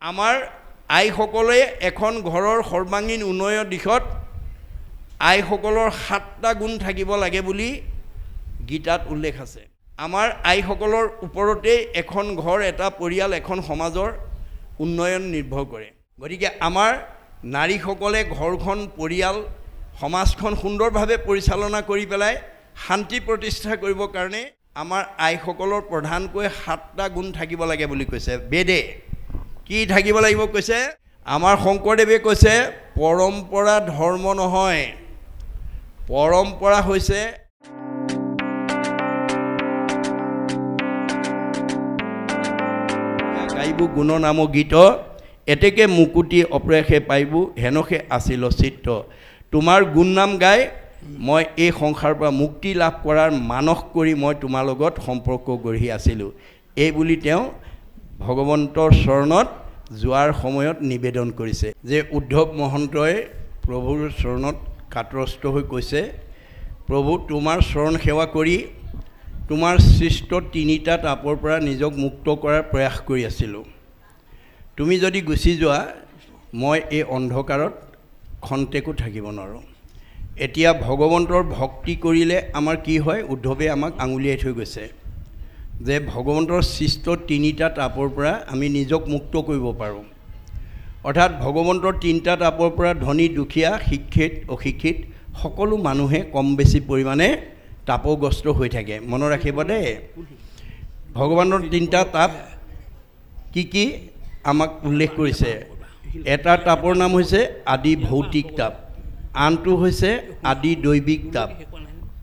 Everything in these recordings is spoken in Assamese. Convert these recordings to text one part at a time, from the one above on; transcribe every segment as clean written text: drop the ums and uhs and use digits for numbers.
আমাৰ আইসকলে এখন ঘৰৰ সৰ্বাংগীন উন্নয়নৰ দিশত আইসকলৰ 7টা গুণ থাকিব লাগে বুলি গীতাত উল্লেখ আছে। আমাৰ আইসকলৰ ওপৰতে এখন ঘৰ, এটা পৰিয়াল, এখন সমাজৰ উন্নয়ন নিৰ্ভৰ কৰে। গতিকে আমাৰ নাৰীসকলে ঘৰখন, পৰিয়াল, সমাজখন সুন্দৰভাৱে পৰিচালনা কৰি পেলাই শান্তি প্ৰতিষ্ঠা কৰিবৰ কাৰণে আমাৰ আইসকলৰ প্ৰধানকৈ 7টা গুণ থাকিব লাগে বুলি কৈছে বেদে। কি থাকিব লাগিব কৈছে? আমাৰ শংকৰদেৱে কৈছে পৰম্পৰা ধৰ্ম নহয়, পৰম্পৰা হৈছে গাইবু গুণ নাম গীত, এতেকে মুকুতি অপ্ৰেষে পাইবু হেনসে আছিল চিত্ত। তোমাৰ গুণ নাম গাই মই এই সংসাৰৰ পৰা মুক্তি লাভ কৰাৰ মানস কৰি মই তোমাৰ লগত সম্পৰ্ক গঢ়ি আছিলোঁ। এই বুলি তেওঁ ভগৱন্তৰ চৰণত যোৱাৰ সময়ত নিবেদন কৰিছে যে উদ্ধৱ মহন্তই প্ৰভুৰ চৰণত কাতৰস্থ হৈ কৈছে, প্ৰভু তোমাৰ চৰণ সেৱা কৰি তোমাৰ সৃষ্ট 3টা তাপৰ পৰা নিজক মুক্ত কৰাৰ প্ৰয়াস কৰি আছিলোঁ। তুমি যদি গুচি যোৱা মই এই অন্ধকাৰত খন্তেকো থাকিব নোৱাৰোঁ। এতিয়া ভগৱন্তৰ ভক্তি কৰিলে আমাৰ কি হয়? উদ্ধৱে আমাক আঙুলিয়াই থৈ গৈছে যে ভগৱন্তৰ সৃষ্ট 3টা তাপৰ পৰা আমি নিজক মুক্ত কৰিব পাৰোঁ। অৰ্থাৎ ভগৱন্তৰ 3টা তাপৰ পৰা ধনী দুখীয়া, শিক্ষিত অশিক্ষিত সকলো মানুহে কম বেছি পৰিমাণে তাপগ্ৰস্ত হৈ থাকে। মনত ৰাখিব দেই, ভগৱানৰ 3টা তাপ কি কি আমাক উল্লেখ কৰিছে। এটা তাপৰ নাম হৈছে আদি ভৌতিক তাপ, আনটো হৈছে আদি দৈবিক তাপ,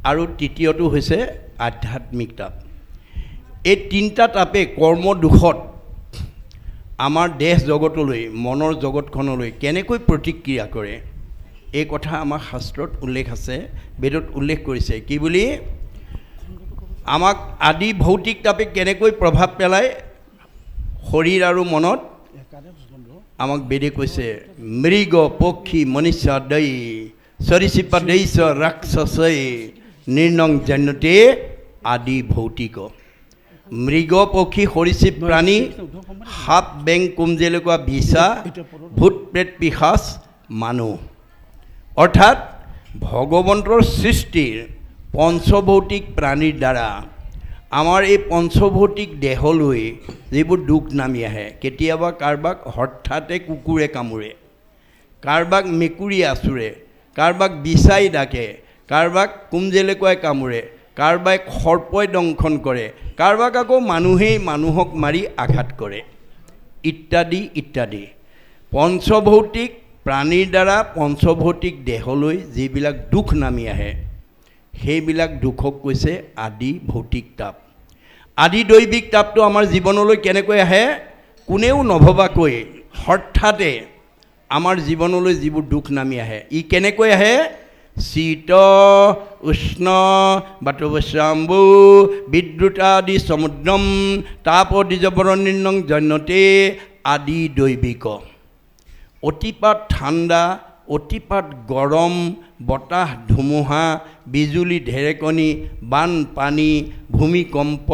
আৰু তৃতীয়টো হৈছে আধ্যাত্মিক তাপ। এই 3টা তাপে কৰ্ম দুখত আমাৰ দেহ জগতলৈ, মনৰ জগতখনলৈ কেনেকৈ প্ৰতিক্ৰিয়া কৰে এই কথা আমাৰ শাস্ত্ৰত উল্লেখ আছে, বেদত উল্লেখ কৰিছে। কি বুলি? আমাক আদি ভৌতিক তাপে কেনেকৈ প্ৰভাৱ পেলায় শৰীৰ আৰু মনত আমাক বেদে কৈছে, মৃগ পক্ষী মনুষ্য দৈ সৰীসৃপ দৈস ৰাক্ষসৈ নিৰ্ণং জন্যতে আদি ভৌতিক। মৃগ পক্ষী সৰীসৃপ প্ৰাণী, সাপ বেং কুমজেলেকুৱা বিছা, ভূত প্ৰেত পিশাচ মানুহ। অৰ্থাৎ ভগৱন্তৰ সৃষ্টিৰ পঞ্চভৌতিক প্ৰাণীৰ দ্বাৰা আমাৰ এই পঞ্চভৌতিক দেহলৈ যিবোৰ দুখ নামি আহে, কেতিয়াবা কাৰোবাক হঠাতে কুকুৰে কামোৰে, কাৰোবাক মেকুৰীয়ে আঁচুৰে, কাৰোবাক বিচাই ডাকে, কাৰোবাক কুমজেলেকুৱাই কামোৰে, কাৰোবাক সৰ্পই দংশন কৰে, কাৰোবাক আকৌ মানুহেই মানুহক মাৰি আঘাত কৰে, ইত্যাদি ইত্যাদি। পঞ্চভৌতিক প্ৰাণীৰ দ্বাৰা পঞ্চভৌতিক দেহলৈ যিবিলাক দুখ নামি আহে সেইবিলাক দুখক কৈছে আদি ভৌতিক তাপ। আদি দৈবিক তাপটো আমাৰ জীৱনলৈ কেনেকৈ আহে? কোনেও নভবাকৈ হঠাতে আমাৰ জীৱনলৈ যিবোৰ দুখ নামি আহে, ই কেনেকৈ আহে? শীত উষ্ণ বাতবস্যাম্বু বিদ্যুতাদি সমুদ্ৰম তাপ দ্বিজবৰণিৰ্ণং জন্যতে আদি দৈবিক। অতিপাত ঠাণ্ডা, অতিপাত গৰম, বতাহ ধুমুহা, বিজুলী ঢেৰেকনি, বানপানী, ভূমিকম্প,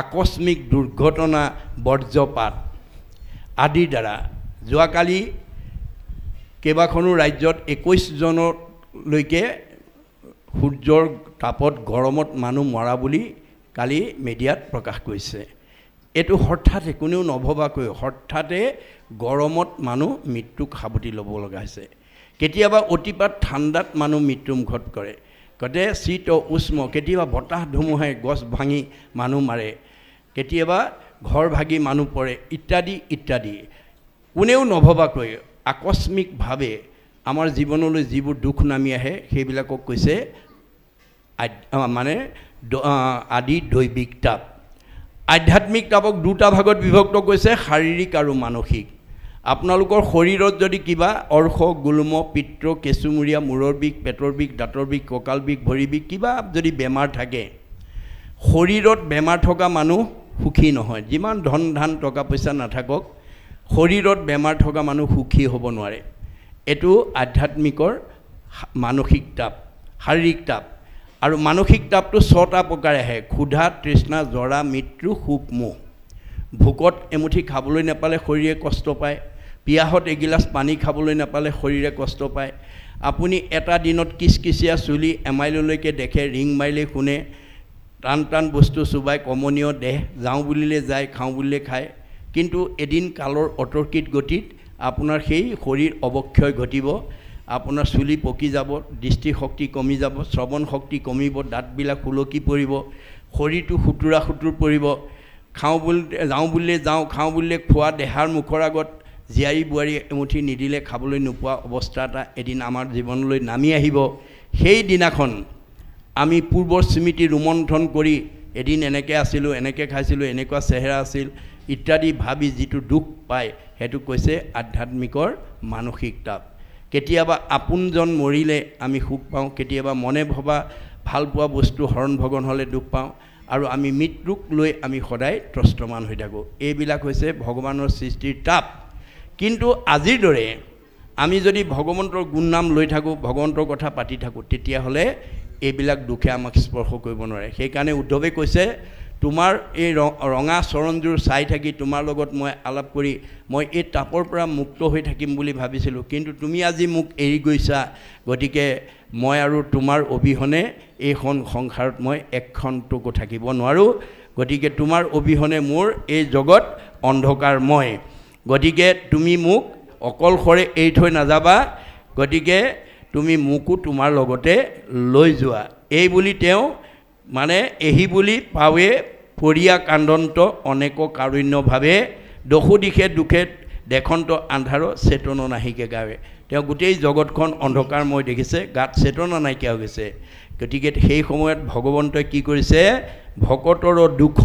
আকস্মিক দুৰ্ঘটনা, বজ্ৰপাত আদিৰ দ্বাৰা যোৱাকালি কেইবাখনো ৰাজ্যত 21 জনলৈকে সূৰ্যৰ তাপত গৰমত মানুহ মৰা বুলি কালি মিডিয়াত প্ৰকাশ কৰিছে। এইটো হঠাতে কোনেও নভবাকৈ হঠাতে গৰমত মানুহ মৃত্যুক সাৱটি ল'ব লগা হৈছে। কেতিয়াবা অতিপাত ঠাণ্ডাত মানুহ মৃত্যুমুখত কৰে, গতে শীত উষ্ণ, কেতিয়াবা বতাহ ধুমুহাই গছ ভাঙি মানুহ মাৰে, কেতিয়াবা ঘৰ ভাগি মানুহ পৰে, ইত্যাদি ইত্যাদি। কোনেও নভবাকৈ আকস্মিকভাৱে আমাৰ জীৱনলৈ যিবোৰ দুখ নামি আহে সেইবিলাকক কৈছে মানে আদি দৈবিক তাপ। আধ্যাত্মিক তাপক 2টা ভাগত বিভক্ত কৰিছে, শাৰীৰিক আৰু মানসিক। আপোনালোকৰ শৰীৰত যদি কিবা অৰ্শ, গুল্ম, পিত্ত, কেঁচুমূৰীয়া, মূৰৰ বিষ, পেটৰ বিষ, দাঁতৰ বিষ, কঁকাল বিষ, ভৰি বিষ, কিবা যদি বেমাৰ থাকে, শৰীৰত বেমাৰ থকা মানুহ সুখী নহয়। যিমান ধন ধান টকা পইচা নাথাকক, শৰীৰত বেমাৰ থকা মানুহ সুখী হ'ব নোৱাৰে। এইটো আধ্যাত্মিকৰ মানসিক তাপ, শাৰীৰিক তাপ। আৰু মানসিক তাপটো 6টা প্ৰকাৰে আহে: ক্ষুধা, তৃষ্ণা, জৰা, মৃত্যু, শোক, মোহ। ভোকত এমুঠি খাবলৈ নাপালে শৰীৰে কষ্ট পায়, পিয়াহত এগিলাচ পানী খাবলৈ নাপালে শৰীৰে কষ্ট পায়। আপুনি এটা দিনত কিচকিচিয়া চুলি এমাইললৈকে দেখে, ৰিং মাৰিলে শুনে, টান টান বস্তু চুবাই কমনীয় দেহ, যাওঁ বুলিলে যায়, খাওঁ বুলিলে খায়। কিন্তু এদিন কালৰ অতৰ্কিত গতিত আপোনাৰ সেই শৰীৰ অৱক্ষয় ঘটিব, আপোনাৰ চুলি পকি যাব, দৃষ্টিশক্তি কমি যাব, শ্ৰৱণ শক্তি কমিব, দাঁতবিলাক সুলকি পৰিব, শৰীৰটো সুতুৰা সুতুৰ পৰিব। খাওঁ বুলি যাওঁ বুলিলে যাওঁ, খাওঁ বুলিলে খোৱা দেহাৰ মুখৰ আগত জীয়াৰী বোৱাৰী এমুঠি নিদিলে খাবলৈ নোপোৱা অৱস্থা এটা এদিন আমাৰ জীৱনলৈ নামি আহিব। সেই দিনাখন আমি পূৰ্বৰ স্মৃতি ৰোমন্থন কৰি এদিন এনেকৈ আছিলোঁ, এনেকৈ খাইছিলোঁ, এনেকুৱা চেহেৰা আছিল ইত্যাদি ভাবি যিটো দুখ পায় সেইটো কৈছে আধ্যাত্মিকৰ মানসিক তাপ। কেতিয়াবা আপোনজন মৰিলে আমি সুখ পাওঁ, কেতিয়াবা মনে ভবা ভাল পোৱা বস্তু হৰণ ভগন হ'লে দুখ পাওঁ, আৰু আমি মৃত্যুক লৈ আমি সদায় ত্ৰস্তমান হৈ থাকোঁ। এইবিলাক হৈছে ভগৱানৰ সৃষ্টিৰ তাপ। কিন্তু আজিৰ দৰে আমি যদি ভগৱন্তৰ গুণনাম লৈ থাকোঁ, ভগৱন্তৰ কথা পাতি থাকোঁ, তেতিয়াহ'লে এইবিলাক দুখে আমাক স্পৰ্শ কৰিব নোৱাৰে। সেইকাৰণে উদ্ধৱে কৈছে, তোমাৰ এই ৰঙা চৰণযোৰ চাই থাকি তোমাৰ লগত মই আলাপ কৰি মই এই তাপৰ পৰা মুক্ত হৈ থাকিম বুলি ভাবিছিলোঁ, কিন্তু তুমি আজি মোক এৰি গৈছা, গতিকে মই আৰু তোমাৰ অবিহনে এইখন সংসাৰত মই এক্ষণটোকো থাকিব নোৱাৰোঁ। গতিকে তোমাৰ অবিহনে মোৰ এই জগত অন্ধকাৰময়, গতিকে তুমি মোক অকলশৰে এৰি থৈ নাযাবা, গতিকে তুমি মোকো তোমাৰ লগতে লৈ যোৱা। এই বুলি তেওঁ মানে এহি বুলি পাৱে পৰিয়া কান্দন্ত অনেক কাৰুণ্যভাৱে, দশো দিশে দুখে দেখন্ত আন্ধাৰ চেতন নাহিকে গাৱে। তেওঁ গোটেই জগতখন অন্ধকাৰময় দেখিছে, গাত চেতনা নাইকিয়া হৈ গৈছে। গতিকে সেই সময়ত ভগৱন্তই কি কৰিছে, ভকতৰ দুখ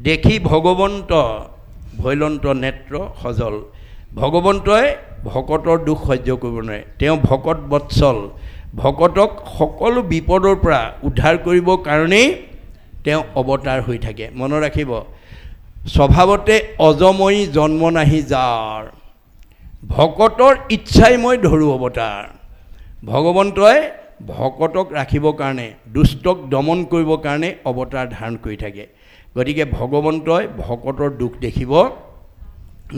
দেখি ভগৱন্ত ভৈলন্ত নেত্ৰ সজল। ভগৱন্তই ভকতৰ দুখ সহ্য কৰিব নোৱাৰে, তেওঁ ভকত বৎসল, ভকতক সকলো বিপদৰ পৰা উদ্ধাৰ কৰিবৰ কাৰণেই তেওঁ অৱতাৰ হৈ থাকে। মনত ৰাখিব, স্বভাৱতে অজময়ী জন্ম নাহি যাৰ, ভকতৰ ইচ্ছাই মই ধৰোঁ অৱতাৰ। ভগৱন্তই ভকতক ৰাখিবৰ কাৰণে, দুষ্টক দমন কৰিবৰ কাৰণে অৱতাৰ ধাৰণ কৰি থাকে। গতিকে ভগৱন্তই ভকতৰ দুখ দেখিব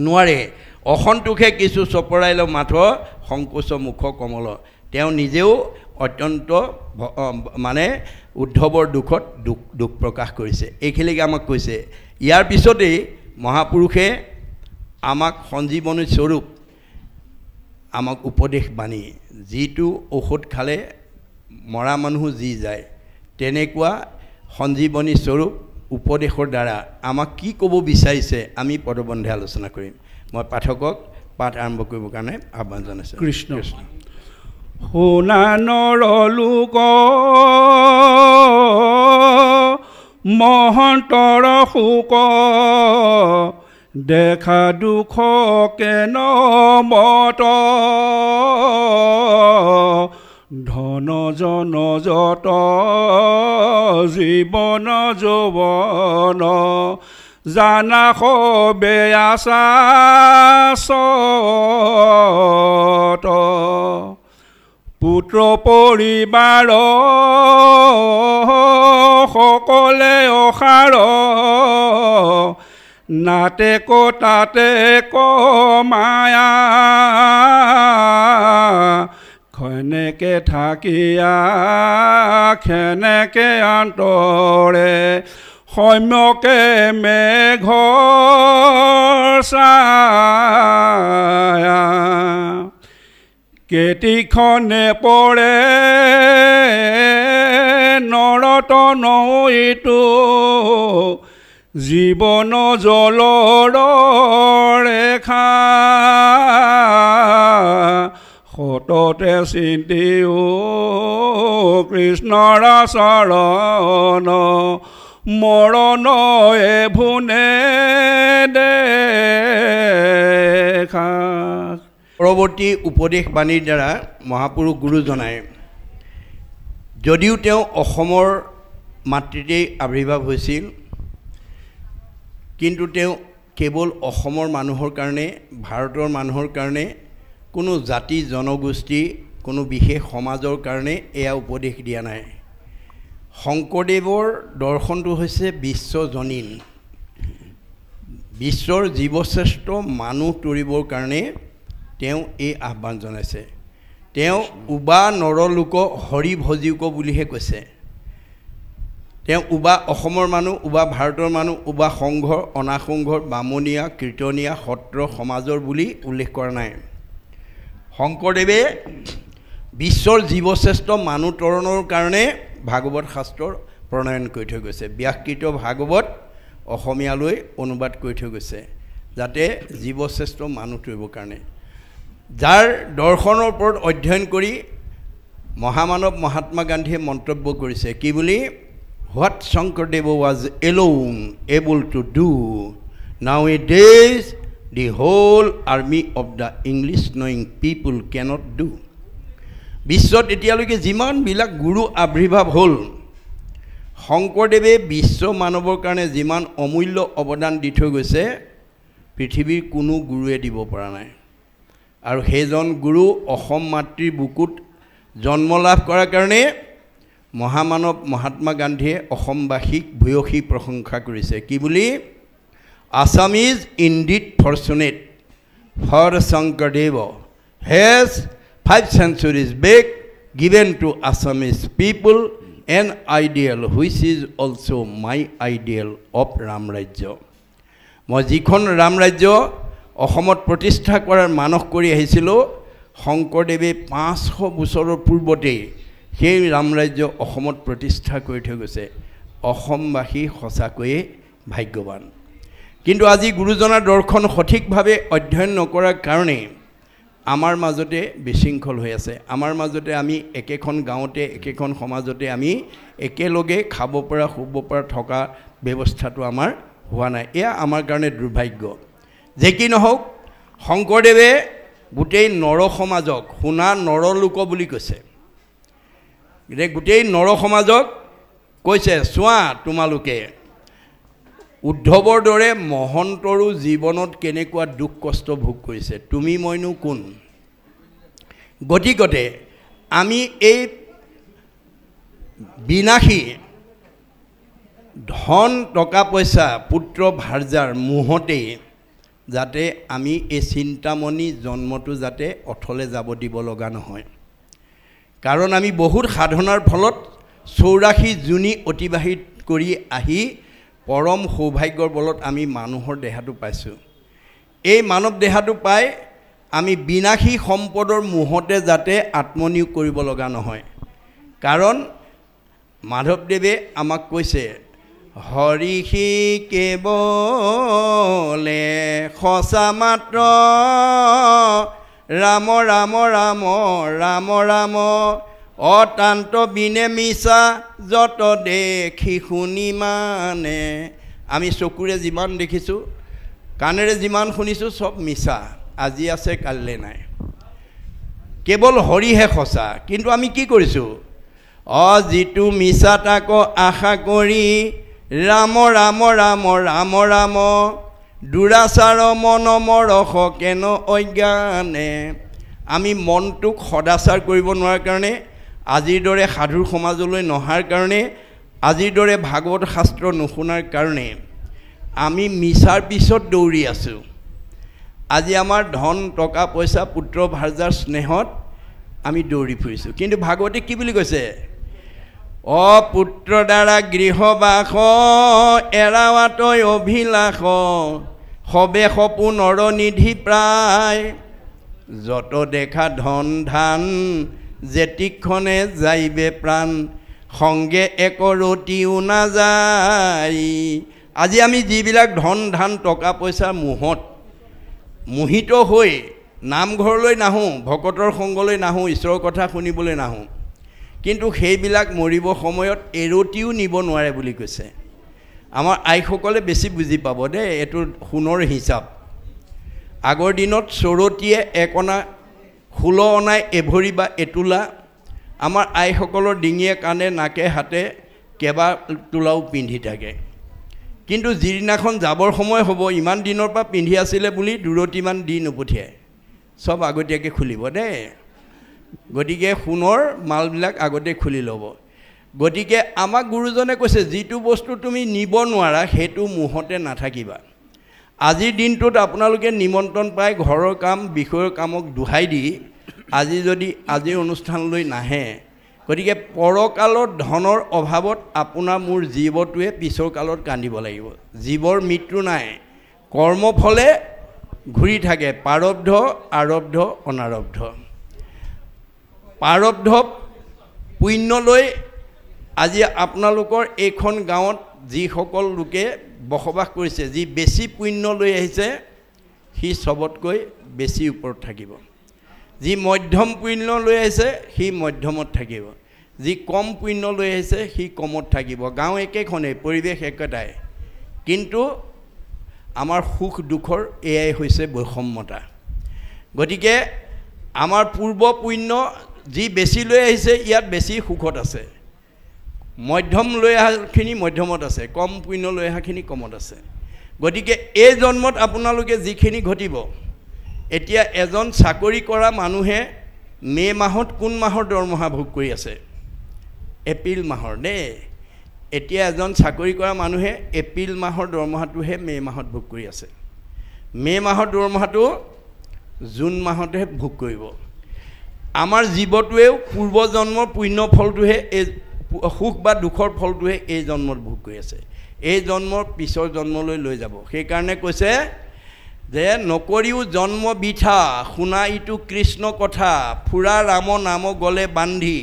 নোৱাৰে। অসন্তোষে কিছু চপৰাইল মাথ, সংকোচ মুখ কমল। তেওঁ নিজেও অত্যন্ত মানে উদ্ধৱৰ দুখত দুখ প্ৰকাশ কৰিছে। এইখিনিকে আমাক কৈছে। ইয়াৰ পিছতেই মহাপুৰুষে আমাক সঞ্জীৱনী স্বৰূপ আমাক উপদেশ বাণী, যিটো ঔষধ খালে মৰা মানুহ যি যায়, তেনেকুৱা সঞ্জীৱনী স্বৰূপ উপদেশৰ দ্বাৰা আমাক কি ক'ব বিচাৰিছে আমি পদবন্ধে আলোচনা কৰিম। মই পাঠকক পাঠ আৰম্ভ কৰিবৰ কাৰণে আহ্বান জনাইছোঁ। কৃষ্ণ। শুনা নৰলোক মহন্তৰ শোক, দেখা দুখ কেন মত, ধন জন যত জীৱন যৌৱন, জানা সবে আশাসত, পুত্ৰ পৰিবাৰ সকলে অসাৰ, নাতে তাতে মায়া, খনেকে থাকিয়া খেনেকে আন্তৰে, সম্যকে মেঘৰ ছায়া, কেতিখনে পৰে নৰতন এইটো, জীৱন জলৰ ৰেখা, সততে চিন্তিও কৃষ্ণৰ চৰণ, মৰণ এভুনে দেখা। পৰৱৰ্তী উপদেশ বাণীৰ দ্বাৰা মহাপুৰুষ গুৰুজনাই যদিও তেওঁ অসমৰ মাতৃতেই আৱিৰ্ভাৱ হৈছিল, কিন্তু তেওঁ কেৱল অসমৰ মানুহৰ কাৰণে, ভাৰতৰ মানুহৰ কাৰণে, কোনো জাতি জনগোষ্ঠী, কোনো বিশেষ সমাজৰ কাৰণে এয়া উপদেশ দিয়া নাই। শংকৰদেৱৰ দৰ্শনটো হৈছে বিশ্বজনীন। বিশ্বৰ জীৱশ্ৰেষ্ঠ মানুহ তৰিবৰ কাৰণে তেওঁ এই আহ্বান জনাইছে তেওঁ উবা নৰলোক হৰি ভজিওক বুলিহে কৈছে তেওঁ উবা অসমৰ মানুহ উবা ভাৰতৰ মানুহ উবা সংঘৰ অনাসংঘৰ বামুণীয়া কীৰ্তনীয়া সত্ৰ সমাজৰ বুলি উল্লেখ কৰা নাই শংকৰদেৱে বিশ্বৰ জীৱশ্ৰেষ্ঠ মানুহ তৰণৰ কাৰণে ভাগৱত শাস্ত্ৰৰ প্ৰণয়ন কৰি থৈ গৈছে ব্যাকৃত ভাগৱত অসমীয়ালৈ অনুবাদ কৰি থৈ গৈছে যাতে জীৱশ্ৰেষ্ঠ মানুহ তৰিবৰ কাৰণে যাৰ দৰ্শনৰ ওপৰত অধ্যয়ন কৰি মহামানৱ মহাত্মা গান্ধীয়ে মন্তব্য কৰিছে কি বুলি What Shankardeva was alone able to do, nowadays the whole army of the English knowing people cannot do. বিশ্বত এতিয়ালৈকে যিমান বিলাক গুৰু আবিৰ্ভাৱ হ'ল শংকৰদেৱে বিশ্ব মানৱৰ কাৰণে যিমান অমূল্য অৱদান দি থৈ গৈছে পৃথিৱীৰ কোনো গুৰুৱে দিব পৰা নাই আৰু সেইজন গুৰু অসম মাতৃৰ বুকুত জন্ম লাভ কৰাৰ কাৰণে মহামানৱ মহাত্মা গান্ধীয়ে অসমবাসীক ভূয়সী প্ৰশংসা কৰিছে কি বুলি Assam is indeed fortunate for Sankardev has 5 centuries back given to Assamese people an ideal which is also my ideal of Ram Rajya মই যিখন ৰাম ৰাজ্য অসমত প্ৰতিষ্ঠা কৰাৰ মানস কৰি আহিছিল শংকৰদেৱে 500 বছৰৰ পূৰ্বতে সেই ৰাম ৰাজ্য অসমত প্ৰতিষ্ঠা কৰি থৈ গৈছে অসমবাসী সঁচাকৈয়ে ভাগ্যৱান কিন্তু আজি গুৰুজনাৰ দৰ্শন সঠিকভাৱে অধ্যয়ন নকৰাৰ কাৰণে আমাৰ মাজতে বিশৃংখল হৈ আছে আমাৰ মাজতে আমি একেখন গাঁৱতে একেখন সমাজতে আমি একেলগে খাব পৰা শুব পৰা থকা ব্যৱস্থাটো আমাৰ হোৱা নাই এয়া আমাৰ কাৰণে দুৰ্ভাগ্য যে কি নহওক শংকৰদেৱে গোটেই নৰ সমাজক সোণা নৰলোক বুলি কৈছে গোটেই নৰ সমাজক কৈছে চোৱা তোমালোকে উদ্ধৱৰ দৰে মহন্তৰো জীৱনত কেনেকুৱা দুখ কষ্ট ভোগ কৰিছে তুমি মইনো কোন গতিকতে আমি এই বিনাশী ধন টকা পইচা পুত্ৰ ভাৰ্যাৰ মোহতে যাতে আমি এই চিন্তামণি জন্মটো যাতে অথলে যাব দিব লগা নহয় কাৰণ আমি বহুত সাধনাৰ ফলত 84 জুনি অতিবাহিত কৰি আহি পৰম সৌভাগ্যৰ বলত আমি মানুহৰ দেহাটো পাইছো এই মানৱ দেহাটো পাই আমি বিনাশী সম্পদৰ মোহতে যাতে আত্মনিয়োগ কৰিব লগা নহয় কাৰণ মাধৱদেৱে আমাক কৈছে হৰিষি কেৱলে সঁচা মাত্ৰ ৰাম ৰাম ৰাম ৰাম ৰাম অতান্ত বিনে মিছা যত দেখি শুনি মানে আমি চকুৰে যিমান দেখিছোঁ কাণেৰে যিমান শুনিছোঁ চব মিছা আজি আছে কাইলৈ নাই কেৱল হৰিহে সঁচা কিন্তু আমি কি কৰিছোঁ যিটো মিছা তাক আশা কৰি ৰাম ৰাম ৰাম ৰাম ৰাম দুৰাচাৰ মন মৰস কেন অজ্ঞানে আমি মনটোক সদাচাৰ কৰিব নোৱাৰাৰ কাৰণে আজিৰ দৰে সাধুৰ সমাজলৈ নহাৰ কাৰণে আজিৰ দৰে ভাগৱত শাস্ত্ৰ নুশুনাৰ কাৰণে আমি মিছাৰ পিছত দৌৰি আছোঁ আজি আমাৰ ধন টকা পইচা পুত্ৰ ভাৰ্যাৰ স্নেহত আমি দৌৰি ফুৰিছোঁ কিন্তু ভাগৱতী কি বুলি কৈছে পুত্ৰ দ্বাৰা গৃহবাস এৰাৱাতৈ অভিলাষ সবে সপোন নৰনিধি প্ৰায় যত দেখা ধন ধান যেতিক্ষণে যাইবে প্ৰাণ সংগে এক ৰতিও নাযায় আজি আমি যিবিলাক ধন ধান টকা পইচা মোহত মোহিত হৈ নামঘৰলৈ নাহোঁ ভকতৰ সংগলৈ নাহোঁ ঈশ্বৰৰ কথা শুনিবলৈ নাহোঁ কিন্তু সেইবিলাক মৰিব সময়ত এৰতিও নিব নোৱাৰে বুলি কৈছে আমাৰ আইসকলে বেছি বুজি পাব দেই এইটো সোণৰ হিচাপ আগৰ দিনত চৰতিয়ে এক অনা 16 অনাই এভৰি বা এতোলা আমাৰ আইসকলৰ ডিঙিয়ে কাণে নাকে হাতে কেবা তোলাও পিন্ধি থাকে কিন্তু যিদিনাখন যাবৰ সময় হ'ব ইমান দিনৰ পৰা পিন্ধি আছিলে বুলি দুৰতিমান দি নপঠিয়ায় সব আগতীয়াকৈ খুলিব দেই গতিকে সোণৰ মালবিলাক আগতে খুলি ল'ব গতিকে আমাক গুৰুজনে কৈছে যিটো বস্তু তুমি নিব নোৱাৰা সেইটো মোহতে নাথাকিবা আজিৰ দিনটোত আপোনালোকে নিমন্ত্ৰণ পাই ঘৰৰ কাম বিষয়ৰ কামক দোহাই দি আজিৰ অনুষ্ঠানলৈ নাহে গতিকে পৰকালত ধনৰ অভাৱত আপোনাৰ মোৰ জীৱটোৱে পিছৰ কালত কান্দিব লাগিব জীৱৰ মৃত্যু নাই কৰ্মফলে ঘূৰি থাকে প্ৰাৰব্ধ আৰব্ধ অনাৰব্ধ প্ৰাৰব্ধ পুণ্যলৈ আজি আপোনালোকৰ এইখন গাঁৱত যিসকল লোকে বসবাস কৰিছে যি বেছি পুণ্য লৈ আহিছে সি সবতকৈ বেছি ওপৰত থাকিব যি মধ্যম পুণ্য লৈ আহিছে সি মধ্যমত থাকিব যি কম পুণ্য লৈ আহিছে সি কমত থাকিব গাঁও একেখনেই পৰিৱেশ একেটাই কিন্তু আমাৰ সুখ দুখৰ এয়াই হৈছে বৈষম্যতা গতিকে আমাৰ পূৰ্ব পুণ্য যি বেছি লৈ আহিছে ইয়াত বেছি সুখত আছে মধ্যম লৈ অহাখিনি মধ্যমত আছে কম পুণ্য লৈ অহাখিনি কমত আছে গতিকে এই জন্মত আপোনালোকে যিখিনি ঘটিব এতিয়া এজন চাকৰি কৰা মানুহে মে মাহত কোন মাহৰ দৰমহা ভোগ কৰি আছে এপ্ৰিল মাহৰ দেই এতিয়া এজন চাকৰি কৰা মানুহে এপ্ৰিল মাহৰ দৰমহাটোহে মে মাহত ভোগ কৰি আছে মে মাহৰ দৰমহাটো জুন মাহতে ভোগ কৰিব আমাৰ জীৱটোৱেও পূৰ্বজন্মৰ পুণ্য ফলটোহে এই সুখ বা দুখৰ ফলটোহে এই জন্মত ভোগ কৰি আছে এই জন্মৰ পিছৰ জন্মলৈ লৈ যাব সেইকাৰণে কৈছে যে নকৰিও জন্ম বিঠা শুনা ইটো কৃষ্ণ কথা ফুৰা ৰাম নাম গলে বান্ধি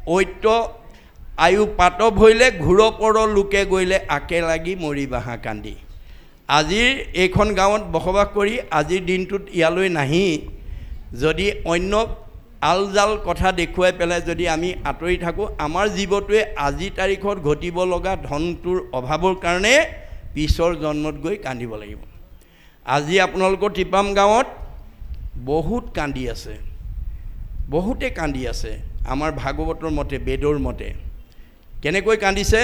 ঐত্য আয়ু পাতব হইলে ঘূৰ পৰ লোকে গইলে আকে লাগি মৰি বাহা কান্দি আজিৰ এইখন গাঁৱত বসবাস কৰি আজিৰ দিনটোত ইয়ালৈ নাহি যদি অন্য আলজাল কথা দেখুৱাই পেলাই যদি আমি আঁতৰি থাকোঁ আমাৰ জীৱটোৱে আজি তাৰিখত ঘটিব লগা ধনটোৰ অভাৱৰ কাৰণে পিছৰ জন্মত গৈ কান্দিব লাগিব আজি আপোনালোকৰ টিপাম গাঁৱত বহুত কান্দি আছে বহুতে কান্দি আছে আমাৰ ভাগৱতৰ মতে বেদৰ মতে কেনেকৈ কান্দিছে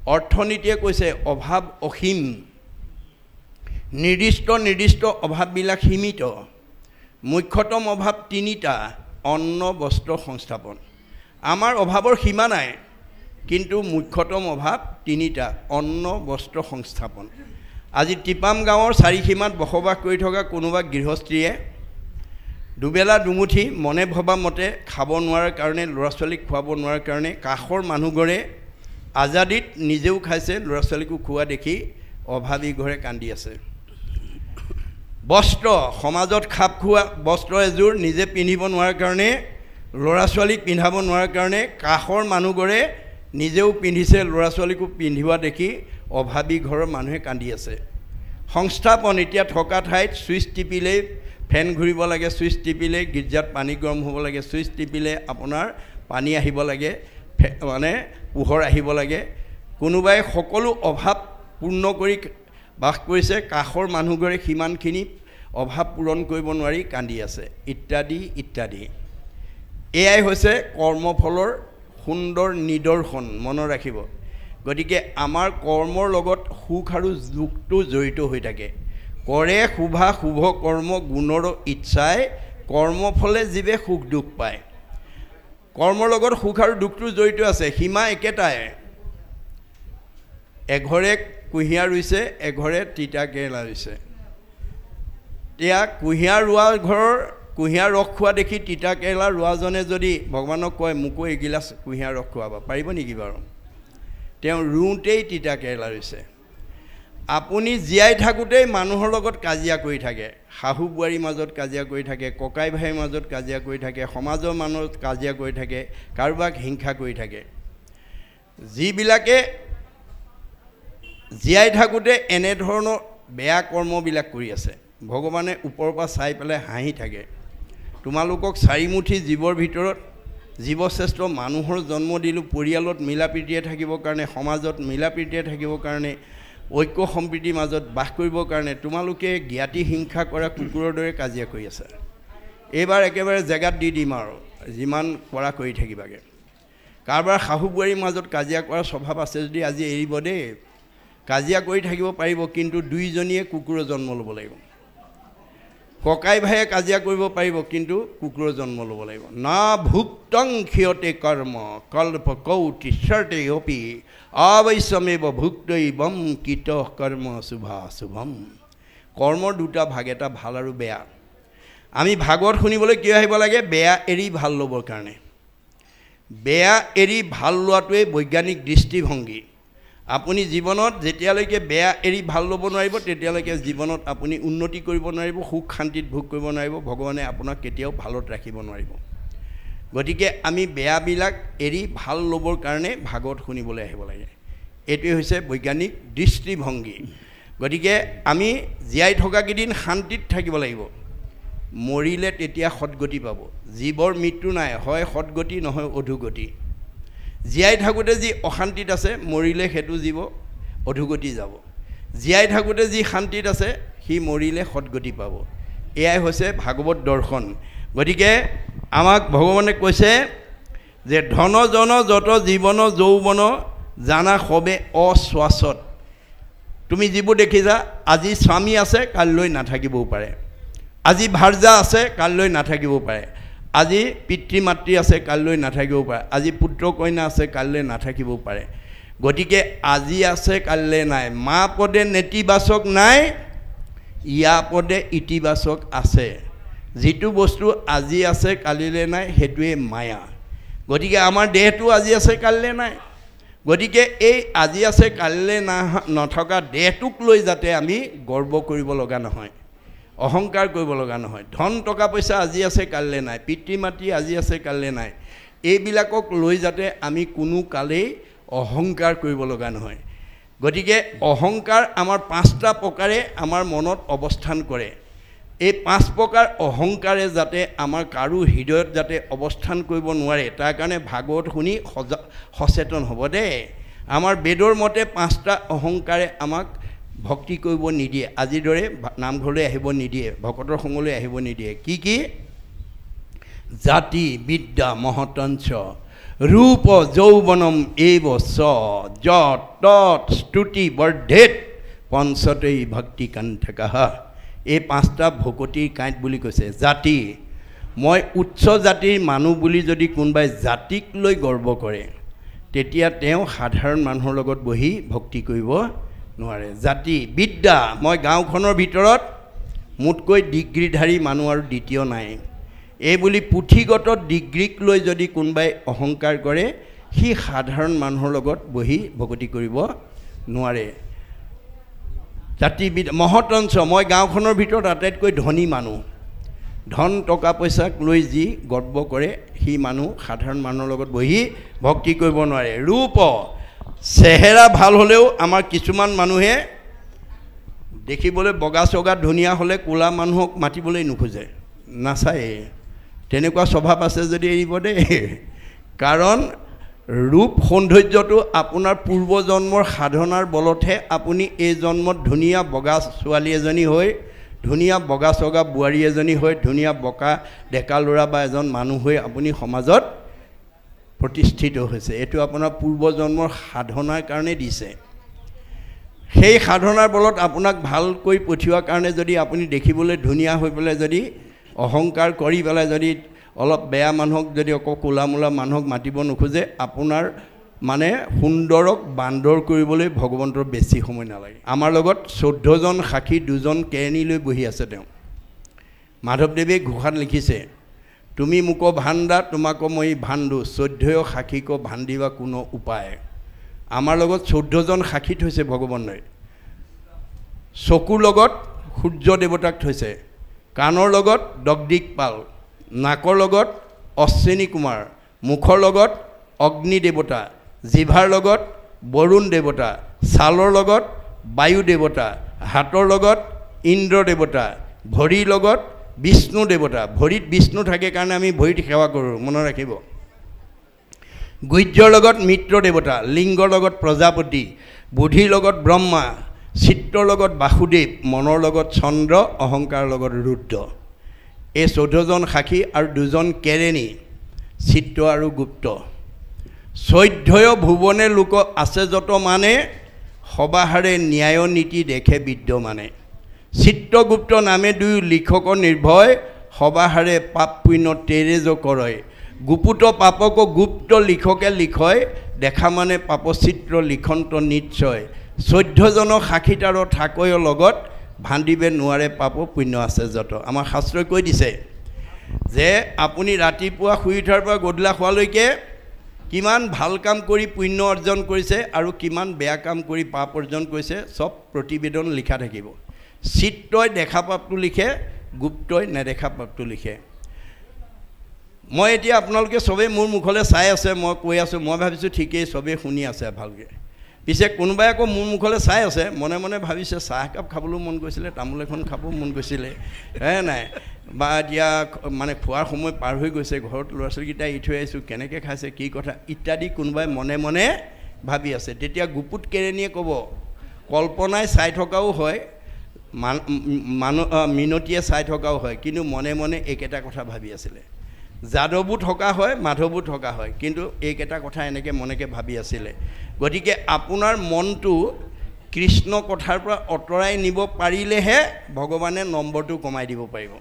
অৰ্থনীতিয়ে কৈছে অভাৱ অসীম নিৰ্দিষ্ট অভাৱবিলাক সীমিত মুখ্যতম অভাৱ তিনিটা অন্ন বস্ত্ৰ সংস্থাপন আমাৰ অভাৱৰ সীমা নাই কিন্তু মুখ্যতম অভাৱ তিনিটা অন্ন বস্ত্ৰ সংস্থাপন আজি টিপাম গাঁৱৰ চাৰিসীমাত বসবাস কৰি থকা কোনোবা গৃহস্থীয়ে দুবেলা দুমুঠি মনে ভবা মতে খাব নোৱাৰাৰ কাৰণে ল'ৰা ছোৱালীক খুৱাব নোৱাৰাৰ কাৰণে কাষৰ মানুহঘৰে আজাদিত নিজেও খাইছে ল'ৰা ছোৱালীকো খোৱা দেখি অভাৱী ঘৰে কান্দি আছে বস্ত্ৰ সমাজত খাপ খোৱা বস্ত্ৰ এযোৰ নিজে পিন্ধিব নোৱাৰাৰ কাৰণে ল'ৰা ছোৱালীক পিন্ধাব নোৱাৰাৰ কাৰণে কাষৰ মানুহঘৰে নিজেও পিন্ধিছে ল'ৰা ছোৱালীকো পিন্ধিবা দেখি অভাৱী ঘৰৰ মানুহে কান্দি আছে সংস্থাপন এতিয়া থকা ঠাইত ছুইচ টিপিলেই ফেন ঘূৰিব লাগে ছুইচ টিপিলে গীৰ্জাত পানী গৰম হ'ব লাগে ছুইচ টিপিলে আপোনাৰ পানী আহিব লাগে মানে পোহৰ আহিব লাগে কোনোবাই সকলো অভাৱ পূৰ্ণ কৰি বাস কৰিছে কাষৰ মানুহঘৰে সিমানখিনি অভাৱ পূৰণ কৰিব নোৱাৰি কান্দি আছে ইত্যাদি ইত্যাদি এয়াই হৈছে কৰ্মফলৰ সুন্দৰ নিদৰ্শন মনত ৰাখিব গতিকে আমাৰ কৰ্মৰ লগত সুখ আৰু দুখটো জড়িত হৈ থাকে কৰে শুভা শুভ কৰ্ম গুণৰ ইচ্ছাই কৰ্মফলে জীৱে সুখ দুখ পায় কৰ্মৰ লগত সুখ আৰু দুখটো জড়িত আছে সীমা একেটাই এঘৰে কুঁহিয়াৰ ৰুইছে এঘৰে তিতা কেৰেলা ৰুইছে এতিয়া কুঁহিয়াৰ ৰোৱা ঘৰৰ কুঁহিয়াৰ ৰস খোৱা দেখি তিতা কেৰেলা ৰোৱাজনে যদি ভগৱানক কয় মোকো এগিলাচ কুঁহিয়াৰ ৰস খুৱাব পাৰিব নেকি বাৰু তেওঁ ৰুওঁতেই তিতা কেৰেলা ৰুইছে আপুনি জীয়াই থাকোঁতেই মানুহৰ লগত কাজিয়া কৰি থাকে শাহু বোৱাৰীৰ মাজত কাজিয়া কৰি থাকে ককাই ভাইৰ মাজত কাজিয়া কৰি থাকে সমাজৰ মানুহত কাজিয়া কৰি থাকে কাৰোবাক হিংসা কৰি থাকে যিবিলাকে জীয়াই থাকোঁতে এনেধৰণৰ বেয়া কৰ্মবিলাক কৰি আছে ভগৱানে ওপৰৰ পৰা চাই পেলাই হাঁহি থাকে তোমালোকক চাৰিমুঠি জীৱৰ ভিতৰত জীৱশ্ৰেষ্ঠ মানুহৰ জন্ম দিলোঁ পৰিয়ালত মিলাপ্ৰীতিয়ে থাকিবৰ কাৰণে সমাজত মিলাপ্ৰীতিয়ে থাকিবৰ কাৰণে ঐক্য সম্প্ৰীতিৰ মাজত বাস কৰিবৰ কাৰণে তোমালোকে জ্ঞাতি হিংসা কৰা কুকুৰৰ দৰে কাজিয়া কৰি আছে এইবাৰ একেবাৰে জেগাত দি দিম আৰু যিমান পৰা কৰি থাকিবাগৈ কাৰোবাৰ শাহু বোৱাৰীৰ মাজত কাজিয়া কৰাৰ স্বভাৱ আছে যদি আজি এৰিব দেই কাজিয়া কৰি থাকিব পাৰিব কিন্তু দুইজনীয়ে কুকুৰৰ জন্ম ল'ব লাগিব ককাই ভাইয়ে কাজিয়া কৰিব পাৰিব কিন্তু কুকুৰৰ জন্ম ল'ব লাগিব না ভুক্তং ক্ষয়তে কৰ্ম কল্প কৌটি শৰ্তে অপি অৱশ্যমেব ভুক্তৈবম কীত কৰ্ম শুভাশুভম কৰ্মৰ দুটা ভাগ, এটা ভাল আৰু বেয়া। আমি ভাগৱত শুনিবলৈ কিয় আহিব লাগে? বেয়া এৰি ভাল ল'বৰ কাৰণে। বেয়া এৰি ভাল লোৱাটোৱে বৈজ্ঞানিক দৃষ্টিভংগী। আপুনি জীৱনত যেতিয়ালৈকে বেয়া এৰি ভাল ল'ব নোৱাৰিব তেতিয়ালৈকে জীৱনত আপুনি উন্নতি কৰিব নোৱাৰিব, সুখ শান্তিত ভোগ কৰিব নোৱাৰিব, ভগৱানে আপোনাক কেতিয়াও ভালত ৰাখিব নোৱাৰিব। গতিকে আমি বেয়াবিলাক এৰি ভাল ল'বৰ কাৰণে ভাগৱত শুনিবলৈ আহিব লাগে। এইটোৱে হৈছে বৈজ্ঞানিক দৃষ্টিভংগী। গতিকে আমি জীয়াই থকাকেইদিন শান্তিত থাকিব লাগিব। মৰিলে তেতিয়া সৎগতি পাব। জীৱৰ মৃত্যু নাই, হয় সৎগতি নহয় অধোগতি। জীয়াই থাকোঁতে যি অশান্তিত আছে মৰিলে সেইটো জীৱ অধোগতি যাব। জীয়াই থাকোঁতে যি শান্তিত আছে সি মৰিলে সৎগতি পাব। এয়াই হৈছে ভাগৱত দৰ্শন। গতিকে আমাক ভগৱানে কৈছে যে ধন জন যত জীৱন যৌৱন জানা সবে অশ্বাসত। তুমি যিবোৰ দেখিছা, আজি স্বামী আছে কাইলৈ নাথাকিবও পাৰে, আজি ভাৰ্যা আছে কাইলৈ নাথাকিবও পাৰে, আজি পিতৃ মাতৃ আছে কাইলৈ নাথাকিবও পাৰে, আজি পুত্ৰ কন্যা আছে কাইলৈ নাথাকিবও পাৰে। গতিকে আজি আছে কাইলৈ নাই। মা পদে নেতিবাচক নাই, ইয়া পদে ইতিবাচক আছে। যিটো বস্তু আজি আছে কালিলৈ নাই সেইটোৱে মায়া। গতিকে আমাৰ দেহটো আজি আছে কালিলৈ নাই। গতিকে এই আজি আছে কালিলৈ নথকা দেহটোক লৈ যাতে আমি গৰ্ব কৰিব লগা নহয়, অহংকাৰ কৰিব লগা নহয়। ধন টকা পইচা আজি আছে কালিলৈ নাই, পিতৃ মাতৃ আজি আছে কালিলৈ নাই, এইবিলাকক লৈ যাতে আমি কোনো কালেই অহংকাৰ কৰিব লগা নহয়। গতিকে অহংকাৰ আমাৰ 5টা প্ৰকাৰে আমাৰ মনত অৱস্থান কৰে। এই 5 প্ৰকাৰ অহংকাৰে যাতে আমাৰ কাৰো হৃদয়ত যাতে অৱস্থান কৰিব নোৱাৰে তাৰ কাৰণে ভাগৱত শুনি সচেতন হ'ব দেই। আমাৰ বেদৰ মতে 5টা অহংকাৰে আমাক ভক্তি কৰিব নিদিয়ে, আজিৰ দৰে নামঘৰলৈ আহিব নিদিয়ে, ভকতৰ সংগলৈ আহিব নিদিয়ে। কি কি? জাতি বিদ্যা মহতঞ্চ ৰূপ যৌৱনম এব চ যত তৎ স্তুতি বৰ্ধেত পঞ্চতেই ভক্তি কাণ্ঠকাহ। এই 5টা ভকতিৰ কাঁইট বুলি কৈছে। জাতি, মই উচ্চ জাতিৰ মানুহ বুলি যদি কোনোবাই জাতিক লৈ গৰ্ব কৰে তেতিয়া তেওঁ সাধাৰণ মানুহৰ লগত বহি ভক্তি কৰিব নোৱাৰে। জাতি বিদ্যা, মই গাঁওখনৰ ভিতৰত মোতকৈ ডিগ্ৰীধাৰী মানুহ আৰু দ্বিতীয় নাই, এই বুলি পুথিগত ডিগ্ৰীক লৈ যদি কোনোবাই অহংকাৰ কৰে সি সাধাৰণ মানুহৰ লগত বহি ভক্তি কৰিব নোৱাৰে। জাতি বিদ্যা মহতঞ্চ, মই গাঁওখনৰ ভিতৰত আটাইতকৈ ধনী মানুহ, ধন টকা পইচাক লৈ যি গৰ্ব কৰে সি মানুহ সাধাৰণ মানুহৰ লগত বহি ভক্তি কৰিব নোৱাৰে। ৰূপ, চেহেৰা ভাল হ'লেও আমাৰ কিছুমান মানুহে দেখিবলৈ বগা চগা ধুনীয়া হ'লে ক'লা মানুহক মাতিবলৈ নোখোজে, নাচায়ে। তেনেকুৱা স্বভাৱ আছে যদি এৰিব দেই। কাৰণ ৰূপ সৌন্দৰ্যটো আপোনাৰ পূৰ্বজন্মৰ সাধনাৰ বলতহে আপুনি এই জন্মত ধুনীয়া বগা ছোৱালী এজনী হৈ, ধুনীয়া বগা চগা বোৱাৰী এজনী হৈ, ধুনীয়া বকা ডেকা ল'ৰা বা এজন মানুহ হৈ আপুনি সমাজত প্ৰতিষ্ঠিত হৈছে। এইটো আপোনাৰ পূৰ্বজন্মৰ সাধনাৰ কাৰণে দিছে। সেই সাধনাৰ বলত আপোনাক ভালকৈ পঠিওৱাৰ কাৰণে যদি আপুনি দেখিবলৈ ধুনীয়া হৈ পেলাই যদি অহংকাৰ কৰি পেলাই যদি অলপ বেয়া মানুহক যদি অকল ক'লা মোলা মানুহক মাতিব নোখোজে, আপোনাৰ মানে সুন্দৰক বান্দৰ কৰিবলৈ ভগৱন্তৰ বেছি সময় নালাগে। আমাৰ লগত 14জন সাক্ষী 2জন কেৰণী লৈ বহি আছে। তেওঁ মাধৱদেৱে ঘোষাত লিখিছে, তুমি মোক ভাণ্ডা তোমাক মই ভাণ্ডো, 14 সাক্ষীক ভাণ্ডিবা কোনো উপায়। আমাৰ লগত 14জন সাক্ষী থৈছে ভগৱানে। চকুৰ লগত সূৰ্য দেৱতাক থৈছে, কাণৰ লগত দগদিকপাল, নাকৰ লগত অশ্বিনী কুমাৰ, মুখৰ লগত অগ্নি দেৱতা, জিভাৰ লগত বৰুণ দেৱতা, ছালৰ লগত বায়ু দেৱতা, হাতৰ লগত ইন্দ্ৰ দেৱতা, ভৰিৰ লগত বিষ্ণু দেৱতা। ভৰিত বিষ্ণু থাকে কাৰণে আমি ভৰিত সেৱা কৰোঁ, মনত ৰাখিব। গুহ্যৰ লগত মিত্ৰ দেৱতা, লিংগৰ লগত প্ৰজাপতি, বুদ্ধিৰ লগত ব্ৰহ্মা, চিত্ৰৰ লগত বাসুদেৱ, মনৰ লগত চন্দ্ৰ, অহংকাৰৰ লগত ৰুদ্ৰ। এই 14জন সাক্ষী আৰু 2জন কেৰেণী, চিত্ৰ আৰু গুপ্ত। 14 ভুৱনে লোক আছে যত মানে, সবাহাৰে ন্যায় নীতি দেখে বিদ্যমানে। চিত্ৰগুপ্ত নামে 2 লিখক নিৰ্ভয়, সবাহাৰে পাপ পুণ্য তেৰেজ কৰে। গুপুত পাপক গুপ্ত লিখকে লিখয়, দেখা মানে পাপচিত্ৰ লিখন্ত নিশ্চয়। 14জন সাক্ষীতাৰ থাকয় লগত, ভান্দিব নোৱাৰে পাপ পুণ্য আছে যত আমাৰ শাস্ত্ৰই কৈ দিছে যে আপুনি ৰাতিপুৱা শুই উঠাৰ পৰা গধূলা হোৱালৈকে কিমান ভাল কাম কৰি পুণ্য অৰ্জন কৰিছে আৰু কিমান বেয়া কাম কৰি পাপ অৰ্জন কৰিছে সব প্ৰতিবেদন লিখা থাকিব চিত্তই দেখা পাপটো লিখে গুপ্তই নেদেখা পাপটো লিখে মই এতিয়া আপোনালোকে সবে মোৰ মুখলৈ চাই আছে মই কৈ আছো মই ভাবিছো ঠিকই সবে শুনি আছে ভালকে পিছে কোনোবাই আকৌ মোৰ মুখলৈ চাই আছে মনে মনে ভাবিছে চাহ কাপ খাবলৈ মন গৈছিলে তামোল এখন খাব মন গৈছিলে নাই বা দিয়া মানে খোৱাৰ সময় পাৰ হৈ গৈছে ঘৰত ল'ৰা ছোৱালীকেইটা ই থৈ আহিছোঁ কেনেকৈ খাইছে কি কথা ইত্যাদি কোনোবাই মনে মনে ভাবি আছে তেতিয়া গুপুত কেৰেণীয়ে ক'ব কল্পনাই চাই থকাও হয় মিনতিয়ে চাই থকাও হয় কিন্তু মনে মনে এইকেইটা কথা ভাবি আছিলে যাদৱো থকা হয় মাধৱো থকা হয় কিন্তু এইকেইটা কথা এনেকৈ মনেকৈ ভাবি আছিলে গতিকে আপোনাৰ মনটো কৃষ্ণ কথাৰ পৰা অঁতৰাই নিব পাৰিলেহে ভগৱানে নম্বৰটো কমাই দিব পাৰিব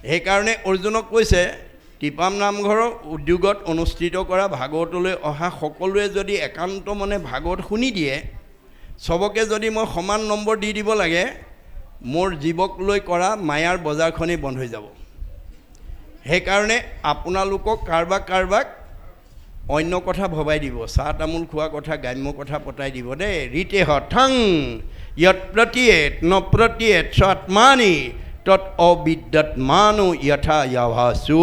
সেইকাৰণে অৰ্জুনক কৈছে টিপাম নামঘৰৰ উদ্যোগত অনুষ্ঠিত কৰা ভাগৱতলৈ অহা সকলোৱে যদি একান্ত মনে ভাগৱত শুনি দিয়ে সবকে যদি মই সমান নম্বৰ দি দিব লাগে মোৰ জীৱক লৈ কৰা মায়াৰ বজাৰখনেই বন্ধ হৈ যাব সেইকাৰণে আপোনালোকক কাৰবাক অন্য কথা ভবাই দিব চাহ তামোল খোৱা কথা গ্ৰাম্য কথা পতাই দিব দেই ৰীতে হঠং যৎ প্ৰতীয়েত ন প্ৰতীয়েত স্বাত্মানি তৎ অবিদ্যৎমানো যথা ইয়াভাসু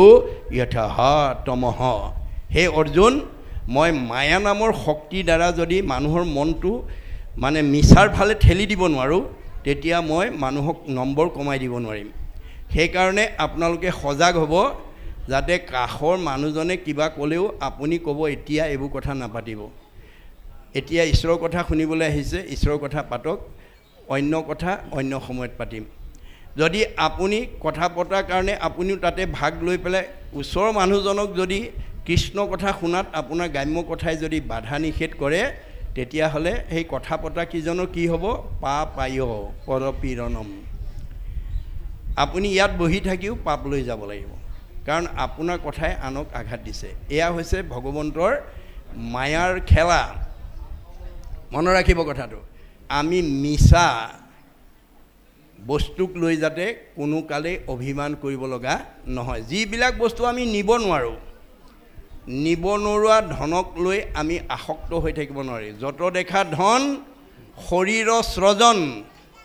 যথা তমহ হে অৰ্জুন মই মায়া নামৰ শক্তি দ্বাৰা যদি মানুহৰ মনটো মানে মিছাৰ ফালে ঠেলি দিব নোৱাৰোঁ তেতিয়া মই মানুহক নম্বৰ কমাই দিব নোৱাৰিম সেইকাৰণে আপোনালোকে সজাগ হ'ব যাতে কাষৰ মানুহজনে কিবা ক'লেও আপুনি ক'ব এতিয়া এইবোৰ কথা নাপাতিব এতিয়া ঈশ্বৰৰ কথা শুনিবলৈ আহিছে ঈশ্বৰৰ কথা পাতক অন্য কথা অন্য সময়ত পাতিম যদি আপুনি কথা পতাৰ কাৰণে আপুনিও তাতে ভাগ লৈ পেলাই ওচৰৰ মানুহজনক যদি কৃষ্ণ কথা শুনাত আপোনাৰ গ্ৰাম্য কথাই যদি বাধা নিষেধ কৰে তেতিয়াহ'লে সেই কথা পতা কিজনৰ কি হ'ব পাপায় পৰপীড়নম আপুনি ইয়াত বহি থাকিও পাপ লৈ যাব লাগিব কাৰণ আপোনাৰ কথাই আনক আঘাত দিছে এয়া হৈছে ভগৱন্তৰ মায়াৰ খেলা মনত ৰাখিব কথাটো আমি মিছা বস্তুক লৈ যাতে কোনো কালে অভিমান কৰিব লগা নহয় যিবিলাক বস্তু আমি নিব নোৱাৰোঁ নিব নোৱাৰা ধনক লৈ আমি আসক্ত হৈ থাকিব নোৱাৰি যত দেখা ধন শৰীৰৰ সৃজন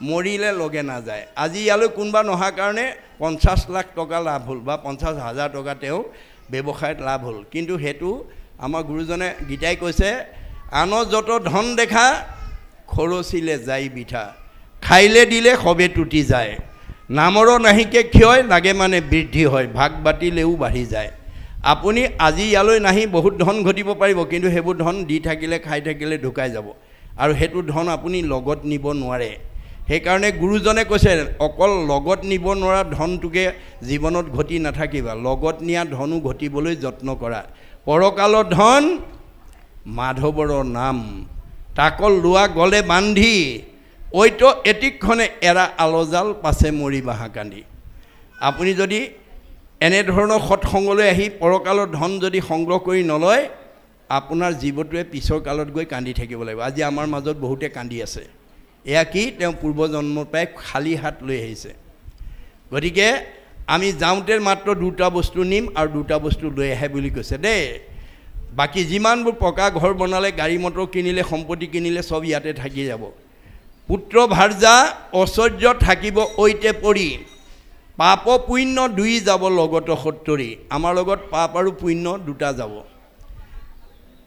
মৰিলে লগে নাযায় আজি ইয়ালৈ কোনোবা নহা কাৰণে 50 লাখ টকা লাভ হ'ল বা 50,000 টকা তেওঁ ব্যৱসায়ত লাভ হ'ল কিন্তু হেতু আমাৰ গুৰুজনে গীতাই কৈছে আনৰ যত ধন দেখা খৰচিলে যাই বিঠা খাইলে দিলে সবে টুটি যায় নামৰ নাহিকে ক্ষয় লাগে মানে বৃদ্ধি হয় ভাগ বাতিলেও বাঢ়ি যায় আপুনি আজি ইয়ালৈ নাহি বহুত ধন ঘটিব পাৰিব কিন্তু হেবোৰ ধন দি থাকিলে খাই থাকিলে ঢুকাই যাব আৰু হেতু ধন আপুনি লগত নিব নোৱাৰে সেইকাৰণে গুৰুজনে কৈছে অকল লগত নিব নোৱাৰা ধনটোকে জীৱনত ঘটি নাথাকিবা লগত নিয়া ধনো ঘটিবলৈ যত্ন কৰা পৰকালৰ ধন মাধৱৰ নাম তাকল লোৱা গলে বান্ধি ঐতো এটিক্ষণে এৰা আলজাল পাছে মৰি বাহা কান্দি আপুনি যদি এনে ধৰণৰ সৎসংগলৈ আহি পৰকালৰ ধন যদি সংগ্ৰহ কৰি নলয় আপোনাৰ জীৱটোৱে পিছৰ কালত গৈ কান্দি থাকিব লাগিব আজি আমাৰ মাজত বহুতে কান্দি আছে এয়া কি তেওঁ পূৰ্বজন্মৰ পৰাই খালী হাত লৈ আহিছে গতিকে আমি যাওঁতে মাত্ৰ দুটা বস্তু নিম আৰু দুটা বস্তু লৈ আহে বুলি কৈছে দেই বাকি যিমানবোৰ পকা ঘৰ বনালে গাড়ী মটৰ কিনিলে সম্পত্তি কিনিলে সব ইয়াতে থাকি যাব পুত্ৰ ভাৰ্যা ঐশ্বৰ্য থাকিব ঐতে পৰি পাপ পুণ্য দুই যাব লগত সত্তৰি আমাৰ লগত পাপ আৰু পুণ্য দুটা যাব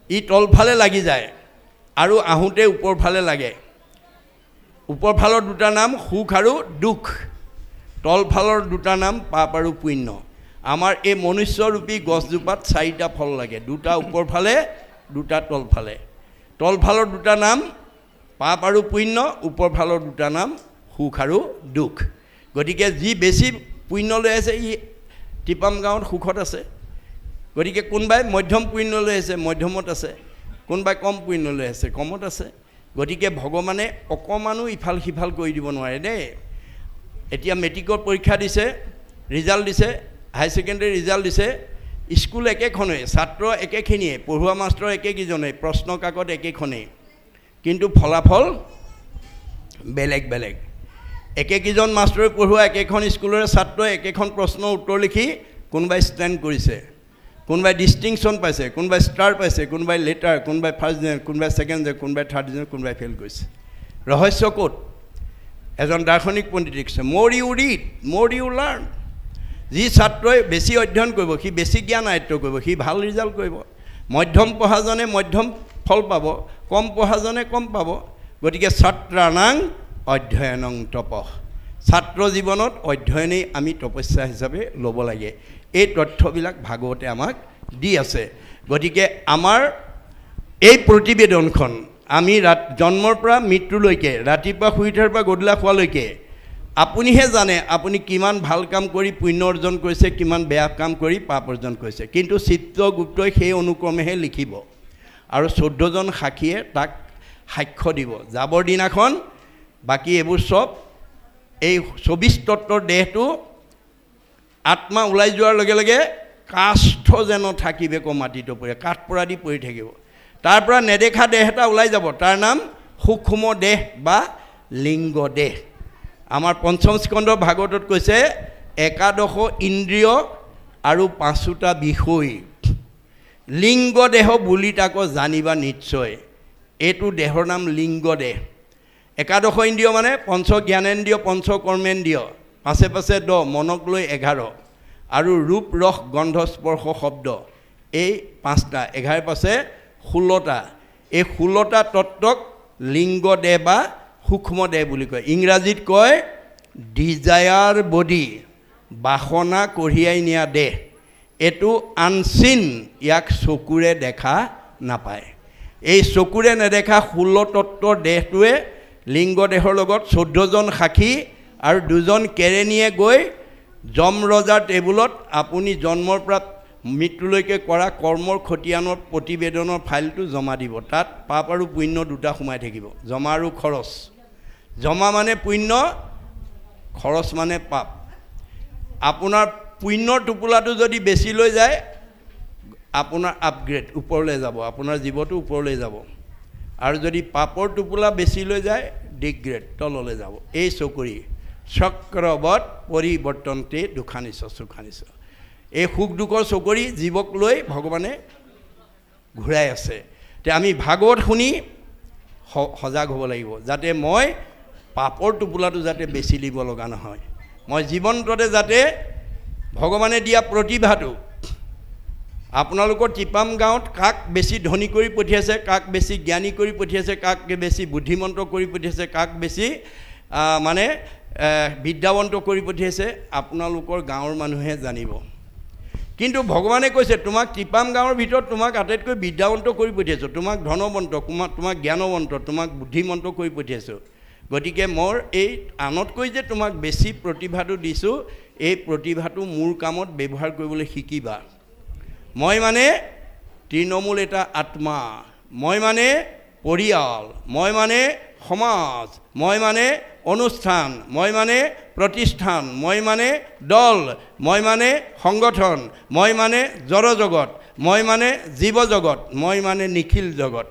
ই তলফালে লাগি যায় আৰু আহোঁতে ওপৰফালে লাগে ওপৰফালৰ দুটা নাম সুখ আৰু দুখ তলফালৰ দুটা নাম পাপ আৰু পুণ্য আমাৰ এই মনুষ্যৰূপী গছজোপাত চাৰিটা ফল লাগে দুটা ওপৰফালে দুটা তলফালে তলফালৰ দুটা নাম পাপ আৰু পুণ্য ওপৰফালৰ দুটা নাম সুখ আৰু দুখ গতিকে যি বেছি পুণ্য লৈ আছে ই টিপাম গাঁৱত সুখত আছে গতিকে কোনোবাই মধ্যম পুণ্য লৈ আছে মধ্যমত আছে কোনোবাই কম পুণ্য লৈ আছে কমত আছে গতিকে ভগৱানে অকমানো ইফাল সিফাল কৰি দিব নোৱাৰে দেই এতিয়া মেট্ৰিকৰ পৰীক্ষা দিছে ৰিজাল্ট দিছে হাই ছেকেণ্ডেৰী ৰিজাল্ট দিছে স্কুল একেখনেই ছাত্ৰ একেখিনিয়ে পঢ়ুৱা মাষ্টৰ একেকেইজনেই প্ৰশ্ন কাকত একেখনেই কিন্তু ফলাফল বেলেগ বেলেগ একেকেইজন মাষ্টৰে পঢ়োৱা একেখন স্কুলৰে ছাত্ৰই একেখন প্ৰশ্নৰ উত্তৰ লিখি কোনোবাই ষ্টেণ্ড কৰিছে, কোনোবাই ডিষ্টিংশ্যন পাইছে, কোনোবাই ষ্টাৰ পাইছে, কোনোবাই লেটাৰ, কোনোবাই ফাৰ্ষ্ট ডিভিজন, কোনোবাই ছেকেণ্ড ডিভিজন, কোনোবাই থাৰ্ড ডিভিজন, কোনোবাই ফেইল কৰিছে। ৰহস্য ক'ত? এজন দাৰ্শনিক পণ্ডিতে কৈছে মোৰ ইউ ৰিড মোৰ ইউ লাৰ্ণ। যি ছাত্ৰই বেছি অধ্যয়ন কৰিব সি বেছি জ্ঞান আয়ত্ব কৰিব, সি ভাল ৰিজাল্ট কৰিব। মধ্যম পঢ়াজনে মধ্যম ফল পাব, কম পঢ়াজনে কম পাব। গতিকে ছাত্ৰানাং অধ্যয়নং তপঃ, ছাত্ৰ জীৱনত অধ্যয়নেই আমি তপস্যা হিচাপে ল'ব লাগে। এই তথ্যবিলাক ভাগৱতে আমাক দি আছে। গতিকে আমাৰ এই প্ৰতিবেদনখন আমি জন্মৰ পৰা মৃত্যুলৈকে, ৰাতিপুৱা শুই উঠাৰ পৰা গধূলা খোৱালৈকে আপুনিহে জানে আপুনি কিমান ভাল কাম কৰি পুণ্য অৰ্জন কৰিছে, কিমান বেয়া কাম কৰি পাপ অৰ্জন কৰিছে। কিন্তু চিত্ৰগুপ্তই সেই অনুক্ৰমেহে লিখিব আৰু 14জন সাক্ষীয়ে তাক সাক্ষ্য দিব। যাবৰ দিনাখন বাকী এইবোৰ চব এই 24 তত্ত্বৰ দেহটো আত্মা ওলাই যোৱাৰ লগে লগে কাষ্ঠ যেন থাকিবে ক মাটিত পৰি, কাঠ পৰা দি পৰি থাকিব। তাৰ পৰা নেদেখা দেহ এটা ওলাই যাব, তাৰ নাম সূক্ষ্ম দেহ বা লিংগ দেহ। আমাৰ পঞ্চম স্কন্ধ ভাগৱতত কৈছে 11 ইন্দ্ৰিয় আৰু 5টা বিষয়। লিংগ দেহ বুলি তাকো জানিবা নিশ্চয়, এইটো দেহৰ নাম লিংগ দেহ। 11 ইন্দ্ৰিয় মানে পঞ্চ জ্ঞানেন্দ্ৰিয়, পঞ্চ কৰ্মেন্দ্ৰিয়, পাছে পাছে 10, মনক লৈ 11, আৰু ৰূপ ৰস গন্ধ স্পৰ্শ শব্দ এই 5টা, 11 পাছে 16টা। এই 16টা তত্ত্বক লিংগ দেহ বা সূক্ষ্ম দেহ বুলি কয়। ইংৰাজীত কয় ডিজায়াৰ বডি, বাসনা কঢ়িয়াই নিয়া দেহ। এইটো আনচিন, ইয়াক চকুৰে দেখা নাপায়। এই চকুৰে নেদেখা 16 তত্ত্বৰ দেহটোৱে লিংগ দেহৰ লগত 14জন সাক্ষী আৰু 2জন কেৰেণীয়ে গৈ যম ৰজাৰ টেবুলত আপুনি জন্মৰ পৰা মৃত্যুলৈকে কৰা কৰ্মৰ খতিয়ানৰ প্ৰতিবেদনৰ ফাইলটো জমা দিব। তাত পাপ আৰু পুণ্য দুটা সোমাই থাকিব, জমা আৰু খৰচ। জমা মানে পুণ্য, খৰচ মানে পাপ। আপোনাৰ পুণ্যৰ টোপোলাটো যদি বেছি লৈ যায় আপোনাৰ আপগ্ৰেড, ওপৰলৈ যাব, আপোনাৰ জীৱটো ওপৰলৈ যাব। আৰু যদি পাপৰ টোপোলা বেছি লৈ যায় ডিগ্ৰেড, তললৈ যাব। এই চকুৰি চক্ৰবত পৰিৱৰ্তনতে দুখানিছ সুখানিছ। এই সুখ দুখৰ চকৰি জীৱক লৈ ভগৱানে ঘূৰাই আছে। তে আমি ভাগৱত শুনি সজাগ হ'ব লাগিব, যাতে মই পাপৰ টোপোলাটো যাতে বেছি দিব লগা নহয়। মই জীৱনটোতে যাতে ভগৱানে দিয়া প্ৰতিভাটো, আপোনালোকৰ টিপাম গাঁৱত কাক বেছি ধনী কৰি পঠিয়াইছে, কাক বেছি জ্ঞানী কৰি পঠিয়াইছে, কাক বেছি বুদ্ধিমন্ত কৰি পঠিয়াইছে, কাক বেছি মানে বিদ্যাৱন্ত কৰি পঠিয়াইছে আপোনালোকৰ গাঁৱৰ মানুহে জানিব। কিন্তু ভগৱানে কৈছে তোমাক টিপাম গাঁৱৰ ভিতৰত তোমাক আটাইতকৈ বিদ্যাৱন্ত কৰি পঠিয়াইছোঁ, তোমাক ধনৱন্ত, তোমাক জ্ঞানৱন্ত, তোমাক বুদ্ধিমন্ত কৰি পঠিয়াইছোঁ। গতিকে মই এই আনতকৈ যে তোমাক বেছি প্ৰতিভাটো দিছোঁ, এই প্ৰতিভাটো মোৰ কামত ব্যৱহাৰ কৰিবলৈ শিকিবা। মই মানে তৃণমূল এটা আত্মা, মই মানে পৰিয়াল, মই মানে সমাজ, মই মানে অনুষ্ঠান, মই মানে প্ৰতিষ্ঠান, মই মানে দল, মই মানে সংগঠন, মই মানে জড় জগত, মই মানে জীৱ জগত, মই মানে নিখিল জগত।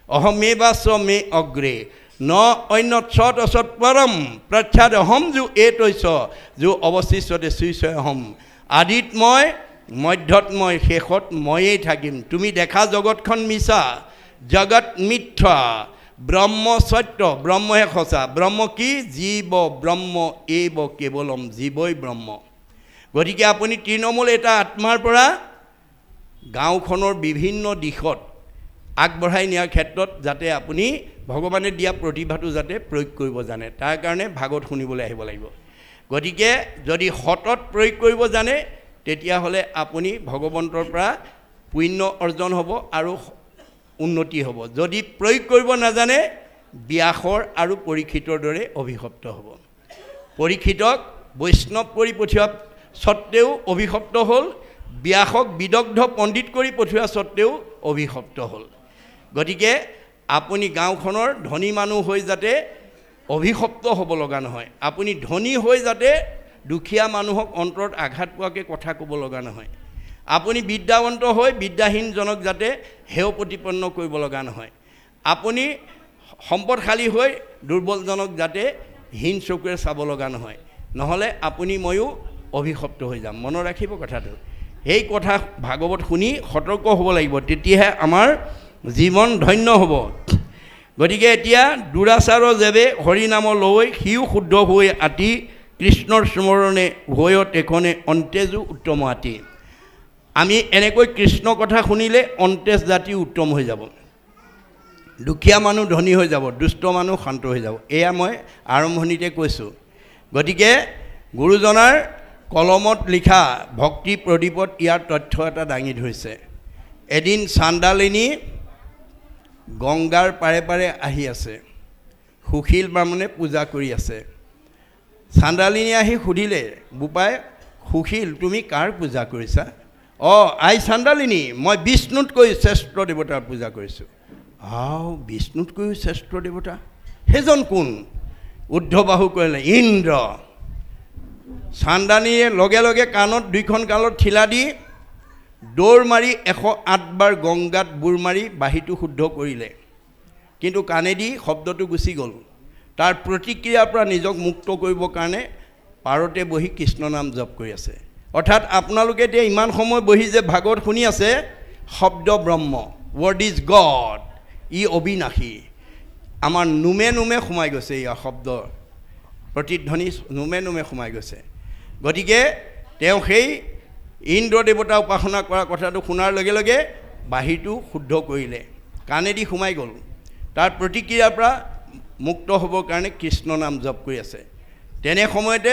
অহমেবাস্য মে অগ্ৰে ন অন্য সৎ অসৎ পৰম প্ৰখ্যাত অহম যো এইতৈছ যো অৱশিষ্টতে শ্ৰীচয় অহম। আদিত মই, মধ্যত মই, শেষত ময়েই থাকিম। তুমি দেখা জগতখন মিছা, জগত মিথ্যা, ব্ৰহ্ম সত্য, ব্ৰহ্মহে সঁচা। ব্ৰহ্ম কি? জীৱ ব্ৰহ্ম এইব কেৱলম, জীৱই ব্ৰহ্ম। গতিকে আপুনি তৃণমূল এটা আত্মাৰ পৰা গাঁওখনৰ বিভিন্ন দিশত আগবঢ়াই নিয়াৰ ক্ষেত্ৰত যাতে আপুনি ভগৱানে দিয়া প্ৰতিভাটো যাতে প্ৰয়োগ কৰিব জানে, তাৰ কাৰণে ভাগৱত শুনিবলৈ আহিব লাগিব। গতিকে যদি সতত প্ৰয়োগ কৰিব জানে তেতিয়াহ'লে আপুনি ভগৱন্তৰ পৰা পুণ্য অৰ্জন হ'ব আৰু উন্নতি হ'ব। যদি প্ৰয়োগ কৰিব নাজানে ব্যাসৰ আৰু পৰীক্ষিতৰ দৰে অভিশপ্ত হ'ব। পৰীক্ষিতক বৈষ্ণৱ কৰি পঠিওৱা স্বত্তেও অভিশপ্ত হ'ল, ব্যাসক বিদগ্ধ পণ্ডিত কৰি পঠিওৱা স্বত্তেও অভিশপ্ত হ'ল। গতিকে আপুনি গাঁওখনৰ ধনী মানুহ হৈ যাতে অভিশপ্ত হ'ব লগা নহয়, আপুনি ধনী হৈ যাতে দুখীয়া মানুহক অন্তৰত আঘাত পোৱাকৈ কথা ক'ব লগা নহয়, আপুনি বিদ্যাৱন্ত হৈ বিদ্যাহীনজনক যাতে হেয় প্ৰতিপন্ন কৰিব লগা নহয়, আপুনি সম্পদশালী হৈ দুৰ্বলজনক যাতে হীন চকুৰে চাব লগা নহয়, নহ'লে আপুনি ময়ো অভিশপ্ত হৈ যাম। মনত ৰাখিব কথাটো। এই কথা ভাগৱত শুনি সতৰ্ক হ'ব লাগিব, তেতিয়াহে আমাৰ জীৱন ধন্য হ'ব। গতিকে এতিয়া দুৰাচাৰৰ যেবে হৰি নাম লৈ সিও শুদ্ধ হৈ আতি কৃষ্ণৰ স্মৰণে হৈত এখনে অন্তেজো উত্তম আতি। আমি এনেকৈ কৃষ্ণ কথা শুনিলে অন্তেজ জাতি উত্তম হৈ যাব, দুখীয়া মানুহ ধনী হৈ যাব, দুষ্ট মানুহ শান্ত হৈ যাব। এয়া মই আৰম্ভণিতে কৈছোঁ। গতিকে গুৰুজনাৰ কলমত লিখা ভক্তি প্ৰদীপত ইয়াৰ তথ্য এটা দাঙি ধৰিছে। এদিন চান্দালিনী গংগাৰ পাৰে পাৰে আহি আছে, সুশীল বামুণে পূজা কৰি আছে। চান্দালিনী আহি সুধিলে, বোপাই সুশীল তুমি কাৰ পূজা কৰিছা? অঁ আই চান্দালিনী, মই বিষ্ণুতকৈ শ্ৰেষ্ঠ দেৱতাৰ পূজা কৰিছোঁ। বিষ্ণুতকৈও শ্ৰেষ্ঠ দেৱতা, সেইজন কোন? উদ্ধবাহু কৰিলে ইন্দ্ৰ। চান্দালিনীয়ে লগে লগে কাণত দুইখন গালত ঠিলা দি দৌৰ মাৰি 108 বাৰ গংগাত বুৰ মাৰি বাঁহীটো শুদ্ধ কৰিলে, কিন্তু কাণেদি শব্দটো গুচি গ'ল। তাৰ প্ৰতিক্ৰিয়াৰ পৰা নিজক মুক্ত কৰিবৰ কাৰণে পাৰতে বহি কৃষ্ণ নাম জপ কৰি আছে। অৰ্থাৎ আপোনালোকে এতিয়া ইমান সময় বহি যে ভাগৱত শুনি আছে, শব্দ ব্ৰহ্ম, ৱৰ্ড ইজ গড, ই অবিনাশী। আমাৰ নোমে নোমে সোমাই গৈছে, ইয়াৰ শব্দ প্ৰতিধ্বনি নোমে নোমে সোমাই গৈছে। গতিকে তেওঁ সেই ইন্দ্ৰ দেৱতা উপাসনা কৰা কথাটো শুনাৰ লগে লগে বাঁহীটো শুদ্ধ কৰিলে, কাণেদি সোমাই গ'ল। তাৰ প্ৰতিক্ৰিয়াৰ পৰা মুক্ত হ'বৰ কাৰণে কৃষ্ণ নাম জপ কৰি আছে। তেনে সময়তে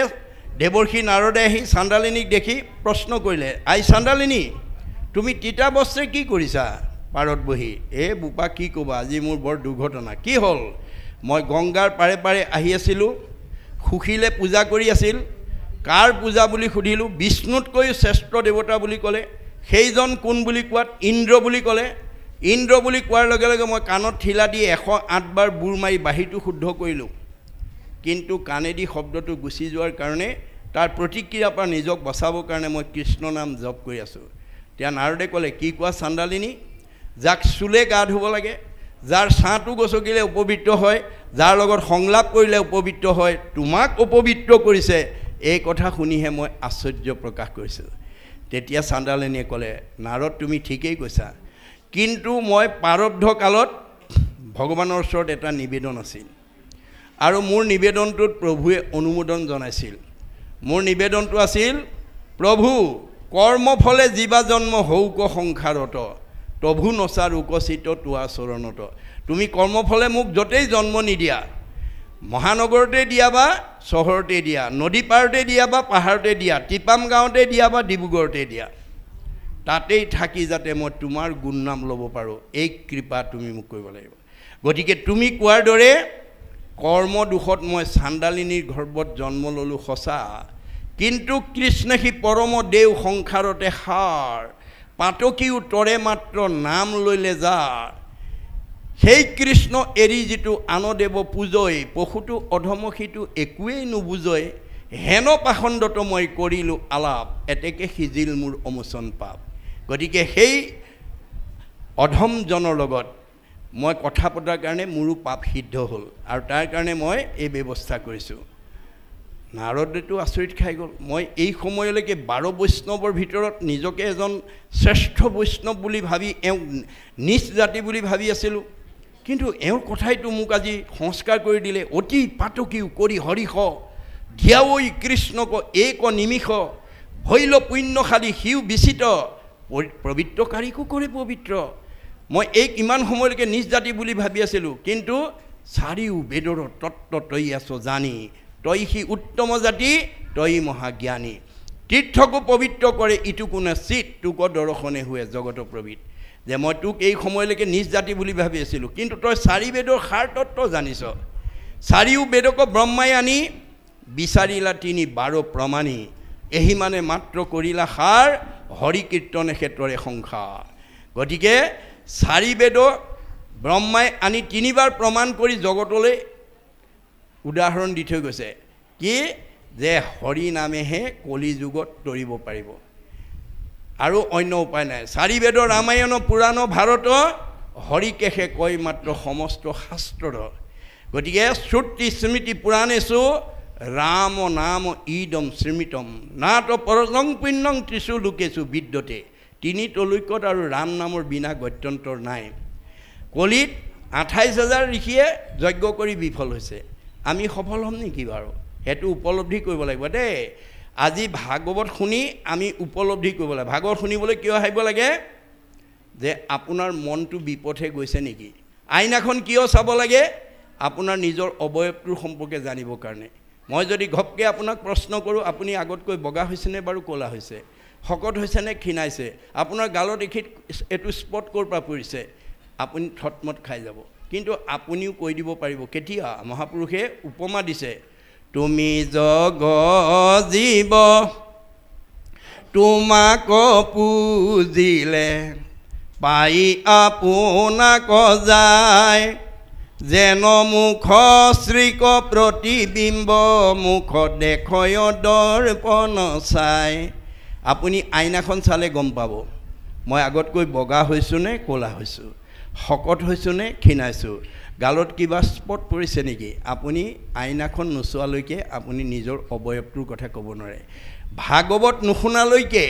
দেৱৰ্ষি নাৰদে আহি চান্দালিনীক দেখি প্ৰশ্ন কৰিলে, আই চান্দালিনী তুমি তিতা বস্ত্ৰে কি কৰিছা পাৰত বহি? বোপা কি ক'বা, আজি মোৰ বৰ দুৰ্ঘটনা। কি হ'ল? মই গংগাৰ পাৰে পাৰে আহি আছিলোঁ, সুশীলে পূজা কৰি আছিল। কাৰ পূজা বুলি সুধিলোঁ, বিষ্ণুতকৈও শ্ৰেষ্ঠ দেৱতা বুলি ক'লে। সেইজন কোন বুলি কোৱাত ইন্দ্ৰ বুলি ক'লে। ইন্দ্ৰ বুলি কোৱাৰ লগে লগে মই কাণত ঠিলা দি 108 বাৰ বুৰ মাৰি বাঁহীটো শুদ্ধ কৰিলোঁ, কিন্তু কাণেদি শব্দটো গুচি যোৱাৰ কাৰণে তাৰ প্ৰতিক্ৰিয়াৰ পৰা নিজক বচাবৰ কাৰণে মই কৃষ্ণ নাম জপ কৰি আছোঁ। তেতিয়া নাৰদে ক'লে, কি কোৱা চান্দালিনী? যাক চুলে গা ধুব লাগে, যাৰ ছাঁটো গছকিলে উপবিত্ৰ হয়, যাৰ লগত সংলাপ কৰিলে উপবিত্ৰ হয়, তোমাক উপবিত্ৰ কৰিছে, এই কথা শুনিহে মই আশ্চৰ্য প্ৰকাশ কৰিছোঁ। তেতিয়া চান্দালিনীয়ে ক'লে, নাৰদ তুমি ঠিকেই কৈছা, কিন্তু মই প্ৰাৰব্ধ কালত ভগৱানৰ ওচৰত এটা নিবেদন আছিল, আৰু মোৰ নিবেদনটোত প্ৰভুৱে অনুমোদন জনাইছিল। মোৰ নিবেদনটো আছিল, প্ৰভু কৰ্মফলে জীৱা জন্ম হৌক সংসাৰত, প্ৰভু নচাৰ উকচিত তোৱা চৰণত। তুমি কৰ্মফলে মোক য'তেই জন্ম নিদিয়া, মহানগৰতে দিয়া বা চহৰতে দিয়া, নদী পাৰতে দিয়া বা পাহাৰতে দিয়া, টিপাম গাঁৱতে দিয়া বা ডিব্ৰুগড়তে দিয়া, তাতেই থাকি যাতে মই তোমাৰ গুণনাম ল'ব পাৰোঁ, এই কৃপা তুমি মোক কৰিব লাগিব। গতিকে তুমি কোৱাৰ দৰে কৰ্মদোষত মই চান্দালিনীৰ গৰ্ভত জন্ম ল'লোঁ সঁচা, কিন্তু কৃষ্ণ সি পৰম দেও সংসাৰতে সাৰ, পাতকীও তৰে মাত্ৰ নাম লৈলে যাৰ। সেই কৃষ্ণ এৰি যিটো আনদেৱ পূজয়, পশুটো অধমসিটো একোৱেই নুবুজয়, হেন পাখণ্ডত মই কৰিলোঁ আলাপ, এতেকে সিজিল মোৰ অমোচন পাপ। গতিকে সেই অধমজনৰ লগত মই কথা পতাৰ কাৰণে মোৰো পাপ সিদ্ধ হ'ল, আৰু তাৰ কাৰণে মই এই ব্যৱস্থা কৰিছোঁ। নাৰদেতো আচৰিত খাই গ'ল। মই এই সময়লৈকে 12 বৈষ্ণৱৰ ভিতৰত নিজকে এজন শ্ৰেষ্ঠ বৈষ্ণৱ বুলি ভাবি এওঁক নিচ জাতি বুলি ভাবি আছিলোঁ, কিন্তু এওঁৰ কথাইতো মোক আজি সংস্কাৰ কৰি দিলে। অতি পাতকীও কৰি হৰিষ, ধ্যাৱৈ কৃষ্ণক এক নিমিষ, ভৈল পুণ্যশালী সিও বিচিত, পবিত্ৰকাৰীকো কৰে পবিত্ৰ। মই এইক ইমান সময়লৈকে নিজ জাতি বুলি ভাবি আছিলোঁ, কিন্তু চাৰিও বেদৰ তত্ত্ব তই আছ জানি, তই সি উত্তম জাতি, তই মহাজ্ঞানী। তীৰ্থকো পবিত্ৰ কৰে ইটো কোনে চিত, তোক দৰ্শনে हुए জগত প্ৰবৃত। যে মই তোক এই সময়লৈকে নিজ জাতি বুলি ভাবি আছিলোঁ, কিন্তু তই চাৰি বেদৰ সাৰ তত্ত্ব জানিছ। চাৰিও বেদক ব্ৰহ্মাই আনি বিচাৰিলা তিনি 12 প্ৰমাণী, এহি মানে মাত্ৰ কৰিলা সাৰ, হৰি কীৰ্তনে ক্ষেত্ৰৰে সংসাৰ। গতিকে চাৰি বেদ ব্ৰহ্মাই আনি 3 বাৰ প্ৰমাণ কৰি জগতলৈ উদাহৰণ দি থৈ গৈছে, কি যে হৰি নামেহে কলি যুগত তৰিব পাৰিব, আৰু অন্য উপায় নাই। চাৰি বেদ ৰামায়ণ পুৰাণ ভাৰত, হৰিকেশে কয় মাত্ৰ সমস্ত শাস্ত্ৰৰ। গতিকে শ্ৰুতি স্মৃতি পুৰাণেষু ৰাম নাম ইদম স্মৃতম নাট পৰজং পুণ্যং ত্ৰিশু লোকেষু বিদ্যতে। তিনি তলৈকত আৰু ৰাম নামৰ বিনা গত্যন্তৰ নাই। কলিত 28,000 ঋষিয়ে যজ্ঞ কৰি বিফল হৈছে। আমি সফল হ'ম নেকি বাৰু? সেইটো উপলব্ধি কৰিব লাগিব দেই। আজি ভাগৱত শুনি আমি উপলব্ধি কৰিব লাগে। ভাগৱত শুনিবলৈ কিয় আহিব লাগে? যে আপোনাৰ মনটো বিপথে গৈছে নেকি? আইনাখন কিয় চাব লাগে? আপোনাৰ নিজৰ অৱয়ৱটোৰ সম্পৰ্কে জানিবৰ কাৰণে। মই যদি ঘপকৈ আপোনাক প্ৰশ্ন কৰোঁ, আপুনি আগতকৈ বগা হৈছেনে বাৰু ক'লা হৈছে? শকত হৈছেনে ক্ষীণাইছে? আপোনাৰ গালত এইটো স্পট ক'ৰ পৰা পৰিছে? আপুনি থতমত খাই যাব। কিন্তু আপুনিও কৈ দিব পাৰিব কেতিয়া? মহাপুৰুষে উপমা দিছে, তুমি জগ জীৱ তোমাক পুজিলে পাই আপোনাক যায়, যেন মুখ শ্ৰীক প্ৰতিবিম্ব মুখ দেখয় দৰ্পণ চাই। আপুনি আইনাখন চালে গম পাব মই আগতকৈ বগা হৈছোঁ নে ক'লা হৈছোঁ, শকত হৈছোঁ নে ক্ষীণাইছোঁ, গালত কিবা স্পট পৰিছে নেকি? আপুনি আইনাখন নোচোৱালৈকে আপুনি নিজৰ অৱয়ৱটোৰ কথা ক'ব নোৱাৰে। ভাগৱত নুশুনালৈকে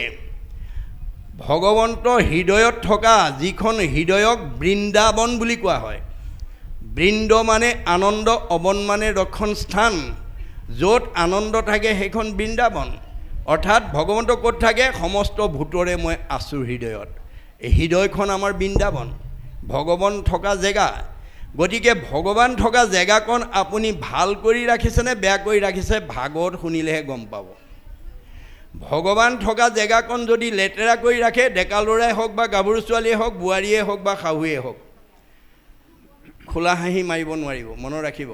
ভগৱন্তৰ হৃদয়ত থকা যিখন হৃদয়ক বৃন্দাবন বুলি কোৱা হয়, বৃন্দ মানে আনন্দ, অবন মানে ৰক্ষণ স্থান, য'ত আনন্দ থাকে সেইখন বৃন্দাবন। অৰ্থাৎ ভগৱন্ত ক'ত থাকে? সমস্ত ভূতৰে মই আছোঁ হৃদয়ত। এই হৃদয়খন আমাৰ বৃন্দাবন, ভগৱান থকা জেগা। গতিকে ভগৱান থকা জেগাকণ আপুনি ভাল কৰি ৰাখিছেনে বেয়া কৰি ৰাখিছে? ভাগৱত শুনিলেহে গম পাব। ভগৱান থকা জেগাকণ যদি লেতেৰা কৰি ৰাখে, ডেকা ল'ৰাই হওক বা গাভৰু ছোৱালীয়ে হওক, বোৱাৰীয়ে হওক বা শাহুৱে হওক, খোলা হাঁহি মাৰিব নোৱাৰিব। মনত ৰাখিব,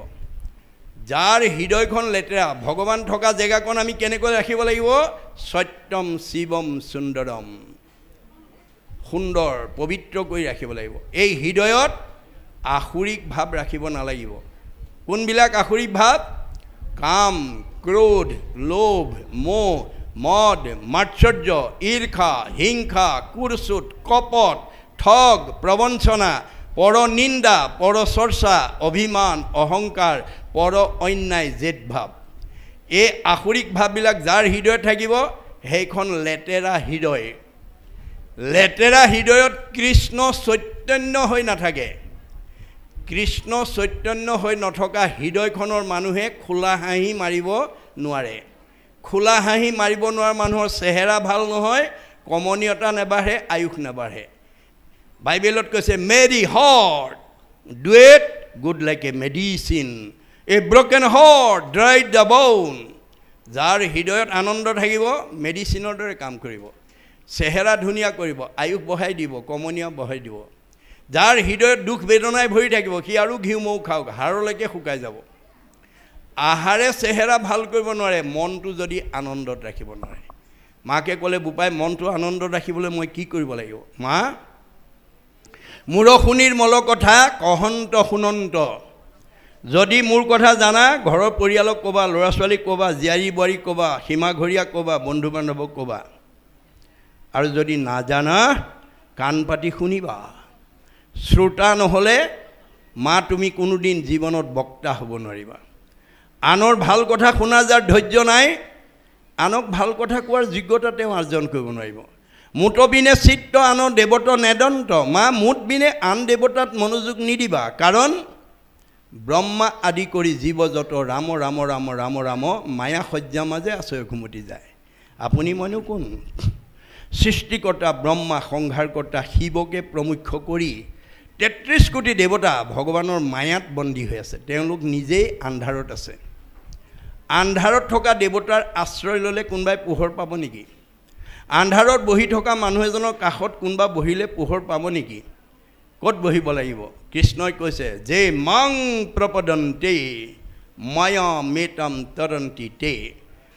যাৰ হৃদয়খন লেতেৰা, ভগৱান থকা জেগাকণ আমি কেনেকৈ ৰাখিব লাগিব? সত্যম শিৱম সুন্দৰম, সুন্দৰ পবিত্ৰ কৰি ৰাখিব লাগিব। এই হৃদয়ত আসুৰিক ভাৱ ৰাখিব নালাগিব। কোনবিলাক আসুৰিক ভাৱ? কাম, ক্ৰোধ, লোভ, মোহ, মদ, মাৎসৰ্য, ঈৰ্ষা, হিংসা, কুৰচুট, কপট, ঠগ, প্ৰবঞ্চনা, পৰনিন্দা, পৰচৰ্চা, অভিমান, অহংকাৰ, পৰ অন্যায়, জেদ ভাৱ। এই আসুৰিক ভাৱবিলাক যাৰ হৃদয়ত থাকিব সেইখন লেতেৰা হৃদয়। লেতেৰা হৃদয়ত কৃষ্ণ চৈতন্য হৈ নাথাকে। কৃষ্ণ চৈতন্য হৈ নথকা হৃদয়খনৰ মানুহে খোলা হাঁহি মাৰিব নোৱাৰে। খোলা হাঁহি মাৰিব নোৱাৰা মানুহৰ চেহেৰা ভাল নহয়, কমনীয়তা নেবাঢ়ে, আয়ুস নেবাঢ়ে। বাইবেলত কৈছে মেৰি হাৰ্ট ডুৱেট good like a medicine, A broken heart dried the bone. যাৰ হৃদয়ত আনন্দ থাকিব মেডিচিনৰ দৰে কাম কৰিব, চেহেৰা ধুনীয়া কৰিব, আয়ুস বঢ়াই দিব, কমনীয় বঢ়াই দিব। যাৰ হৃদয়ত দুখ বেদনাই ভৰি থাকিব সি আৰু ঘিউ মৌ খাওক, হাড়লৈকে শুকাই যাব। আহাৰে চেহেৰা ভাল কৰিব নোৱাৰে, মনটো যদি আনন্দত ৰাখিব নোৱাৰে। মাকে ক'লে, বোপাই মনটো আনন্দত ৰাখিবলৈ মই কি কৰিব লাগিব? মা, মোৰ শুনিৰ মল কথা কহন্ত শুনন্ত। যদি মোৰ কথা জানা ঘৰৰ পৰিয়ালক ক'বা, ল'ৰা ছোৱালীক ক'বা, জীয়াৰী বোৱাৰীক ক'বা, সীমাঘৰীয়াক ক'বা, বন্ধু বান্ধৱক ক'বা। আৰু যদি নাজানা কাণ পাতি শুনিবা। শ্ৰোতা নহ'লে মা তুমি কোনোদিন জীৱনত বক্তা হ'ব নোৱাৰিবা। আনৰ ভাল কথা শুনা যাৰ ধৈৰ্য নাই, আনক ভাল কথা কোৱাৰ যোগ্যতা তেওঁ অৰ্জন কৰিব নোৱাৰিব। মুঠ বিনে চিত্ত আনৰ দেৱত নেদন্ত। মা, মুঠ বিনে আন দেৱতাত মনোযোগ নিদিবা, কাৰণ ব্ৰহ্মা আদি কৰি জীৱ যত ৰাম ৰাম ৰাম ৰাম ৰাম মায়া সজ্জা মাজে আশ্ৰয় ঘুমতি যায়। আপুনি মইনো কোন? সৃষ্টিকৰ্তা ব্ৰহ্মা, সংহাৰকৰ্তা শিৱকে প্ৰমুখ্য কৰি 33 কোটি দেৱতা ভগৱানৰ মায়াত বন্দী হৈ আছে। তেওঁলোক নিজেই আন্ধাৰত আছে। আন্ধাৰত থকা দেৱতাৰ আশ্ৰয় ল'লে কোনোবাই পোহৰ পাব নেকি? আন্ধাৰত বহি থকা মানুহ এজনৰ কাষত কোনোবা বহিলে পোহৰ পাব নেকি? ক'ত বহিব লাগিব? কৃষ্ণই কৈছে যে মাং প্ৰপদন্তে মায়া মেতাম তৰন্তি তে।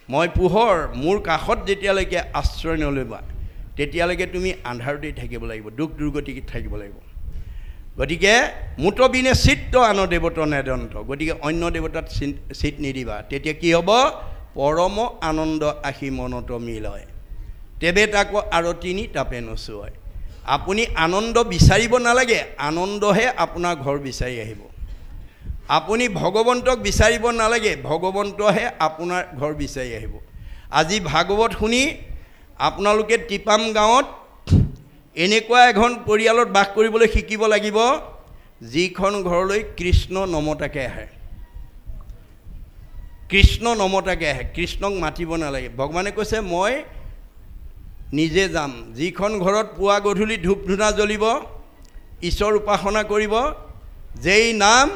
মই পোহৰ, মোৰ কাষত যেতিয়ালৈকে আশ্ৰয় নল'বা তেতিয়ালৈকে তুমি আন্ধাৰতেই থাকিব লাগিব, দুখ দুৰ্গতিত থাকিব লাগিব। গতিকে মুঠ বিনে চিত্ত আনৰ দেৱত নেদন্ত। গতিকে অন্য দেৱতাত চিত নিদিবা। তেতিয়া কি হ'ব? পৰম আনন্দ আহি মনত মিলয়, তেবে তাকো আৰতিনি তাপে নচুৱায়। আপুনি আনন্দ বিচাৰিব নালাগে, আনন্দহে আপোনাৰ ঘৰ বিচাৰি আহিব। আপুনি ভগৱন্তক বিচাৰিব নালাগে, ভগৱন্তহে আপোনাৰ ঘৰ বিচাৰি আহিব। আজি ভাগৱত শুনি আপোনালোকে টিপাম গাঁৱত এনেকুৱা এখন পৰিয়ালত বাস কৰিবলৈ শিকিব লাগিব যিখন ঘৰলৈ কৃষ্ণ নমতাকে আহে, কৃষ্ণ নমতাকে আহে, কৃষ্ণক মাতিব নালাগে। ভগৱানে কৈছে মই নিজে যাম। যিখন ঘৰত পুৱা গধূলি ধূপ ধূনা জ্বলিব, ঈশ্বৰ উপাসনা কৰিব, যেই নাম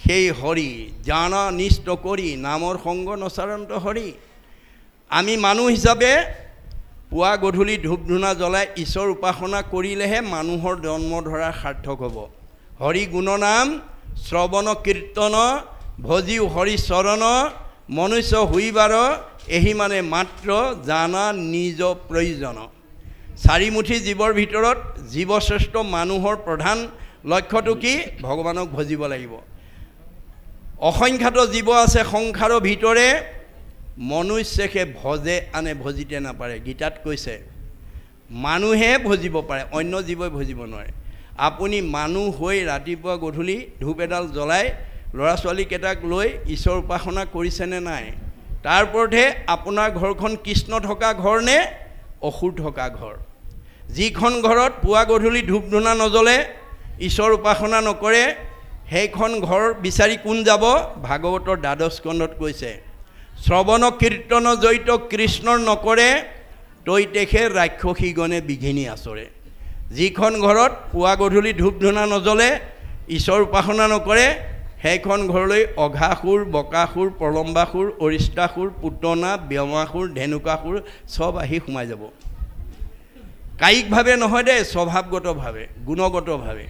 সেই হৰি, জানা নিষ্ট কৰি নামৰ সংগ নচাৰন্ত হৰি। আমি মানুহ হিচাপে পুৱা গধূলি ধূপ ধূনা জ্বলাই ঈশ্বৰ উপাসনা কৰিলেহে মানুহৰ জন্ম ধৰা সাৰ্থক হ'ব। হৰি গুণনাম শ্ৰৱণ কীৰ্তন ভজিও হৰি চৰণ মনুষ্য হুইবাৰ এহি মানে মাত্ৰ জানা নিজ প্ৰয়োজন। চাৰিমুঠি জীৱৰ ভিতৰত জীৱশ্ৰেষ্ঠ মানুহৰ প্ৰধান লক্ষ্যটো কি? ভগৱানক ভজিব লাগিব। অসংখ্যাত জীৱ আছে সংসাৰৰ ভিতৰে, মনুষ্যকে ভজে আনে ভজিতে নাপাৰে। গীতাত কৈছে মানুহে ভজিব পাৰে, অন্য জীৱই ভজিব নোৱাৰে। আপুনি মানুহ হৈ ৰাতিপুৱা গধূলি ধূপ এডাল জ্বলাই ল'ৰা ছোৱালীকেইটাক লৈ ঈশ্বৰ উপাসনা কৰিছেনে নাই? তাৰ ওপৰতহে আপোনাৰ ঘৰখন কৃষ্ণ থকা ঘৰ নে অসুৰ থকা ঘৰ। যিখন ঘৰত পুৱা গধূলি ধূপ ধূনা নজ্বলে, ঈশ্বৰ উপাসনা নকৰে, সেইখন ঘৰ বিচাৰি কোন যাব? ভাগৱতৰ দ্বাদশ স্কন্ধত কৈছে শ্ৰৱণ কীৰ্তন জড়িত কৃষ্ণৰ নকৰে তৈতেখে ৰাক্ষসীগণে বিঘিনি আচৰে। যিখন ঘৰত পুৱা গধূলি ধূপ ধূনা নজ্বলে, ঈশ্বৰ উপাসনা নকৰে, সেইখন ঘৰলৈ অঘাসুৰ, বকাসুৰ, প্ৰলম্বাসুৰ, অৰিষ্টাসুৰ, পুতনা, ব্যমাসুৰ, ধেনুকাসুৰ চব আহি সোমাই যাব। কায়িকভাৱে নহয় দেই, স্বভাৱগতভাৱে, গুণগতভাৱে।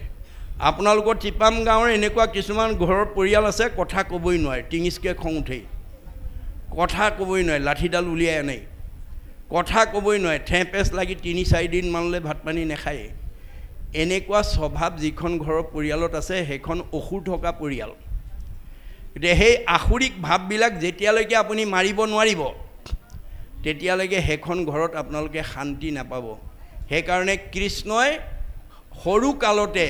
আপোনালোকৰ টিপাম গাঁৱৰ এনেকুৱা কিছুমান ঘৰৰ পৰিয়াল আছে, কথা ক'বই নোৱাৰে, টিঙিচকৈ খং উঠেই, কথা ক'বই নোৱাৰে, লাঠিডাল উলিয়াই আনে, কথা ক'বই নোৱাৰে, ঠেঁপেচ লাগি ৩-৪ দিনমানলৈ ভাত পানী নাখায়েই। এনেকুৱা স্বভাৱ যিখন ঘৰৰ পৰিয়ালত আছে সেইখন অসুৰ থকা পৰিয়াল। গতিকে সেই আসুৰিক ভাৱবিলাক যেতিয়ালৈকে আপুনি মাৰিব নোৱাৰিব তেতিয়ালৈকে সেইখন ঘৰত আপোনালোকে শান্তি নাপাব। সেইকাৰণে কৃষ্ণই সৰু কালতে,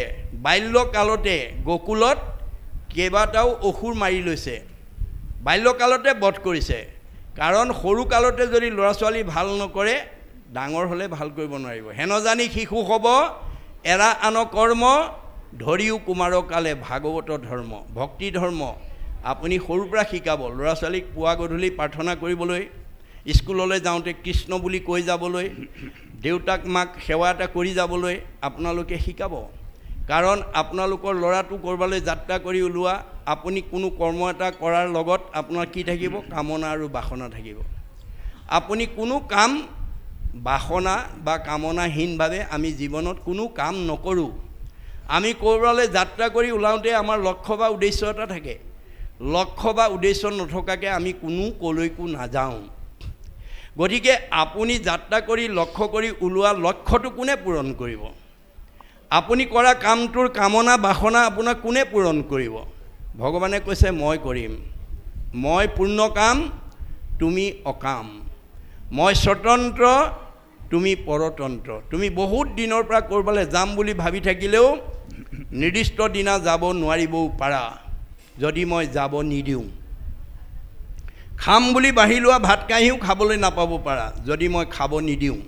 বাল্যকালতে গকুলত কেইবাটাও অসুৰ মাৰি লৈছে, বাল্যকালতে বধ কৰিছে। কাৰণ সৰু কালতে যদি ল'ৰা ছোৱালী ভাল নকৰে ডাঙৰ হ'লে ভাল কৰিব নোৱাৰিব। হেন জানি শিশু হ'ব এৰা আন কৰ্ম ধৰিও কুমাৰ কালে ভাগৱত ধৰ্ম। ভক্তি ধৰ্ম আপুনি সৰুৰ পৰা শিকাব। ল'ৰা ছোৱালীক পুৱা গধূলি প্ৰাৰ্থনা কৰিবলৈ, স্কুললৈ যাওঁতে কৃষ্ণ বুলি কৈ যাবলৈ, দেউতাক মাক সেৱা এটা কৰি যাবলৈ আপোনালোকে শিকাব। কাৰণ আপোনালোকৰ ল'ৰাটো ক'ৰবালৈ যাত্ৰা কৰি ওলোৱা, আপুনি কোনো কৰ্ম এটা কৰাৰ লগত আপোনাৰ কি থাকিব? কামনা আৰু বাসনা থাকিব। আপুনি কোনো কাম বাসনা বা কামনাহীনভাৱে আমি জীৱনত কোনো কাম নকৰোঁ। আমি ক'ৰবালৈ যাত্ৰা কৰি ওলাওঁতে আমাৰ লক্ষ্য বা উদ্দেশ্য এটা থাকে। লক্ষ্য বা উদ্দেশ্য নথকাকৈ আমি কোনো কলৈকো নাযাওঁ। গতিকে আপুনি যাত্ৰা কৰি লক্ষ্য কৰি ওলোৱা লক্ষ্যটো কোনে পূৰণ কৰিব? আপুনি কৰা কামটোৰ কামনা বাসনা আপোনাক কোনে পূৰণ কৰিব? ভগৱানে কৈছে মই কৰিম, মই পূৰ্ণ কাম, তুমি অকাম, মই স্বতন্ত্ৰ, তুমি পৰতন্ত্ৰ। তুমি বহুত দিনৰ পৰা ক'ৰবালৈ যাম বুলি ভাবি থাকিলেও নিৰ্দিষ্ট দিনা যাব নোৱাৰিবও পাৰা যদি মই যাব নিদিওঁ। খাম বুলি বাঢ়ি লোৱা ভাত কাঁহীও খাবলৈ নাপাব পাৰা যদি মই খাব নিদিওঁ।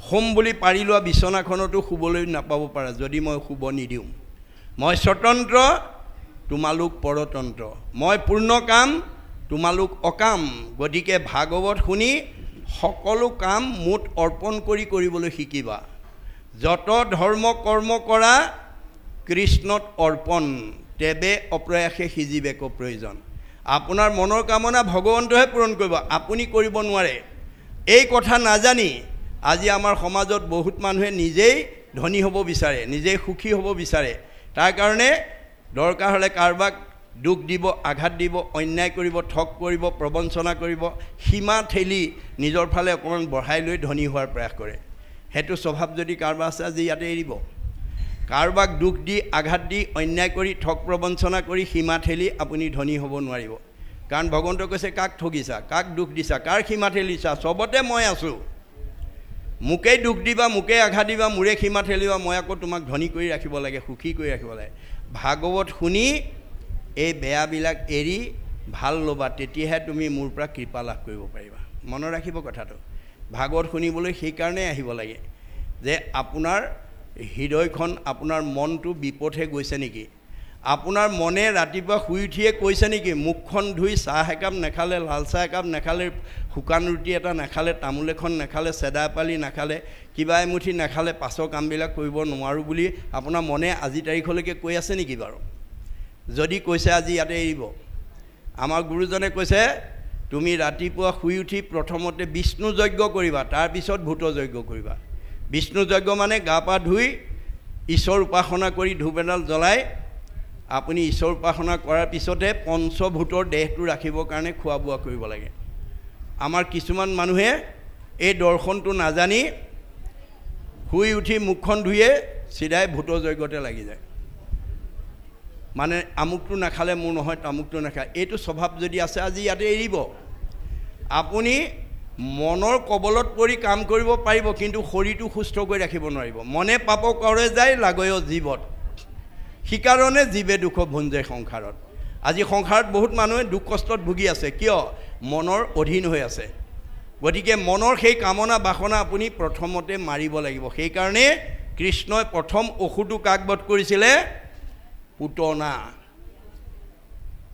শুম বুলি পাৰি লোৱা বিচনাখনতো শুবলৈ নাপাব পাৰা যদি মই শুব নিদিওঁ। মই স্বতন্ত্ৰ, তোমালোক পৰতন্ত্ৰ, মই পূৰ্ণ কাম, তোমালোক অকাম। গতিকে ভাগৱত শুনি সকলো কাম মোত অৰ্পণ কৰি কৰিবলৈ শিকিবা। যত ধৰ্ম কৰ্ম কৰা কৃষ্ণত অৰ্পণ, তেবে অপ্ৰয়াসে সিজিবেক প্ৰয়োজন। আপোনাৰ মনৰ কামনা ভগৱন্তহে পূৰণ কৰিব, আপুনি কৰিব নোৱাৰে। এই কথা নাজানি আজি আমাৰ সমাজত বহুত মানুহে নিজেই ধনী হ'ব বিচাৰে, নিজেই সুখী হ'ব বিচাৰে। তাৰ কাৰণে দৰকাৰ হ'লে কাৰোবাক দুখ দিব, আঘাত দিব, অন্যায় কৰিব, ঠগ কৰিব, প্ৰবঞ্চনা কৰিব, সীমা ঠেলি নিজৰ ফালে অকণমান বঢ়াই লৈ ধনী হোৱাৰ প্ৰয়াস কৰে। সেইটো স্বভাৱ যদি কাৰোবাৰ আছে আজি ইয়াতে এৰিব। কাৰোবাক দুখ দি, আঘাত দি, অন্যায় কৰি, ঠগ প্ৰবঞ্চনা কৰি সীমা ঠেলি আপুনি ধনী হ'ব নোৱাৰিব। কাৰণ ভগৱন্তই কৈছে কাক ঠগিছা, কাক দুখ দিছা, কাৰ সীমা ঠেলিছা? চবতে মই আছোঁ। মোকেই দুখ দিবা, মোকেই আঘাত দিবা, মোৰে সীমা ঠেলিবা, মই আকৌ তোমাক ধনী কৰি ৰাখিব লাগে, সুখী কৰি ৰাখিব লাগে। ভাগৱত শুনি এই বেয়াবিলাক এৰি ভাল ল'বা, তেতিয়াহে তুমি মোৰ পৰা কৃপা লাভ কৰিব পাৰিবা। মনত ৰাখিব কথাটো। ভাগৱত শুনিবলৈ সেইকাৰণে আহিব লাগে যে আপোনাৰ হৃদয়খন, আপোনাৰ মনটো বিপথে গৈছে নেকি? আপোনাৰ মনে ৰাতিপুৱা শুই উঠিয়ে কৈছে নেকি মুখখন ধুই চাহ একাপ নাখালে, লাল চাহ একাপ নাখালে, শুকান ৰুটি এটা নাখালে, তামোল এখন নাখালে, চেদা পালি নাখালে, কিবা এমুঠি নাখালে পাছৰ কামবিলাক কৰিব নোৱাৰোঁ বুলি আপোনাৰ মনে আজি তাৰিখলৈকে কৈ আছে নেকি বাৰু? যদি কৈছে আজি ইয়াতে এৰিব। আমাৰ গুৰুজনে কৈছে তুমি ৰাতিপুৱা শুই উঠি প্ৰথমতে বিষ্ণু যজ্ঞ কৰিবা, তাৰপিছত ভূত যজ্ঞ কৰিবা। বিষ্ণু যজ্ঞ মানে গা পা ধুই ঈশ্বৰ উপাসনা কৰি ধূপ এডাল জ্বলাই আপুনি ঈশ্বৰ উপাসনা কৰাৰ পিছতে পঞ্চভূতৰ দেহটো ৰাখিবৰ কাৰণে খোৱা বোৱা কৰিব লাগে। আমাৰ কিছুমান মানুহে এই দৰ্শনটো নাজানি শুই উঠি মুখখন ধুয়ে চিধাই ভূত যজ্ঞতে লাগি যায়। মানে আমুকটো নাখালে মোৰ নহয়, তামুকটো নাখায়, এইটো স্বভাৱ যদি আছে আজি ইয়াতে এৰিব। আপুনি মনৰ কবলত পৰি কাম কৰিব পাৰিব, কিন্তু শৰীৰটো সুস্থ কৰি ৰাখিব নোৱাৰিব। মনে পাপ কৰে যায় লাগয় জীৱত, সিকাৰণে জীৱে দুখ ভুঞ্জে সংসাৰত। আজি সংসাৰত বহুত মানুহে দুখ কষ্টত ভুগি আছে, কিয়? মনৰ অধীন হৈ আছে। গতিকে মনৰ সেই কামনা বাসনা আপুনি প্ৰথমতে মাৰিব লাগিব। সেইকাৰণে কৃষ্ণই প্ৰথম অসুৰটো কাক বধ কৰিছিলে? পুতনা।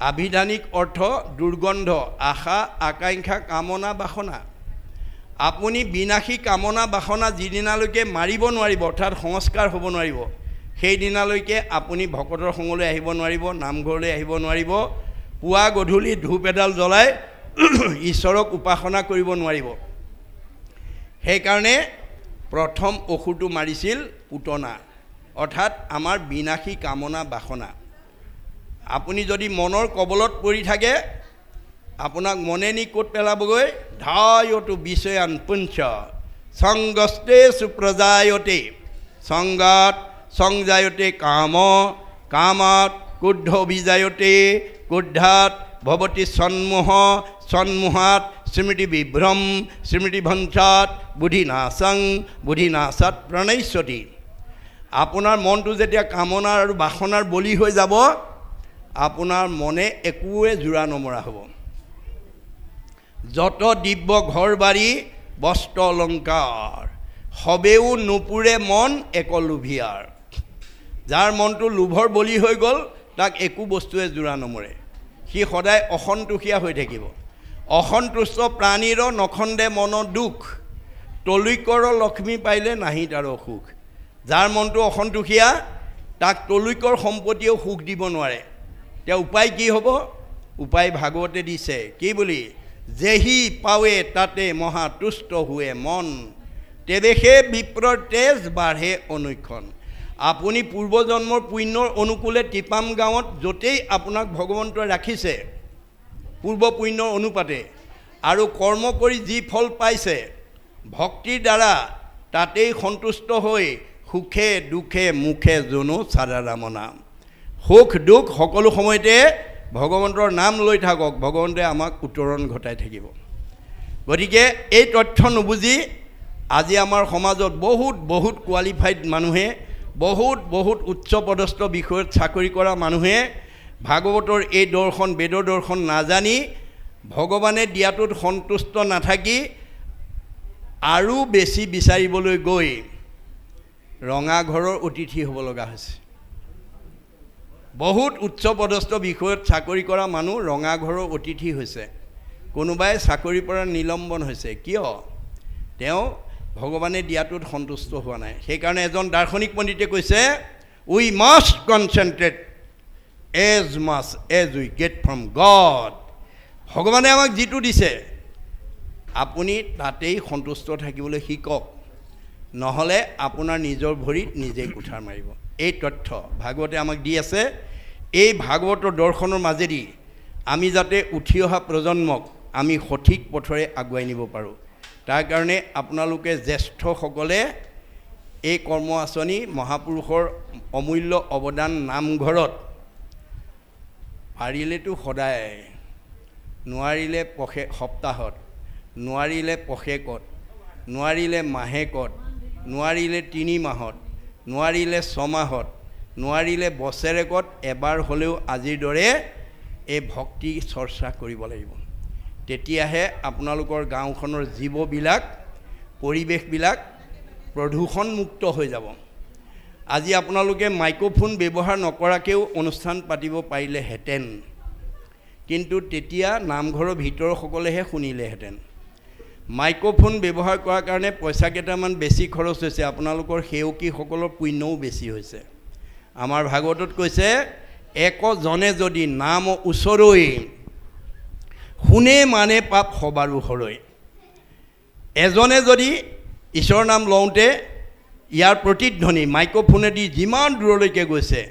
আভিধানিক অৰ্থ দুৰ্গন্ধ, আশা, আকাংক্ষা, কামনা, বাসনা। আপুনি বিনাশী কামনা বাসনা যিদিনালৈকে মাৰিব নোৱাৰিব, অৰ্থাৎ সংস্কাৰ হ'ব নোৱাৰিব, সেইদিনালৈকে আপুনি ভকতৰ সংগলৈ আহিব নোৱাৰিব, নামঘৰলৈ আহিব নোৱাৰিব, পুৱা গধূলি ধূপ এডাল জ্বলাই ঈশ্বৰক উপাসনা কৰিব নোৱাৰিব। সেইকাৰণে প্ৰথম অসুৰটো মাৰিছিল পুতনা, অৰ্থাৎ আমাৰ বিনাশী কামনা বাসনা। আপুনি যদি মনৰ কবলত পৰি থাকে, আপোনাক মনে নি ক'ত পেলাবগৈ? ধায়তু বিষয়ান পুঞ্চ সংগস্তে সুপ্ৰজায়তে সংগাত সংজায়তে কাম কামাত ক্ৰোধ বিজায়তে ক্ৰোধাত ভৱতি সন্মোহ সন্মোহাত স্মৃতি বিভ্ৰম স্মৃতি ভঞ্চাত বুদ্ধিনাশং বুদ্ধিনাশাত প্ৰণয়স্যতি। আপোনাৰ মনটো যেতিয়া কামনাৰ আৰু বাসনাৰ বলি হৈ যাব, আপোনাৰ মনে একোৱে জোৰা নমৰা হ'ব। যত দিব্য ঘৰ বাৰী বস্ত্ৰ অলংকাৰ সবেও নুপুৰে মন এক লোভিয়াৰ। যাৰ মনটো লোভৰ বলি হৈ গ'ল, তাক একো বস্তুৱে জোৰা নমৰে, সি সদায় অসন্তোষীয়া হৈ থাকিব। অসন্তুষ্ট প্ৰাণীৰ নখন্দে মন দুখ, তলৈকৰ লক্ষ্মী পাইলে নাহি তাৰ সুখ। যাৰ মনটো অসন্তোষীয়া, তাক তলৈকৰ সম্পত্তিয়েও সুখ দিব নোৱাৰে। এতিয়া উপায় কি হ'ব? উপায় ভাগৱতে দিছে, কি বুলি? যেহি পাৱে তাতে মহাতুষ্ট হুৱে মন, তেৱেহে বিপ্ৰৰ তেজ বাঢ়ে অনুক্ষণ। আপুনি পূৰ্বজন্মৰ পুণ্যৰ অনুকূলে টিপাম গাঁৱত য'তেই আপোনাক ভগৱন্তই ৰাখিছে পূৰ্ব পুণ্যৰ অনুপাতে, আৰু কৰ্ম কৰি যি ফল পাইছে ভক্তিৰ দ্বাৰা, তাতেই সন্তুষ্ট হৈ সুখে দুখে মুখে জনো চাৰাৰাম নাম। সুখ দুখ সকলো সময়তে ভগৱন্তৰ নাম লৈ থাকক, ভগৱন্তে আমাক উত্তৰণ ঘটাই থাকিব। গতিকে এই তথ্য নুবুজি আজি আমাৰ সমাজত বহুত কোৱালিফাইড মানুহে, বহুত উচ্চ পদস্থ বিষয়ত চাকৰি কৰা মানুহে ভাগৱতৰ এই দৰ্শন, বেদৰ দৰ্শন নাজানি ভগৱানে দিয়াটোত সন্তুষ্ট নাথাকি আৰু বেছি বিচাৰিবলৈ গৈ ৰঙাঘৰৰ অতিথি হ'ব লগা হৈছে। বহুত উচ্চ পদস্থ বিষয়ত চাকৰি কৰা মানুহ ৰঙাঘৰৰ অতিথি হৈছে। কোনোবাই চাকৰিৰ পৰা নিলম্বন হৈছে, কিয়? তেওঁ ভগৱানে দিয়াটোত সন্তুষ্ট হোৱা নাই। সেইকাৰণে এজন দাৰ্শনিক পণ্ডিতে কৈছে, we must concentrate as much as we get from God. ভগৱানে আমাক যিটো দিছে আপুনি তাতেই সন্তুষ্ট থাকিবলৈ শিকক, নহ'লে আপোনাৰ নিজৰ ভৰিত নিজেই কুঠাৰ মাৰিব। এই তথ্য ভাগৱতে আমাক দি আছে। এই ভাগৱতৰ দৰ্শনৰ মাজেদি আমি যাতে উঠি অহা প্ৰজন্মক আমি সঠিক পথৰে আগুৱাই নিব পাৰোঁ, তাৰ কাৰণে আপোনালোকে জ্যেষ্ঠসকলে এই কৰ্ম আঁচনি, মহাপুৰুষৰ অমূল্য অৱদান নামঘৰত পাৰিলেতো সদায়, নোৱাৰিলে সপ্তাহত, নোৱাৰিলে পষেকত, নোৱাৰিলে মাহেকত, নোৱাৰিলে 3 মাহত, নোৱাৰিলে 6 মাহত, নোৱাৰিলে বছৰেকত এবাৰ হ'লেও আজিৰ দৰে এই ভক্তি চৰ্চা কৰিব লাগিব তেতিয়াহে আপোনালোকৰ গাঁওখনৰ জীৱবিলাক পৰিৱেশবিলাক প্ৰদূষণমুক্ত হৈ যাব আজি আপোনালোকে মাইক্ৰফোন ব্যৱহাৰ নকৰাকেও অনুষ্ঠান পাতিব পাৰিলেহেঁতেন কিন্তু তেতিয়া নামঘৰৰ ভিতৰসকলেহে শুনিলেহেঁতেন মাইক্ৰফোন ব্যৱহাৰ কৰাৰ কাৰণে পইচা কেইটামান বেছি খৰচ হৈছে আপোনালোকৰ সেৱকীসকলৰ পুণ্যও বেছি হৈছে আমাৰ ভাগৱতত কৈছে একজনে যদি নাম উচৰৈ শুনে মানে পাপ সবাৰো হৰৈ এজনে যদি ঈশ্বৰৰ নাম লওঁতে ইয়াৰ প্ৰতিধ্বনি মাইক্ৰফোনেদি যিমান দূৰলৈকে গৈছে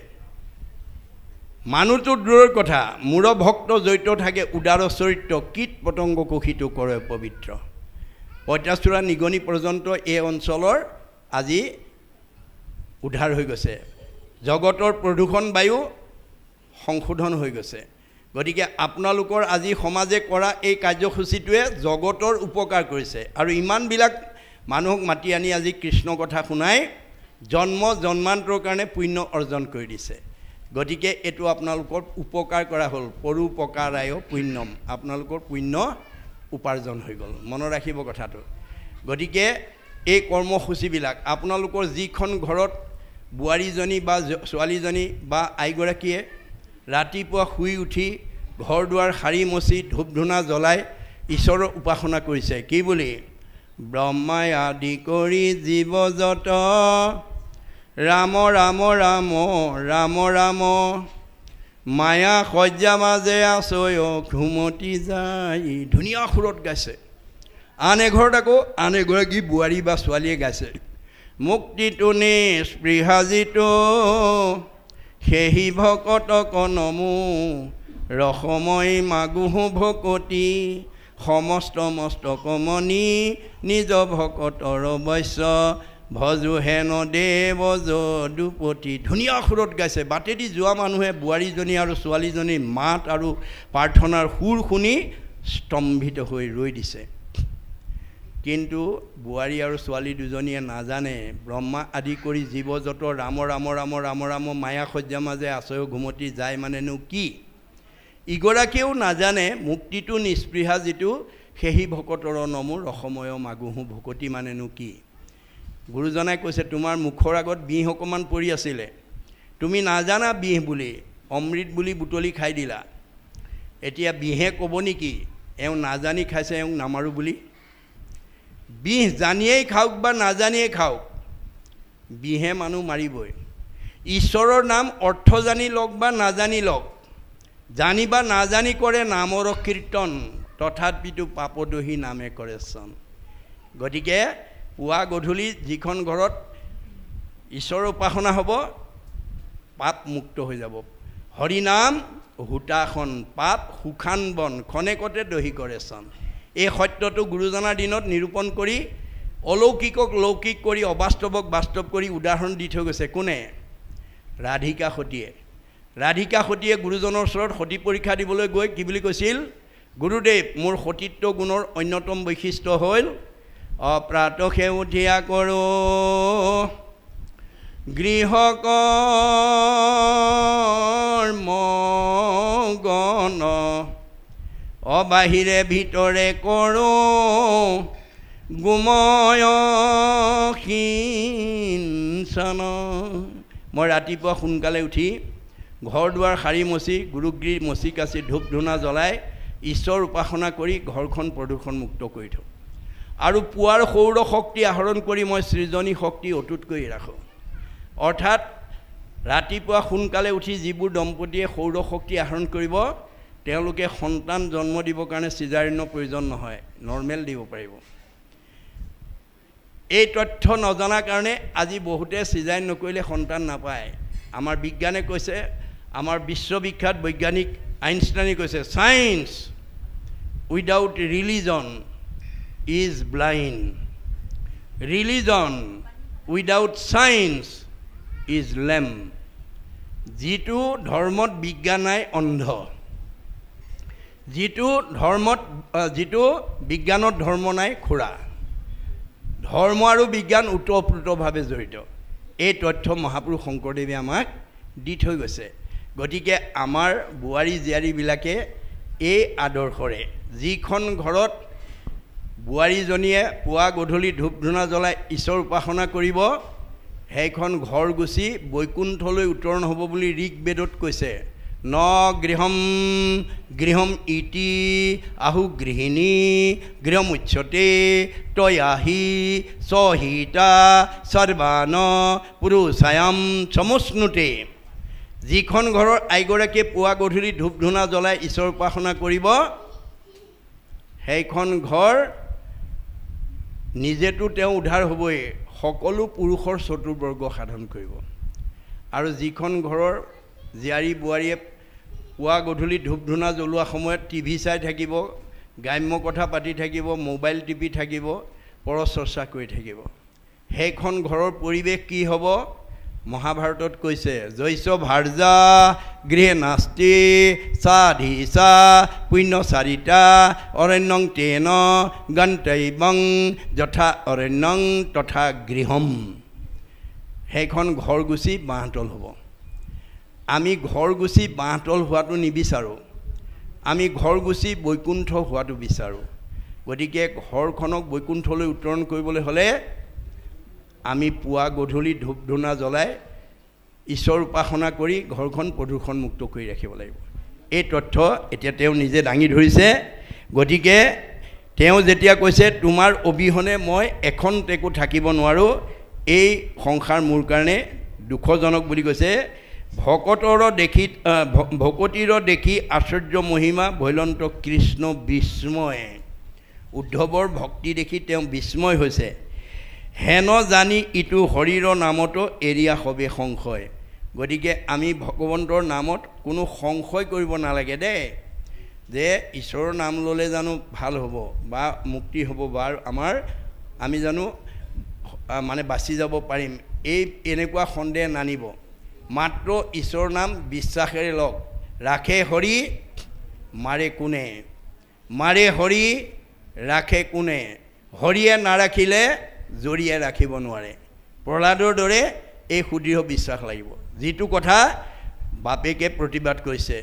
মানুহটো দূৰৰ কথা মূৰ ভক্ত জড়িত থাকে উদাৰ চৰিত্ৰ কীট পতংগ কুশিত কৰে পবিত্ৰ পঁইতাচোৰা নিগনি পৰ্যন্ত এই অঞ্চলৰ আজি উদ্ধাৰ হৈ গৈছে জগতৰ প্ৰদূষণ বায়ু সংশোধন হৈ গৈছে গতিকে আপোনালোকৰ আজি সমাজে কৰা এই কাৰ্যসূচীটোৱে জগতৰ উপকাৰ কৰিছে আৰু ইমানবিলাক মানুহক মাতি আনি আজি কৃষ্ণ কথা শুনাই জন্ম জন্মান্তৰ কাৰণে পুণ্য অৰ্জন কৰি দিছে গতিকে এইটো আপোনালোকৰ উপকাৰ কৰা হ'ল পৰোপকাৰায় পুণ্যম আপোনালোকৰ পুণ্য উপাৰ্জন হৈ গ'ল মনত ৰাখিব কথাটো গতিকে এই কৰ্মসূচীবিলাক আপোনালোকৰ যিখন ঘৰত বোৱাৰীজনী বা ছোৱালীজনী বা আইগৰাকীয়ে ৰাতিপুৱা শুই উঠি ঘৰ দুৱাৰ সাৰি মচি ধূপ ধূনা জ্বলাই ঈশ্বৰৰ উপাসনা কৰিছে কি বুলি ব্ৰহ্মাই আদি কৰি জীৱ যত ৰাম ৰাম ৰাম ৰাম ৰাম মায়া সজ্জা মাজে আছয় ঘুমতি যায় ধুনীয়া সুৰত গাইছে আন এঘৰত আকৌ আন এগৰাকী বোৱাৰী বা ছোৱালীয়ে গাইছে মুক্তিটো নিস্পৃহাজিতো সেহি ভকতক নমো ৰসময় মাগুহু ভকতি সমস্ত মস্তকমণি নিজ ভকতৰ বৈশ্য ভজু হেন দেৱ যদুপতি ধুনীয়া সুৰত গাইছে বাটেদি যোৱা মানুহে বোৱাৰীজনী আৰু ছোৱালীজনীৰ মাত আৰু প্ৰাৰ্থনাৰ সুৰ শুনি স্তম্ভিত হৈ ৰৈ দিছে কিন্তু বোৱাৰী আৰু ছোৱালী দুজনীয়ে নাজানে ব্ৰহ্মা আদি কৰি জীৱ যত ৰাম ৰাম ৰাম ৰাম ৰাম মায়া সজ্জা মাজে আছয় ঘুমতি যায় মানেনো কি ইগৰাকীয়েও নাজানে মুক্তিটো নিস্পৃহা যিটো সেহি ভকতৰ নমো ৰসময় মাগুহু ভকতি মানেনো কি গুৰুজনাই কৈছে তোমাৰ মুখৰ আগত বিহ অকণমান পৰি আছিলে তুমি নাজানা বিহ বুলি অমৃত বুলি বুটলি খাই দিলা এতিয়া বিহে ক'ব নেকি এওঁ নাজানি খাইছে এওঁ নামাৰো বুলি বিহ জানিয়েই খাওক বা নাজানিয়েই খাওক বিহে মানুহ মাৰিবই ঈশ্বৰৰ নাম অৰ্থ জানি লওক বা নাজানি লওক জানি বা নাজানি কৰে নামৰ কীৰ্তন তথাপিতো পাপদোহী নামে কৰে চন গতিকে পুৱা গধূলি যিখন ঘৰত ঈশ্বৰৰ উপাসনা হ'ব পাপ মুক্ত হৈ যাব হৰি নাম হুতাখন পাপ সুখান বন খনেকতে দহি কৰে চন এই সত্যটো গুৰুজনাৰ দিনত নিৰূপণ কৰি অলৌকিকক লৌকিক কৰি অবাস্তৱক বাস্তৱ কৰি উদাহৰণ দি থৈ গৈছে কোনে ৰাধিকা সতীয়ে গুৰুজনৰ ওচৰত সতী পৰীক্ষা দিবলৈ গৈ কি বুলি কৈছিল গুৰুদেৱ মোৰ সতীত্ব গুণৰ অন্যতম বৈশিষ্ট্য হ'ল অপ্ৰাতসে উঠিয়া কৰোঁ গৃহকৰ্মগণ অবাহিৰে ভিতৰে কৰোঁ গোময় সিঞ্চন মই ৰাতিপুৱা সোনকালে উঠি ঘৰ দুৱাৰ সাৰি মচি গুৰুগৃহ মচি কাচি ধূপ ধূনা জ্বলাই ঈশ্বৰ উপাসনা কৰি ঘৰখন প্ৰদূষণমুক্ত কৰি থওঁ আৰু পুৱাৰ সৌৰ শক্তি আহৰণ কৰি মই সৃজনী শক্তি অটুট কৰি ৰাখোঁ অৰ্থাৎ ৰাতিপুৱা সোনকালে উঠি যিবোৰ দম্পতীয়ে সৌৰ শক্তি আহৰণ কৰিব তেওঁলোকে সন্তান জন্ম দিবৰ কাৰণে চিজাৰিনৰ প্ৰয়োজন নহয় নৰ্মেল দিব পাৰিব এই তথ্য নজনাৰ কাৰণে আজি বহুতে চিজাৰিন নকৰিলে সন্তান নাপায় আমাৰ বিজ্ঞানে কৈছে আমাৰ বিশ্ববিখ্যাত বৈজ্ঞানিক আইনষ্টাইনে কৈছে science without religion is blind religion without science is লেম যিটো ধৰ্মত বিজ্ঞান নাই অন্ধ যিটো বিজ্ঞানত ধৰ্ম নাই খোৰা ধৰ্ম আৰু বিজ্ঞান ওতঃপ্ৰোতভাৱে জড়িত এই তথ্য মহাপুৰুষ শংকৰদেৱে আমাক দি থৈ গৈছে গতিকে আমাৰ বোৱাৰী জীয়াৰীবিলাকে এই আদৰ্শৰে যিখন ঘৰত বোৱাৰীজনীয়ে পুৱা গধূলি ধূপ ধূনা জ্বলাই ঈশ্বৰ উপাসনা কৰিব সেইখন ঘৰ গুচি বৈকুণ্ঠলৈ উত্তৰণ হ'ব বুলি ঋকবেদত কৈছে ন গৃহম গৃহম ইতি আহু গৃহিণী গৃহম উচ্যতে তয়াহি সহিতা সৰ্বান পুৰুষায়াম সমশ্নুতে যিখন ঘৰৰ আইগৰাকীয়ে পুৱা গধূলি ধূপ ধূনা জ্বলাই ঈশ্বৰ উপাসনা কৰিব সেইখন ঘৰ নিজেতো তেওঁ উদ্ধাৰ হ'বই সকলো পুৰুষৰ চতুৰ্বৰ্গ সাধন কৰিব আৰু যিখন ঘৰৰ জীয়াৰী বোৱাৰীয়ে পুৱা গধূলি ধূপ ধূনা জ্বলোৱা সময়ত টিভি চাই থাকিব গ্ৰাম্য কথা পাতি থাকিব মোবাইল টিপি থাকিব পৰচৰ্চা কৰি থাকিব সেইখন ঘৰৰ পৰিৱেশ কি হ'ব মহাভাৰতত কৈছে জৈস ভাৰ্যা গৃহে নাস্তি সাধিসা পুণ্যচাৰিতা অৰণ্যং তেন গন্তব্যং যথা অৰণ্যং তথা গৃহম সেইখন ঘৰ গুচি বাঁহতল হ'ব আমি ঘৰ গুচি বাঁহতল হোৱাটো নিবিচাৰোঁ আমি ঘৰ গুচি বৈকুণ্ঠ হোৱাটো বিচাৰোঁ গতিকে ঘৰখনক বৈকুণ্ঠলৈ উত্তৰণ কৰিবলৈ হ'লে আমি পুৱা গধূলি ধূপ ধূনা জ্বলাই ঈশ্বৰ উপাসনা কৰি ঘৰখন প্ৰদূষণ মুক্ত কৰি ৰাখিব লাগিব এই তথ্য এতিয়া তেওঁ নিজে দাঙি ধৰিছে গতিকে তেওঁ যেতিয়া কৈছে তোমাৰ অবিহনে মই এখন টেকো থাকিব নোৱাৰোঁ এই সংসাৰ মোৰ কাৰণে দুখজনক বুলি কৈছে ভকতিৰ দেখি আশ্চৰ্য মহিমা ভৈলন্ত কৃষ্ণ বিস্ময় উদ্ধৱৰ ভক্তি দেখি তেওঁ বিস্ময় হৈছে হেন জানি ইটো হৰিৰ নামতো এৰিয়া হবে সংশয় গতিকে আমি ভগৱন্তৰ নামত কোনো সংশয় কৰিব নালাগে দেই যে ঈশ্বৰৰ নাম ল'লে জানো ভাল হ'ব বা মুক্তি হ'ব বা আমাৰ আমি জানো মানে বাচি যাব পাৰিম এই এনেকুৱা সন্দেহ নানিব মাত্ৰ ঈশ্বৰৰ নাম বিশ্বাসেৰে লওক ৰাখে হৰি মাৰে কোনে মাৰে হৰি ৰাখে কোনে হৰিয়ে নাৰাখিলে জৰিয়ে ৰাখিব নোৱাৰে প্ৰহ্লাদৰ দৰে এই সুদৃঢ় বিশ্বাস লাগিব যিটো কথা বাপেকে প্ৰতিবাদ কৰিছে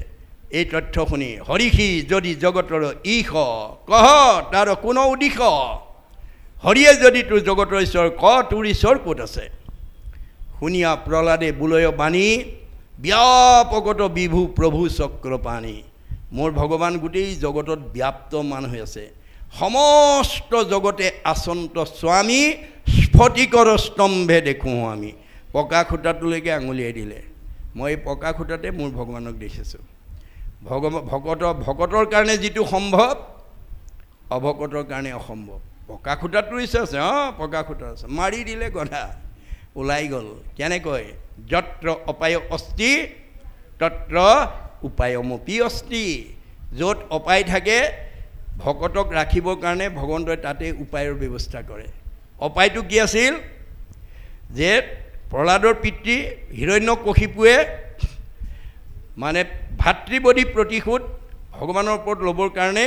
এই তথ্য শুনি হৰিষি যদি জগতৰ ঈশ কহ তাৰ কোনো উদিশ হৰিয়ে যদি তোৰ জগতৰ ঈশ্বৰ ক তোৰ ঈশ্বৰ ক'ত আছে শুনিয়া প্ৰহ্লাদে বুলয় বাণী ব্যাপকত বিভু প্ৰভু চক্ৰপাণী মোৰ ভগৱান গোটেই জগতত ব্যাপ্তমান হৈ আছে সমস্ত জগতে আচন্ত স্বামী স্ফটিকৰ স্তম্ভে দেখোঁ আমি পকা খুঁটাটোলৈকে আঙুলিয়াই দিলে মই এই পকা খুঁটাতে মোৰ ভগৱানক দেখিছোঁ ভকতৰ কাৰণে যিটো সম্ভৱ অভকতৰ কাৰণে অসম্ভৱ পকা খুঁটাটো আছে পকা খুঁটা আছে মাৰি দিলে গধা ওলাই গ'ল কেনেকৈ যত্ৰ অপায় অস্তি তত্ৰ উপায়মপি অস্তি য'ত অপায় থাকে ভকতক ৰাখিবৰ কাৰণে ভগৱন্তই তাতে উপায়ৰ ব্যৱস্থা কৰে অপায়টো কি আছিল যে প্ৰহ্লাদৰ পিতৃ হিৰণ্যকশিপুৱে মানে ভাতৃবদী প্ৰতিশোধ ভগৱানৰ ওপৰত ল'বৰ কাৰণে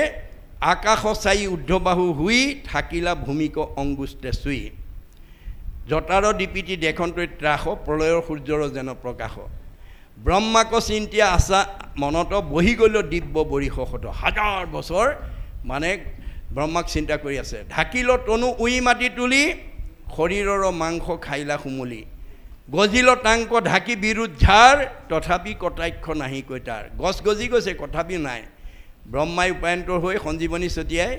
আকাশ চাই ঊৰ্ধবাহু হুই থাকিলা ভূমিক অংগুষ্টে চুই জটাৰ দীপিতি দেখন্তই ত্ৰাস প্ৰলয়ৰ সূৰ্যৰ যেন প্ৰকাশ ব্ৰহ্মাক চিন্তিয়া আশা মনত বহি গ'ল দিব্য বৰিষত হাজাৰ বছৰ মানে ব্ৰহ্মাক চিন্তা কৰি আছে ঢাকিল তনু উই মাটি তুলি শৰীৰৰ মাংস খাইলা সুমুলি গজিল টাংক ঢাকি বিৰুদ্ধ ঝাৰ তথাপি কটাক্ষ নাহি কৈ তাৰ গছ গজি গৈছে তথাপি নাই ব্ৰহ্মাই উপায়ন্তৰ হৈ সঞ্জীৱনী ছটিয়াই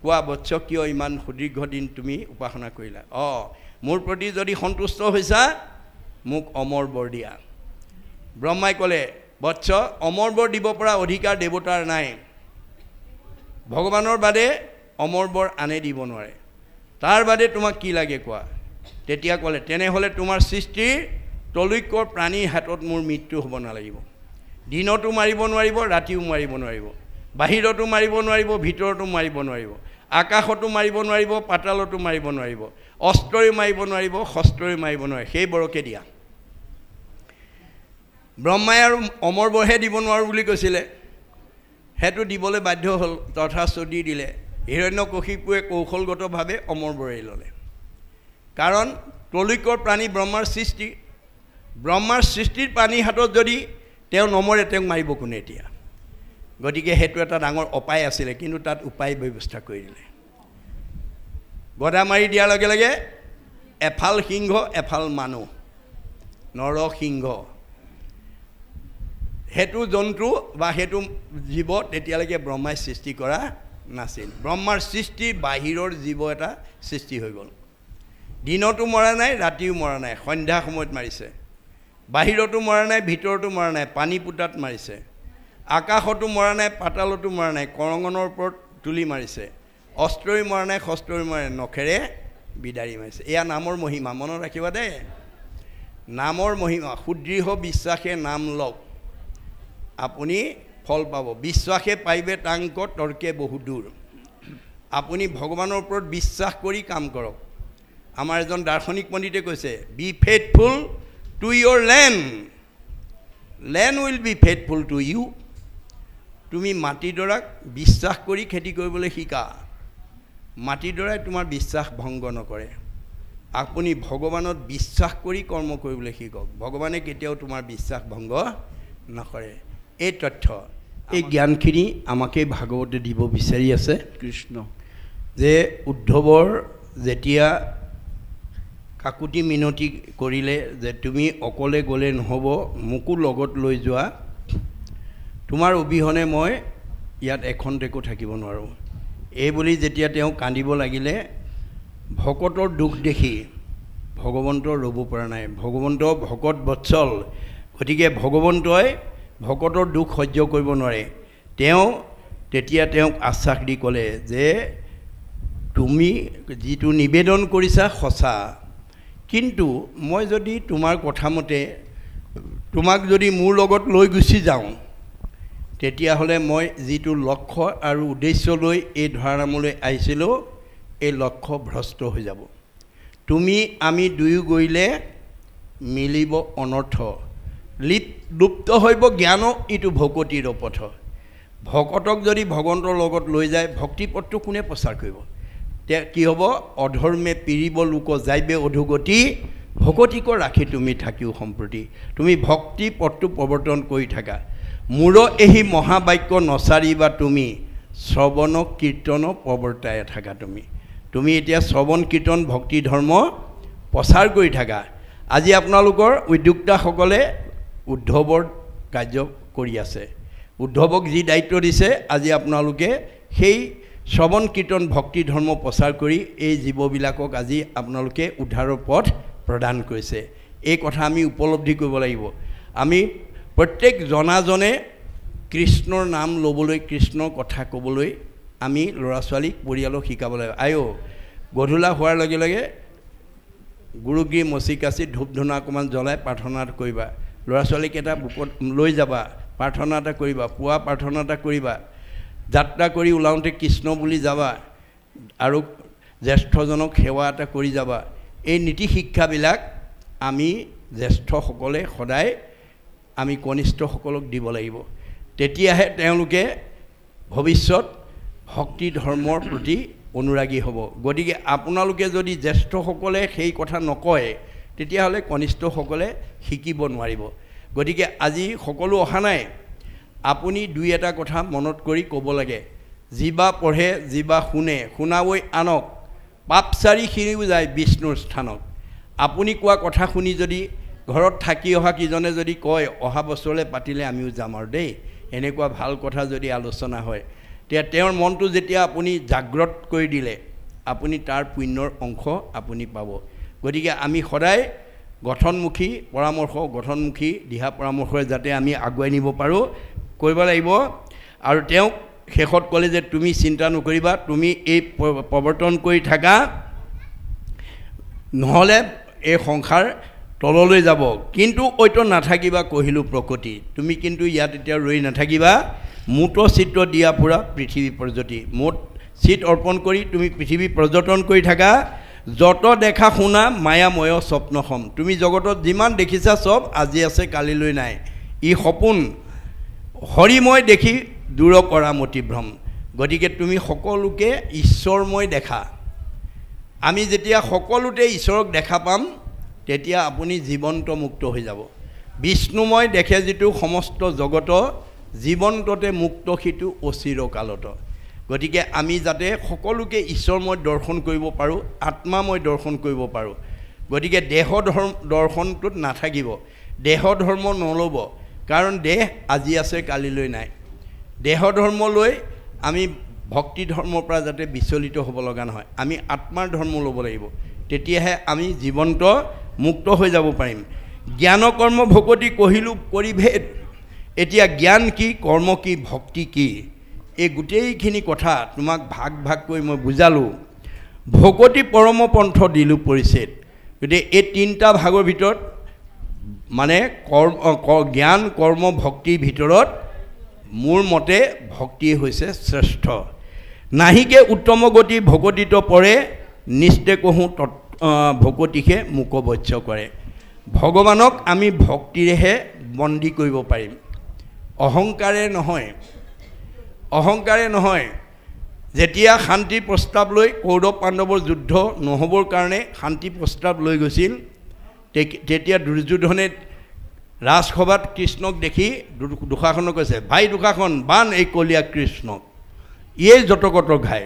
কোৱা বৎস কিয় ইমান সুদীৰ্ঘ দিন তুমি উপাসনা কৰিলা মোৰ প্ৰতি যদি সন্তুষ্ট হৈছা মোক অমৰ বৰ দিয়া ব্ৰহ্মাই ক'লে বৎস অমৰ বৰ দিব পৰা অধিকাৰ দেৱতাৰ নাই ভগৱানৰ বাদে অমৰ বৰ আনে দিব নোৱাৰে তাৰ বাদে তোমাক কি লাগে কোৱা তেতিয়া ক'লে তেনেহ'লে তোমাৰ সৃষ্টিৰ তলৈকৰ প্ৰাণীৰ হাতত মোৰ মৃত্যু হ'ব নালাগিব দিনতো মাৰিব নোৱাৰিব ৰাতিও মাৰিব নোৱাৰিব বাহিৰতো মাৰিব নোৱাৰিব ভিতৰতো মাৰিব নোৱাৰিব আকাশতো মাৰিব নোৱাৰিব পাতালতো মাৰিব নোৱাৰিব অস্ত্ৰই মাৰিব নোৱাৰিব শস্ত্ৰই মাৰিব নোৱাৰে সেই বৰকে দিয়া ব্ৰহ্মাই আৰু অমৰ বৰহে দিব নোৱাৰোঁ বুলি কৈছিলে সেইটো দিবলৈ বাধ্য হ'ল তথাস্থ দি দিলে হিৰণ্যকশিপুৱে কৌশলগতভাৱে অমৰ বৰেই ল'লে কাৰণ তলৈকৰ প্ৰাণী ব্ৰহ্মাৰ সৃষ্টি ব্ৰহ্মাৰ সৃষ্টিৰ পানী হাতত যদি তেওঁ নমৰে তেওঁক মাৰিব কোনে এতিয়া গতিকে সেইটো এটা ডাঙৰ উপায় আছিলে কিন্তু তাত উপায় ব্যৱস্থা কৰি দিলে গদা মাৰি দিয়াৰ লগে লগে এফাল সিংহ এফাল মানুহ নৰসিংহ হেতু জন্তু বা হেতু জীৱ তেতিয়ালৈকে ব্ৰহ্মাই সৃষ্টি কৰা নাছিল ব্ৰহ্মাৰ সৃষ্টি বাহিৰৰ জীৱ এটা সৃষ্টি হৈ গ'ল দিনতো মৰা নাই ৰাতিও মৰা নাই সন্ধ্যা সময়ত মাৰিছে বাহিৰতো মৰা নাই ভিতৰতো মৰা নাই পানী পুটাত মাৰিছে আকাশতো মৰা নাই পাতালতো মৰা নাই কৰঙনৰ ওপৰত তুলি মাৰিছে অস্ত্ৰই মৰা নাই শস্ত্ৰই মৰা নাই নখেৰে বিদাৰি মাৰিছে এয়া নামৰ মহিমা মনত ৰাখিবা দেই নামৰ মহিমা সুদৃঢ় বিশ্বাসে নাম লওক আপুনি ফল পাব বিশ্বাসে পাইবে তাংক তৰ্কে বহু দূৰ আপুনি ভগৱানৰ ওপৰত বিশ্বাস কৰি কাম কৰক আমাৰ এজন দাৰ্শনিক পণ্ডিতে কৈছে be faithful to your land will be faithful to you তুমি মাটিডৰাক বিশ্বাস কৰি খেতি কৰিবলৈ শিকা মাটিডৰাই তোমাৰ বিশ্বাস ভংগ নকৰে আপুনি ভগৱানত বিশ্বাস কৰি কৰ্ম কৰিবলৈ শিকক ভগৱানে কেতিয়াও তোমাৰ বিশ্বাস ভংগ নকৰে এই তথ্য এই জ্ঞানখিনি আমাকে ভাগৱতে দিব বিচাৰি আছে কৃষ্ণ যে উদ্ধৱৰ যেতিয়া কাকুতি মিনতি কৰিলে যে তুমি অকলে গ'লে নহ'ব মোকো লগত লৈ যোৱা তোমাৰ অবিহনে মই ইয়াত এখন্তেকো থাকিব নোৱাৰোঁ এই বুলি যেতিয়া তেওঁ কান্দিব লাগিলে ভকতৰ দুখ দেখি ভগৱন্ত ৰ'ব পৰা নাই ভগৱন্ত ভকত বৎসল গতিকে ভগৱন্তই ভকতৰ দুখ সহ্য কৰিব নোৱাৰে তেওঁ তেতিয়া তেওঁক আশ্বাস দি ক'লে যে তুমি যিটো নিবেদন কৰিছা সঁচা কিন্তু মই যদি তোমাৰ কথামতে তোমাক যদি মোৰ লগত লৈ গুচি যাওঁ তেতিয়াহ'লে মই যিটো লক্ষ্য আৰু উদ্দেশ্য লৈ এই ধৰাধামলৈ আহিছিলোঁ এই লক্ষ্য ভ্ৰষ্ট হৈ যাব তুমি আমি দুয়ো গৈলে মিলিব অনৰ্থ লুপ্ত হৈব জ্ঞান ইটো ভকতিৰ পথ ভকতক যদি ভগৱন্তৰ লগত লৈ যায় ভক্তিপথটো কোনে প্ৰচাৰ কৰিব কি হ'ব অধৰ্মে পিৰিব লোক যাইবে অধোগতি ভকতিক ৰাখি তুমি থাকিও সম্প্ৰতি তুমি ভক্তি পথটো প্ৰৱৰ্তন কৰি থাকা মোৰ এই মহাবাক্য নচাৰিবা তুমি শ্ৰৱণ কীৰ্তন প্ৰৱৰ্তাই থাকা তুমি এতিয়া শ্ৰৱণ কীৰ্তন ভক্তি ধৰ্ম প্ৰচাৰ কৰি থাকা আজি আপোনালোকৰ উদ্যোক্তাসকলে উদ্ধৱৰ কাৰ্য কৰি আছে উদ্ধৱক যি দায়িত্ব দিছে আজি আপোনালোকে সেই শ্ৰৱণ কীৰ্তন ভক্তি ধৰ্ম প্ৰচাৰ কৰি এই জীৱবিলাকক আজি আপোনালোকে উদ্ধাৰৰ পথ প্ৰদান কৰিছে এই কথা আমি উপলব্ধি কৰিব লাগিব আমি প্ৰত্যেক জনাজনে কৃষ্ণৰ নাম ল'বলৈ কৃষ্ণৰ কথা ক'বলৈ আমি ল'ৰা ছোৱালীক পৰিয়ালক শিকাব লাগিব গধূলা হোৱাৰ লগে লগে গুৰুগিৰি মচি কাচি ধূপ ধূনা অকণমান জ্বলাই প্ৰাৰ্থনা কৰিবা ল'ৰা ছোৱালীকেইটা বুকত লৈ যাবা প্ৰাৰ্থনা এটা কৰিবা পুৱা প্ৰাৰ্থনা এটা কৰিবা যাত্ৰা কৰি ওলাওঁতে কৃষ্ণ বুলি যাবা আৰু জ্যেষ্ঠজনক সেৱা এটা কৰি যাবা এই নীতি শিক্ষাবিলাক আমি জ্যেষ্ঠসকলে সদায় আমি কনিষ্ঠসকলক দিব লাগিব তেতিয়াহে তেওঁলোকে ভৱিষ্যত ভক্তি ধৰ্মৰ প্ৰতি অনুৰাগী হ'ব গতিকে আপোনালোকে যদি জ্যেষ্ঠসকলে সেই কথা নকয় তেতিয়াহ'লে কনিষ্ঠসকলে শিকিব নোৱাৰিব গতিকে আজি সকলো অহা নাই আপুনি দুই এটা কথা মনত কৰি ক'ব লাগে যিবা পঢ়ে যিবা শুনাবই আনক পাপচাৰী সিৰিও যায় বিষ্ণুৰ স্থানত আপুনি কোৱা কথা শুনি যদি ঘৰত থাকি অহা কিজনে যদি কয় অহা বছৰলৈ পাতিলে আমিও যাম আৰু দেই এনেকুৱা ভাল কথা যদি আলোচনা হয় তেতিয়া তেওঁৰ মনটো যেতিয়া আপুনি জাগ্ৰত কৰি দিলে আপুনি তাৰ পুণ্যৰ অংশ আপুনি পাব গতিকে আমি সদায় গঠনমুখী গঠনমুখী দিহা পৰামৰ্শৰে যাতে আমি আগুৱাই নিব পাৰোঁ কৰিব লাগিব আৰু তেওঁক শেষত ক'লে যে তুমি চিন্তা নকৰিবা তুমি এই প্ৰৱৰ্তন কৰি থাকা নহ'লে এই সংসাৰ তললৈ যাব কিন্তু ঐতো নাথাকিবা কহিলোঁ প্ৰকৃতি তুমি কিন্তু ইয়াত এতিয়া ৰৈ নাথাকিবা মুঠ চিত্ৰ দিয়া পুৰা পৃথিৱী প্ৰজ্যোতি মুঠ চিত অৰ্পণ কৰি তুমি পৃথিৱী পৰ্যটন কৰি থাকা যত দেখা শুনা মায়াময় স্বপ্নসম তুমি জগতত যিমান দেখিছা সব আজি আছে কালিলৈ নাই ই সপোন হৰিময় দেখি দূৰ কৰা মতিভ্ৰম গতিকে তুমি সকলোকে ঈশ্বৰময় দেখা আমি যেতিয়া সকলোতে ঈশ্বৰক দেখা পাম তেতিয়া আপুনি জীৱন্ত মুক্ত হৈ যাব বিষ্ণুময় দেখে যিটো সমস্ত জগত জীৱন্ততে মুক্ত সিটো অচিৰকালত গতিকে আমি যাতে সকলোকে ঈশ্বৰময় দৰ্শন কৰিব পাৰোঁ আত্মাময় দৰ্শন কৰিব পাৰোঁ গতিকে দেহ দৰ্শনটোত নাথাকিব দেহ ধৰ্ম নল'ব কাৰণ দেহ আজি আছে কালিলৈ নাই দেহ ধৰ্ম লৈ আমি ভক্তি ধৰ্মৰ পৰা যাতে বিচলিত হ'ব লগা নহয় আমি আত্মাৰ ধৰ্ম ল'ব লাগিব তেতিয়াহে আমি জীৱন্ত মুক্ত হৈ যাব পাৰিম জ্ঞান কৰ্ম ভকতি কহিলোঁ পৰিভেদ এতিয়া জ্ঞান কি কৰ্ম কি ভক্তি কি এই গোটেইখিনি কথা তোমাক ভাগ ভাগ কৰি মই বুজালোঁ ভকতি পৰম পন্থ দিলোঁ পৰিচ্ছেদ গতিকে এই তিনিটা ভাগৰ ভিতৰত মানে জ্ঞান কৰ্ম ভক্তিৰ ভিতৰত মোৰ মতে ভক্তি হৈছে শ্ৰেষ্ঠ নাহিকে উত্তম গতি ভকতিত পৰে নিষ্ঠে কহোঁ ভকতিহে মুকবচ্য কৰে ভগৱানক আমি ভক্তিৰেহে বন্দী কৰিব পাৰিম অহংকাৰে নহয় যেতিয়া শান্তি প্ৰস্তাৱ লৈ কৌৰৱ পাণ্ডৱৰ যুদ্ধ নহ'বৰ কাৰণে শান্তি প্ৰস্তাৱ লৈ গৈছিল তেতিয়া দুৰ্যোধনে ৰাজসভাত কৃষ্ণক দেখি দুষাখনক কৈছে ভাই দুষাখন বান এই কলীয়া কৃষ্ণক ইয়ে যতকত ঘাই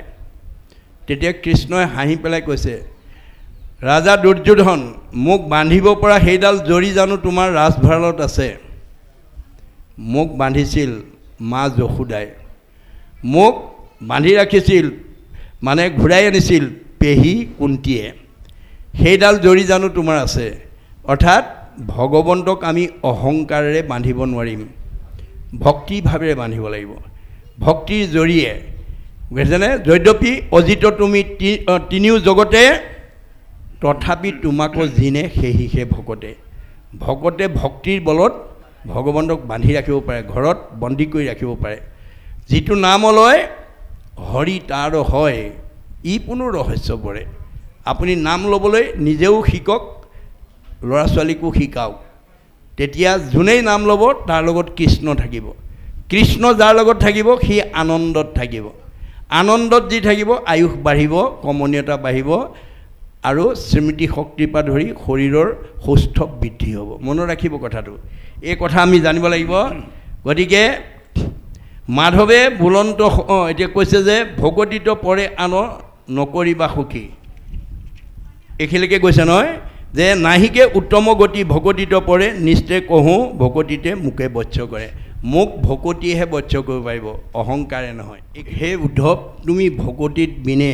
তেতিয়া কৃষ্ণই হাঁহি পেলাই কৈছে ৰাজা দুৰ্যোধন মোক বান্ধিব পৰা সেইডাল জৰি জানো তোমাৰ ৰাজভঁৰালত আছে মোক বান্ধিছিল মা যশোদাই মোক বান্ধি ৰাখিছিল মানে ঘূৰাই আনিছিল পেহী কুন্তীয়ে সেইডাল জৰি জানো তোমাৰ আছে অৰ্থাৎ ভগৱন্তক আমি অহংকাৰেৰে বান্ধিব নোৱাৰিম ভক্তিভাৱেৰে বান্ধিব লাগিব ভক্তিৰ জৰিয়ে বুজিছেনে যদ্যপি অজিত তুমি তিনিও জগতে তথাপি তোমাকো জিনে সেহিহে ভকতে ভক্তিৰ বলত ভগৱন্তক বান্ধি ৰাখিব পাৰে ঘৰত বন্দী কৰি ৰাখিব পাৰে যিটো নামলৈ হৰি তাৰ হয় ই কোনো ৰহস্য পৰে আপুনি নাম ল'বলৈ নিজেও শিকক ল'ৰা ছোৱালীকো শিকাওক তেতিয়া যোনেই নাম ল'ব তাৰ লগত কৃষ্ণ থাকিব কৃষ্ণ যাৰ লগত থাকিব সি আনন্দত থাকিব আনন্দত যি থাকিব আয়ুস বাঢ়িব কমনীয়তা বাঢ়িব আৰু স্মৃতি শক্তিৰ পৰা ধৰি শৰীৰৰ সুস্থ বৃদ্ধি হ'ব মনত ৰাখিব কথাটো এই কথা আমি জানিব লাগিব গতিকে মাধৱে বুলন্ত এতিয়া কৈছে যে ভকতিত পৰে আন নকৰিবা সুখী এইখিনিলৈকে কৈছে নহয় যে নাহিকে উত্তম গতি ভকতিত পৰে নিশ্চয় কহোঁ ভকতিতে মোকে বচ্য কৰে মোক ভকতিহে বচ্য কৰিব পাৰিব অহংকাৰে নহয় হে উদ্ধৱ তুমি ভকতিত বিনে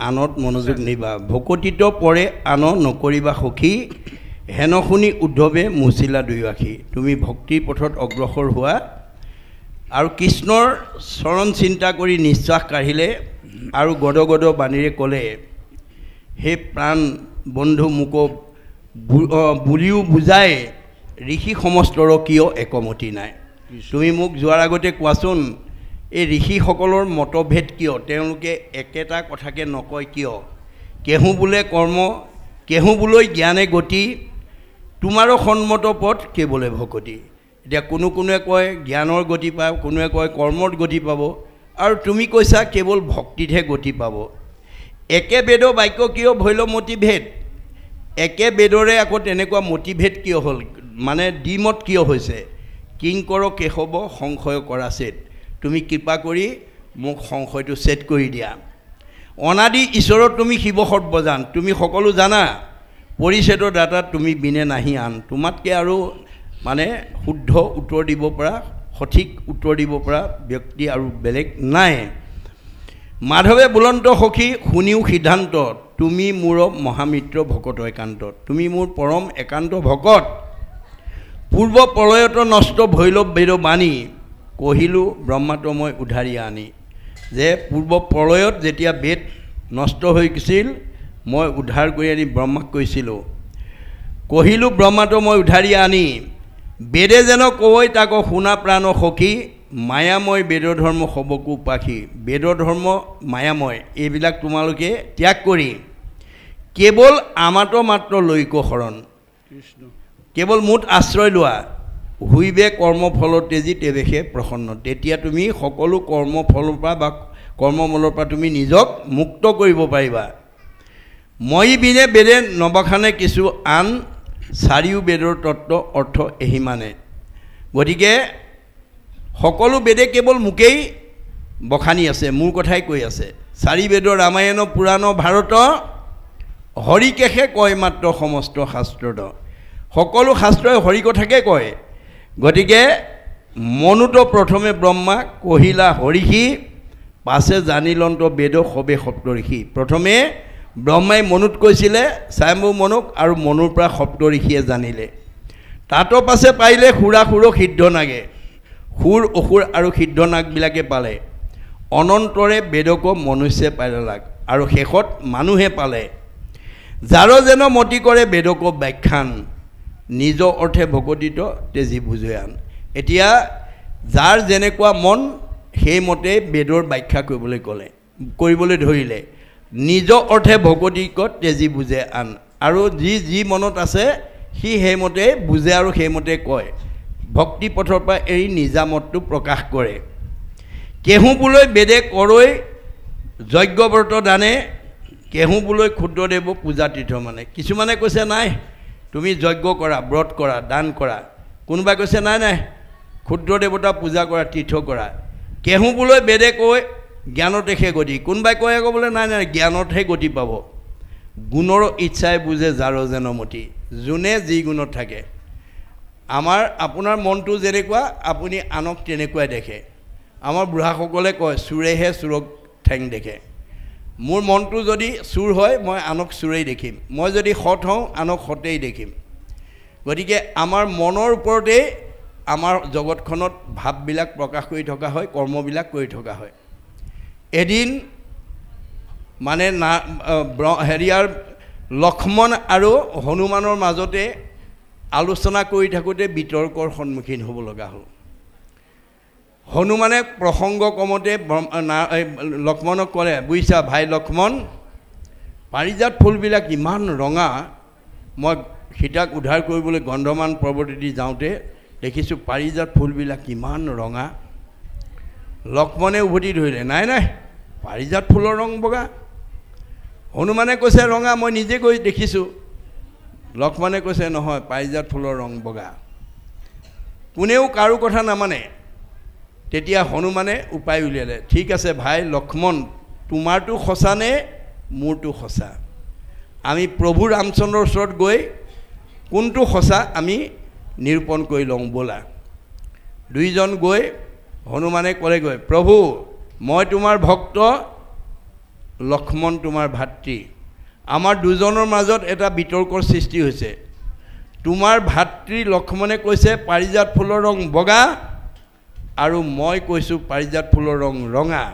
আনত মনোযোগ নিবা ভকতিত পৰে আন নকৰিবা সুখী হেন শুনি উদ্ধৱে মুচিলা দুই আখি তুমি ভক্তিৰ পথত অগ্ৰসৰ হোৱা আৰু কৃষ্ণৰ চৰণ চিন্তা কৰি নিশ্বাস কাঢ়িলে আৰু গদ বাণীৰে ক'লে হে প্ৰাণ বন্ধু মোক বুলিও বুজাই ঋষি সমস্তৰ কিয় একমতি নাই তুমি মোক যোৱাৰ আগতে কোৱাচোন এই ঋষিসকলৰ মতভেদ কিয় তেওঁলোকে একেটা কথাকে নকয় কিয় কেহু বোলে কৰ্ম কেহু বোলৈ জ্ঞানে গতি তোমাৰো সন্মত পথ কেৱলে ভকতি এতিয়া কোনোৱে কয় জ্ঞানৰ গতি পাব কোনোৱে কয় কৰ্মৰ গতি পাব আৰু তুমি কৈছা কেৱল ভক্তিতহে গতি পাব একে বেদ বাক্য কিয় ভৈল মতিভেদ একে বেদৰে আকৌ তেনেকুৱা মতিভেদ কিয় হ'ল মানে দ্বিমত কিয় হৈছে কিংকৰ কেশৱ সংশয় কৰা ছেদ তুমি কৃপা কৰি মোক সংশয়টো ছেদ কৰি দিয়া অনাদি ঈশ্বৰত তুমি শিৱ সৰ্বজান তুমি সকলো জানা পৰিচ্ছেদৰ দাতাত তুমি বিনে নাহি আন তোমাতকৈ আৰু মানে শুদ্ধ উত্তৰ দিব পৰা সঠিক উত্তৰ দিব পৰা ব্যক্তি আৰু বেলেগ নাই মাধৱে বুলন্ত সখী শুনিও সিদ্ধান্ত তুমি মোৰ মহামিত্ৰ ভকত একান্তত তুমি মোৰ পৰম একান্ত ভকত পূৰ্ব প্ৰলয়ত নষ্ট ভৈৰৱ বেদ বাণী কহিলোঁ ব্ৰহ্মাটো মই উধাৰি আনি যে পূৰ্ব প্ৰলয়ত যেতিয়া বেদ নষ্ট হৈ গৈছিল মই উদ্ধাৰ কৰি আনি ব্ৰহ্মাক কৈছিলোঁ কহিলোঁ ব্ৰহ্মাটো মই উধাৰি আনি বেদে যেন কৈ তাকো শুনা প্ৰাণ সখী মায়াময় বেদ ধৰ্ম সবকো পাখি বেদ ধৰ্ম মায়াময় এইবিলাক তোমালোকে ত্যাগ কৰি কেৱল আমাতো মাত্ৰ লৈক শৰণ কেৱল মুঠ আশ্ৰয় লোৱা হুইবে কৰ্মফলৰ তেজি তেৱেশে প্ৰসন্ন তেতিয়া তুমি সকলো কৰ্মফলৰ পৰা বা কৰ্মমলৰ পৰা তুমি নিজক মুক্ত কৰিব পাৰিবা মই বিনে বেদে নবখানে কিছু আন চাৰিও বেদৰ তত্ত্ব অৰ্থ এহিমানে গতিকে সকলো বেদে কেৱল মোকেই বখানি আছে মোৰ কথাই কৈ আছে চাৰি বেদৰ ৰামায়ণ পুৰাণ ভাৰত হৰিকেশে কয় মাত্ৰ সমস্ত শাস্ত্ৰত সকলো শাস্ত্ৰই হৰি কথাকে কয় গতিকে মনুত প্ৰথমে ব্ৰহ্মা কহিলা হৰিষি পাছে জানিলন্ত বেদ সবে সপ্তঋষি প্ৰথমে ব্ৰহ্মাই মনুত কৈছিলে স্বয়ম্ভু মনুক আৰু মনুৰ পৰা সপ্তঋষিয়ে জানিলে তাতো পাছে পাইলে সুৰাসুৰ সিদ্ধ নাগে সুৰ অসুৰ আৰু সিদ্ধ নাগবিলাকে পালে অনন্তৰে বেদক মনুষ্যে পালালাগ আৰু শেষত মানুহে পালে যাৰ যেন মতি কৰে বেদক ব্যাখ্যান নিজ অৰ্থে ভকতিত তেজি বুজয়ান এতিয়া যাৰ যেনেকুৱা মন সেইমতে বেদৰ ব্যাখ্যা কৰিবলৈ ধৰিলে নিজ অৰ্থে ভকতিক তেজি বুজে আন আৰু যি মনত আছে সি সেইমতে বুজে আৰু সেইমতে কয় ভক্তি পথৰ পৰা এৰি নিজা মতটো প্ৰকাশ কৰে কেহু বোলৈ বেদে কৰৈ যজ্ঞব্ৰত দানে কেহু বোলৈ ক্ষুদ্ৰদেৱ পূজা তীৰ্থ মানে কিছুমানে কৈছে নাই তুমি যজ্ঞ কৰা ব্ৰত কৰা দান কৰা কোনোবাই কৈছে নাই ক্ষুদ্ৰ দেৱতা পূজা কৰা তীৰ্থ কৰা কেহু বোলৈ বেদে কৈ জ্ঞানতহে গতি কোনোবাই কয় আকৌ বোলে নাই জ্ঞানতহে গতি পাব গুণৰ ইচ্ছাই বুজে যাৰ যেন মতি যোনে যি গুণত থাকে আপোনাৰ মনটো যেনেকুৱা আপুনি আনক তেনেকুৱাই দেখে আমাৰ বুঢ়াসকলে কয় চোৰেহে চোৰক ঠেং দেখে মোৰ মনটো যদি চোৰ হয় মই আনক চোৰেই দেখিম মই যদি সৎ হওঁ আনক সতেই দেখিম গতিকে আমাৰ মনৰ ওপৰতে আমাৰ জগতখনত ভাৱবিলাক প্ৰকাশ কৰি থকা হয় কৰ্মবিলাক কৰি থকা হয় এদিন মানে হেৰিয়াৰ লক্ষ্মণ আৰু হনুমানৰ মাজতে আলোচনা কৰি থাকোঁতে বিতৰ্কৰ সন্মুখীন হ'ব লগা হ'ল হনুমানে প্ৰসংগ কমতে লক্ষ্মণক ক'লে বুজিছা ভাই লক্ষ্মণ পাৰিজাত ফুলবিলাক ইমান ৰঙা মই সীতাক উদ্ধাৰ কৰিবলৈ গন্ধমান পৰ্বতেদি যাওঁতে দেখিছোঁ পাৰিজাত ফুলবিলাক ইমান ৰঙা লক্ষ্মণে উভতি ধৰিলে নাই পাৰিজাত ফুলৰ ৰং বগা হনুমানে কৈছে ৰঙা মই নিজে গৈ দেখিছোঁ লক্ষ্মণে কৈছে নহয় পাৰিজাত ফুলৰ ৰং বগা কোনেও কাৰো কথা নামানে তেতিয়া হনুমানে উপায় উলিয়ালে ঠিক আছে ভাই লক্ষ্মণ তোমাৰটো সঁচা নে মোৰটো সঁচা আমি প্ৰভু ৰামচন্দ্ৰৰ ওচৰত গৈ কোনটো সঁচা আমি নিৰূপণ কৰি লওঁ ব'লা দুইজন গৈ হনুমানে ক'লেগৈ প্ৰভু মই তোমাৰ ভক্ত লক্ষ্মণ তোমাৰ ভাতৃ আমাৰ দুজনৰ মাজত এটা বিতৰ্কৰ সৃষ্টি হৈছে তোমাৰ ভাতৃ লক্ষ্মণে কৈছে পাৰিজাত ফুলৰ ৰং বগা আৰু মই কৈছোঁ পাৰিজাত ফুলৰ ৰং ৰঙা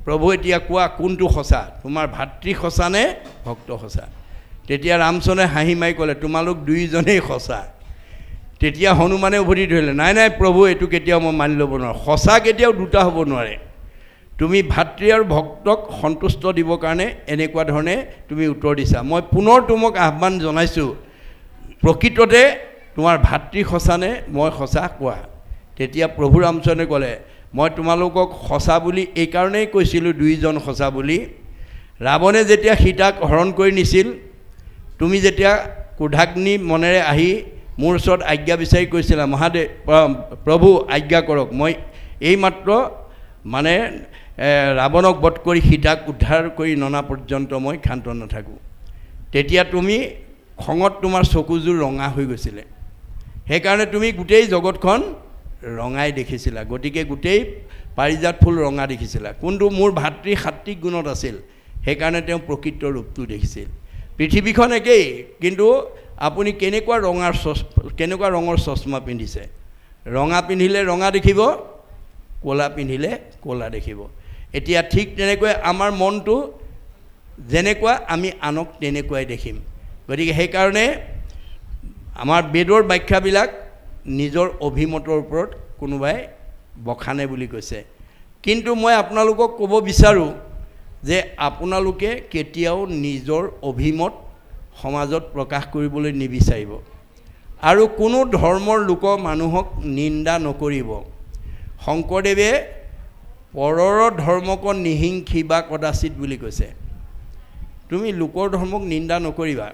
প্ৰভু এতিয়া কোৱা কোনটো সঁচা তোমাৰ ভাতৃ সঁচা নে ভক্ত সঁচা তেতিয়া ৰামচন্দ্ৰে হাঁহি মাৰি ক'লে তোমালোক দুইজনেই সঁচা তেতিয়া হনুমানে উভতি ধৰিলে নাই প্ৰভু এইটো কেতিয়াও মই মানি ল'ব নোৱাৰোঁ সঁচা কেতিয়াও দুটা হ'ব নোৱাৰে তুমি ভাতৃ আৰু ভক্তক সন্তুষ্ট দিবৰ কাৰণে এনেকুৱা ধৰণে তুমি উত্তৰ দিছা মই পুনৰ তোমাক আহ্বান জনাইছোঁ প্ৰকৃততে তোমাৰ ভাতৃ সঁচা নে মই সঁচা কোৱা তেতিয়া প্ৰভু ৰামচন্দ্ৰে ক'লে মই তোমালোকক সঁচা বুলি এইকাৰণেই কৈছিলোঁ দুইজন সঁচা বুলি ৰাৱণে যেতিয়া সীতাক হৰণ কৰি নিছিল তুমি যেতিয়া ক্ৰোধাগ্নি মনেৰে আহি মোৰ ওচৰত আজ্ঞা বিচাৰি কৈছিলা মহাদেৱ প্ৰভু আজ্ঞা কৰক মই এইমাত্ৰ মানে ৰাৱণক বধ কৰি সীতাক উদ্ধাৰ কৰি ননা পৰ্যন্ত মই ক্ষান্ত নাথাকোঁ তেতিয়া তুমি খঙত তোমাৰ চকুযোৰ ৰঙা হৈ গৈছিলে সেইকাৰণে তুমি গোটেই জগতখন ৰঙাই দেখিছিলা গতিকে গোটেই পাৰিজাত ফুল ৰঙা দেখিছিলা কোনটো মোৰ ভাতৃ সাত্বিক গুণত আছিল সেইকাৰণে তেওঁ প্ৰকৃত ৰূপটো দেখিছিল পৃথিৱীখন একেই কিন্তু আপুনি কেনেকুৱা ৰঙৰ চশমা পিন্ধিছে ৰঙা পিন্ধিলে ৰঙা দেখিব ক'লা পিন্ধিলে ক'লা দেখিব এতিয়া ঠিক তেনেকৈ আমাৰ মনটো যেনেকুৱা আমি আনক তেনেকুৱাই দেখিম গতিকে সেইকাৰণে আমাৰ বেদৰ ব্যাখ্যাবিলাক নিজৰ অভিমতৰ ওপৰত কোনোবাই বখানে বুলি কৈছে কিন্তু মই আপোনালোকক ক'ব বিচাৰোঁ যে আপোনালোকে কেতিয়াও নিজৰ অভিমত সমাজত প্ৰকাশ কৰিবলৈ নিবিচাৰিব আৰু কোনো ধৰ্মৰ লোক মানুহক নিন্দা নকৰিব শংকৰদেৱে পৰৰ ধৰ্মক নিহিংসিবা কদাচিত বুলি কৈছে তুমি লোকৰ ধৰ্মক নিন্দা নকৰিবা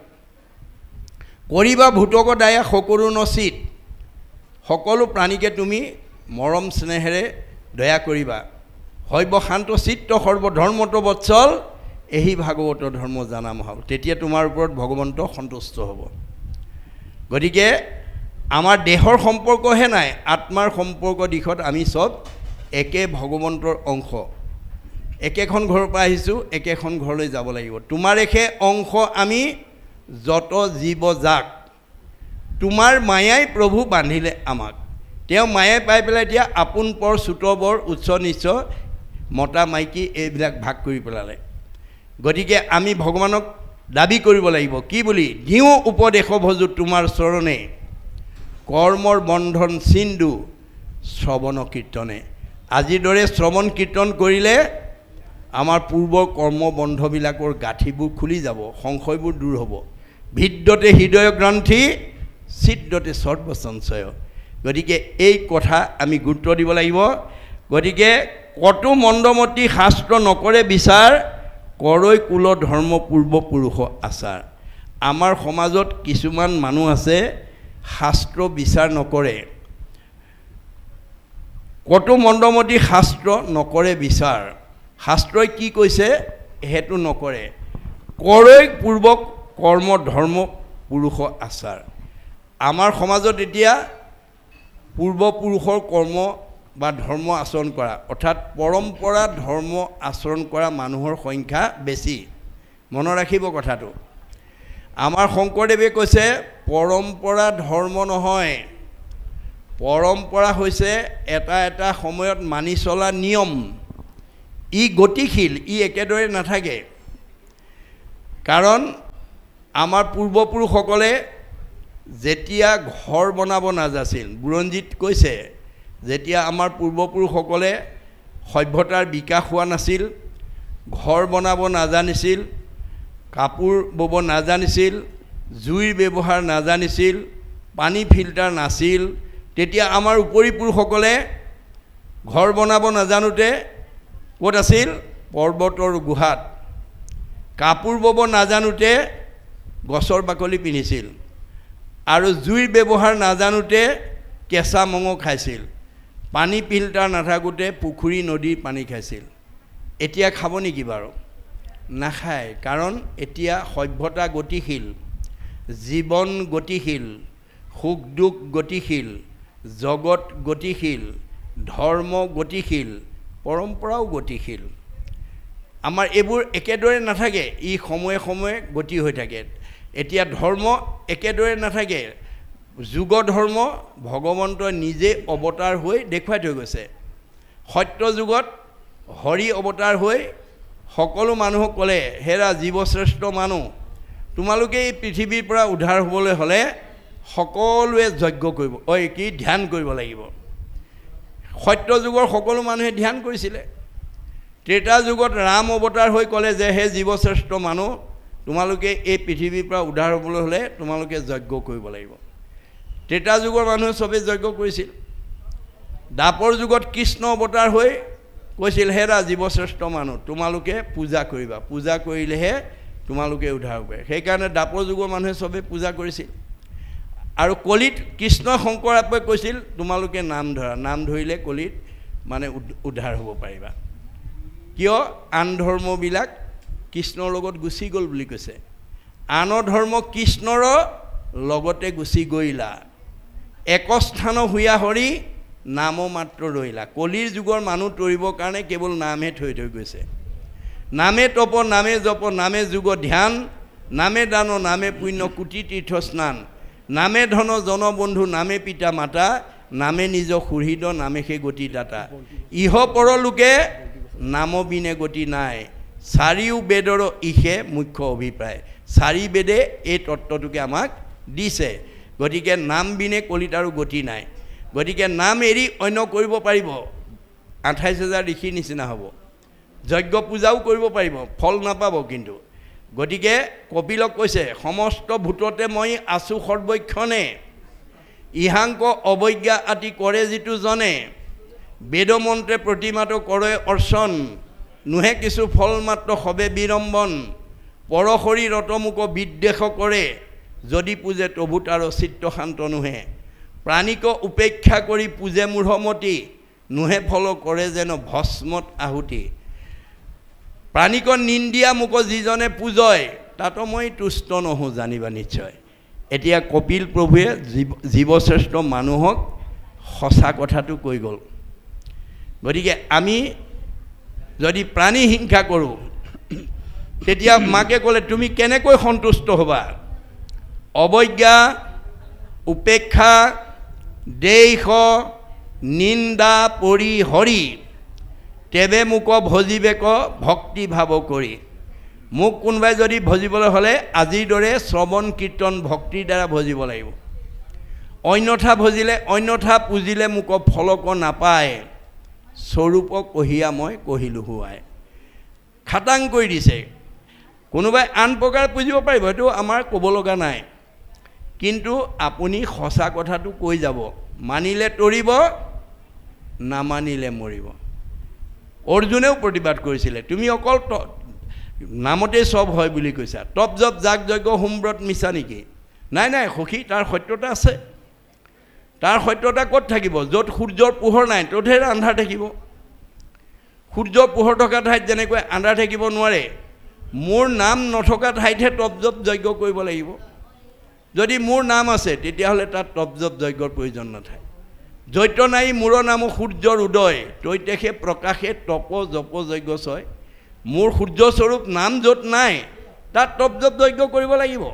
কৰিবা ভূতক দায়া সকলো নচিত সকলো প্ৰাণীকে তুমি মৰম স্নেহেৰে দয়া কৰিবা হৈব শান্ত চিত্ত সৰ্বধৰ্মত বৎসল এই ভাগৱত ধৰ্ম জানা মহাব তেতিয়া তোমাৰ ওপৰত ভগৱন্ত সন্তুষ্ট হ'ব গতিকে আমাৰ দেহৰ সম্পৰ্কহে নাই আত্মাৰ সম্পৰ্ক দিশত আমি সব একে ভগৱন্তৰ অংশ একেখন ঘৰৰ পৰা আহিছোঁ একেখন ঘৰলৈ যাব লাগিব তোমাৰ একে অংশ আমি যত জীৱ যাক তোমাৰ মায়াই প্ৰভু বান্ধিলে আমাক তেওঁ মায়াই পাই পেলাই এতিয়া আপোন পৰ চুতবৰ উচ্চ নিচ্চ মতা মাইকী এইবিলাক ভাগ কৰি পেলালে গতিকে আমি ভগৱানক দাবী কৰিব লাগিব কি বুলি দিওঁ উপদেশ ভজু তোমাৰ চৰণে কৰ্মৰ বন্ধন চিন্দু শ্ৰৱণ কীৰ্তনে আজিৰ দৰে শ্ৰৱণ কীৰ্তন কৰিলে আমাৰ পূৰ্বৰ কৰ্মবন্ধবিলাকৰ গাঁঠিবোৰ খুলি যাব সংশয়বোৰ দূৰ হ'ব ভিদ্যতে হৃদয় গ্ৰন্থি ছিদ্যতে সৰ্বসঞ্চয় গতিকে এই কথা আমি গুৰুত্ব দিব লাগিব গতিকে কতো মন্দমতি শাস্ত্ৰ নকৰে বিচাৰ কৰৈ কুল ধৰ্ম পূৰ্বপুৰুষ আচাৰ আমাৰ সমাজত কিছুমান মানুহ আছে শাস্ত্ৰ বিচাৰ নকৰে কতো মন্দমতি শাস্ত্ৰ নকৰে বিচাৰ শাস্ত্ৰই কি কৈছে হেতু নকৰে কৰৈ পূৰ্বক কৰ্ম ধৰ্ম পুৰুষ আচাৰ আমাৰ সমাজত এতিয়া পূৰ্বপুৰুষৰ কৰ্ম বা ধৰ্ম আচৰণ কৰা অৰ্থাৎ পৰম্পৰা ধৰ্ম আচৰণ কৰা মানুহৰ সংখ্যা বেছি মনত ৰাখিব কথাটো আমাৰ শংকৰদেৱে কৈছে পৰম্পৰা ধৰ্ম নহয় পৰম্পৰা হৈছে এটা এটা সময়ত মানি চলা নিয়ম ই গতিশীল ই একেদৰে নাথাকে কাৰণ আমাৰ পূৰ্বপুৰুষসকলে যেতিয়া ঘৰ বনাব নাজাছিল বুৰঞ্জীত কৈছে যেতিয়া আমাৰ পূৰ্বপুৰুষসকলে সভ্যতাৰ বিকাশ হোৱা নাছিল ঘৰ বনাব নাজানিছিল কাপোৰ বব নাজানিছিল জুইৰ ব্যৱহাৰ নাজানিছিল পানী ফিল্টাৰ নাছিল তেতিয়া আমাৰ উপৰি পুৰুষসকলে ঘৰ বনাব নাজানোতে ক'ত আছিল পৰ্বতৰ গুহাত কাপোৰ বব নাজানোতে গছৰ বাকলি পিন্ধিছিল আৰু জুইৰ ব্যৱহাৰ নাজানোতে কেঁচা মঙহ খাইছিল পানী ফিল্টাৰ নাথাকোতে পুখুৰী নদীৰ পানী খাইছিল এতিয়া খাব নেকি বাৰু নাখায় কাৰণ এতিয়া সভ্যতা গতিশীল জীৱন গতিশীল সুখ দুখ গতিশীল জগত গতিশীল ধৰ্ম গতিশীল পৰম্পৰাও গতিশীল আমাৰ এইবোৰ একেদৰে নাথাকে ই সময়ে সময়ে গতি হৈ থাকে এতিয়া ধৰ্ম একেদৰে নাথাকে যুগ ধৰ্ম ভগৱন্তই নিজে অৱতাৰ হৈ দেখুৱাই থৈ গৈছে সত্য যুগত হৰি অৱতাৰ হৈ সকলো মানুহক ক'লে হেৰা জীৱশ্ৰেষ্ঠ মানুহ তোমালোকে এই পৃথিৱীৰ পৰা উদ্ধাৰ হ'বলৈ হ'লে সকলোৱে যজ্ঞ কৰিব কি ধ্যান কৰিব লাগিব সত্য যুগৰ সকলো মানুহে ধ্যান কৰিছিলে ত্ৰেতা যুগত ৰাম অৱতাৰ হৈ ক'লে যে হে জীৱশ্ৰেষ্ঠ মানুহ তোমালোকে এই পৃথিৱীৰ পৰা উদ্ধাৰ হ'বলৈ হ'লে তোমালোকে যজ্ঞ কৰিব লাগিব ত্ৰেতা যুগৰ মানুহে চবেই যজ্ঞ কৰিছিল দ্বাপৰ যুগত কৃষ্ণ অৱতাৰ হৈ কৈছিল হেৰা জীৱশ্ৰেষ্ঠ মানুহ তোমালোকে পূজা কৰিবা পূজা কৰিলেহে তোমালোকে উদ্ধাৰ হ'ব সেইকাৰণে দ্বাপৰ যুগৰ মানুহে চবেই পূজা কৰিছিল আৰু কলিত কৃষ্ণ শংকৰাপে কৈছিল তোমালোকে নাম ধৰা নাম ধৰিলে কলিত মানে উদ্ধাৰ হ'ব পাৰিবা কিয় আন ধৰ্মবিলাক কৃষ্ণৰ লগত গুচি গ'ল বুলি কৈছে আন ধৰ্ম কৃষ্ণৰ লগতে গুচি গৈলা একস্থান হুয়া হৰি নাম মাত্ৰ ৰহিলা কলিৰ যুগৰ মানুহ তৰিবৰ কাৰণে কেৱল নামহে থৈ থৈ গৈছে নামে তপ নামে জপ নামে যুগ ধ্যান নামে দান নামে পুণ্য কোটি তীৰ্থ স্নান নামে ধন জনবন্ধু নামে পিতা মাতা নামে নিজ সুহৃদ নামে সেই গতি দাতা ইহ পৰলোকে নাম বিনে গতি নাই চাৰিও বেদৰ ইহে মুখ্য অভিপ্ৰায় চাৰি বেদে এই তত্ত্বটোকে আমাক দিছে গতিকে নাম বিনে কলিত আৰু গতি নাই গতিকে নাম এৰি অন্য কৰিব পাৰিব ২৮,০০০ ঋষিৰ নিচিনা হ'ব যজ্ঞ পূজাও কৰিব পাৰিব ফল নাপাব কিন্তু গতিকে কপিলক কৈছে সমস্ত ভূততে মই আছো সৰ্বক্ষণে ইহাংক অৱজ্ঞা আতি কৰে যিটো জনে বেদমন্ত্ৰে প্ৰতিমাতো কৰে অৰ্চন নোহে কিছু ফল মাত্ৰ সবে বিৰম্বন পৰশৰী ৰতমুক বিদ্বেষ কৰে যদি পূজে তবু তাৰ চিত্ত শান্ত নুহে প্ৰাণীক উপেক্ষা কৰি পূজে মূঢ়মতি নুহে ফল কৰে যেন ভস্মত আহুতি প্ৰাণীক নিন্দিয়া মোক যিজনে পূজয় তাতো মই তুষ্ট নহওঁ জানিবা নিশ্চয় এতিয়া কপিল প্ৰভুৱে জীৱশ্ৰেষ্ঠ মানুহক সঁচা কথাটো কৈ গ'ল গতিকে আমি যদি প্ৰাণী হিংসা কৰোঁ তেতিয়া মাকে ক'লে তুমি কেনেকৈ সন্তুষ্ট হ'বা অৱজ্ঞা উপেক্ষা দেশ নিন্দা পৰি হৰি তেবে মোক ভজিবেক ভক্তি ভাৱ কৰি মোক কোনোবাই যদি ভজিবলৈ হ'লে আজিৰ দৰে শ্ৰৱণ কীৰ্তন ভক্তিৰ দ্বাৰা ভজিব লাগিব অন্যথা ভজিলে অন্যথা পুজিলে মোক ফলক নাপায় স্বৰূপ কহিয়া মই কহিলোঁ হুৱাই খাটাং কৰি দিছে কোনোবাই আন প্ৰকাৰ পুজিব পাৰিব সেইটো আমাৰ ক'ব লগা নাই কিন্তু আপুনি সঁচা কথাটো কৈ যাব মানিলে তৰিব নামানিলে মৰিব অৰ্জুনেও প্ৰতিবাদ কৰিছিলে তুমি অকল নামতেই চব হয় বুলি কৈছা তপ জপ যাগ যজ্ঞ হোমব্ৰত মিছা নেকি নাই নাই সখী তাৰ সত্যতা আছে তাৰ সত্যতা ক'ত থাকিব য'ত সূৰ্যৰ পোহৰ নাই ত'তহে আন্ধাৰ থাকিব সূৰ্যৰ পোহৰ থকা ঠাইত যেনেকৈ আন্ধাৰ থাকিব নোৱাৰে মোৰ নাম নথকা ঠাইতহে তপ জপ যজ্ঞ কৰিব লাগিব যদি মোৰ নাম আছে তেতিয়াহ'লে তাত তপ জপ যজ্ঞৰ প্ৰয়োজন নাথাকে জৈত নাই মোৰ নাম সূৰ্যৰ উদয় তৈতেখে প্ৰকাশে তপ জপ যজ্ঞ ছয় মোৰ সূৰ্যস্বৰূপ নাম য'ত নাই তাত তপ জপ যজ্ঞ কৰিব লাগিব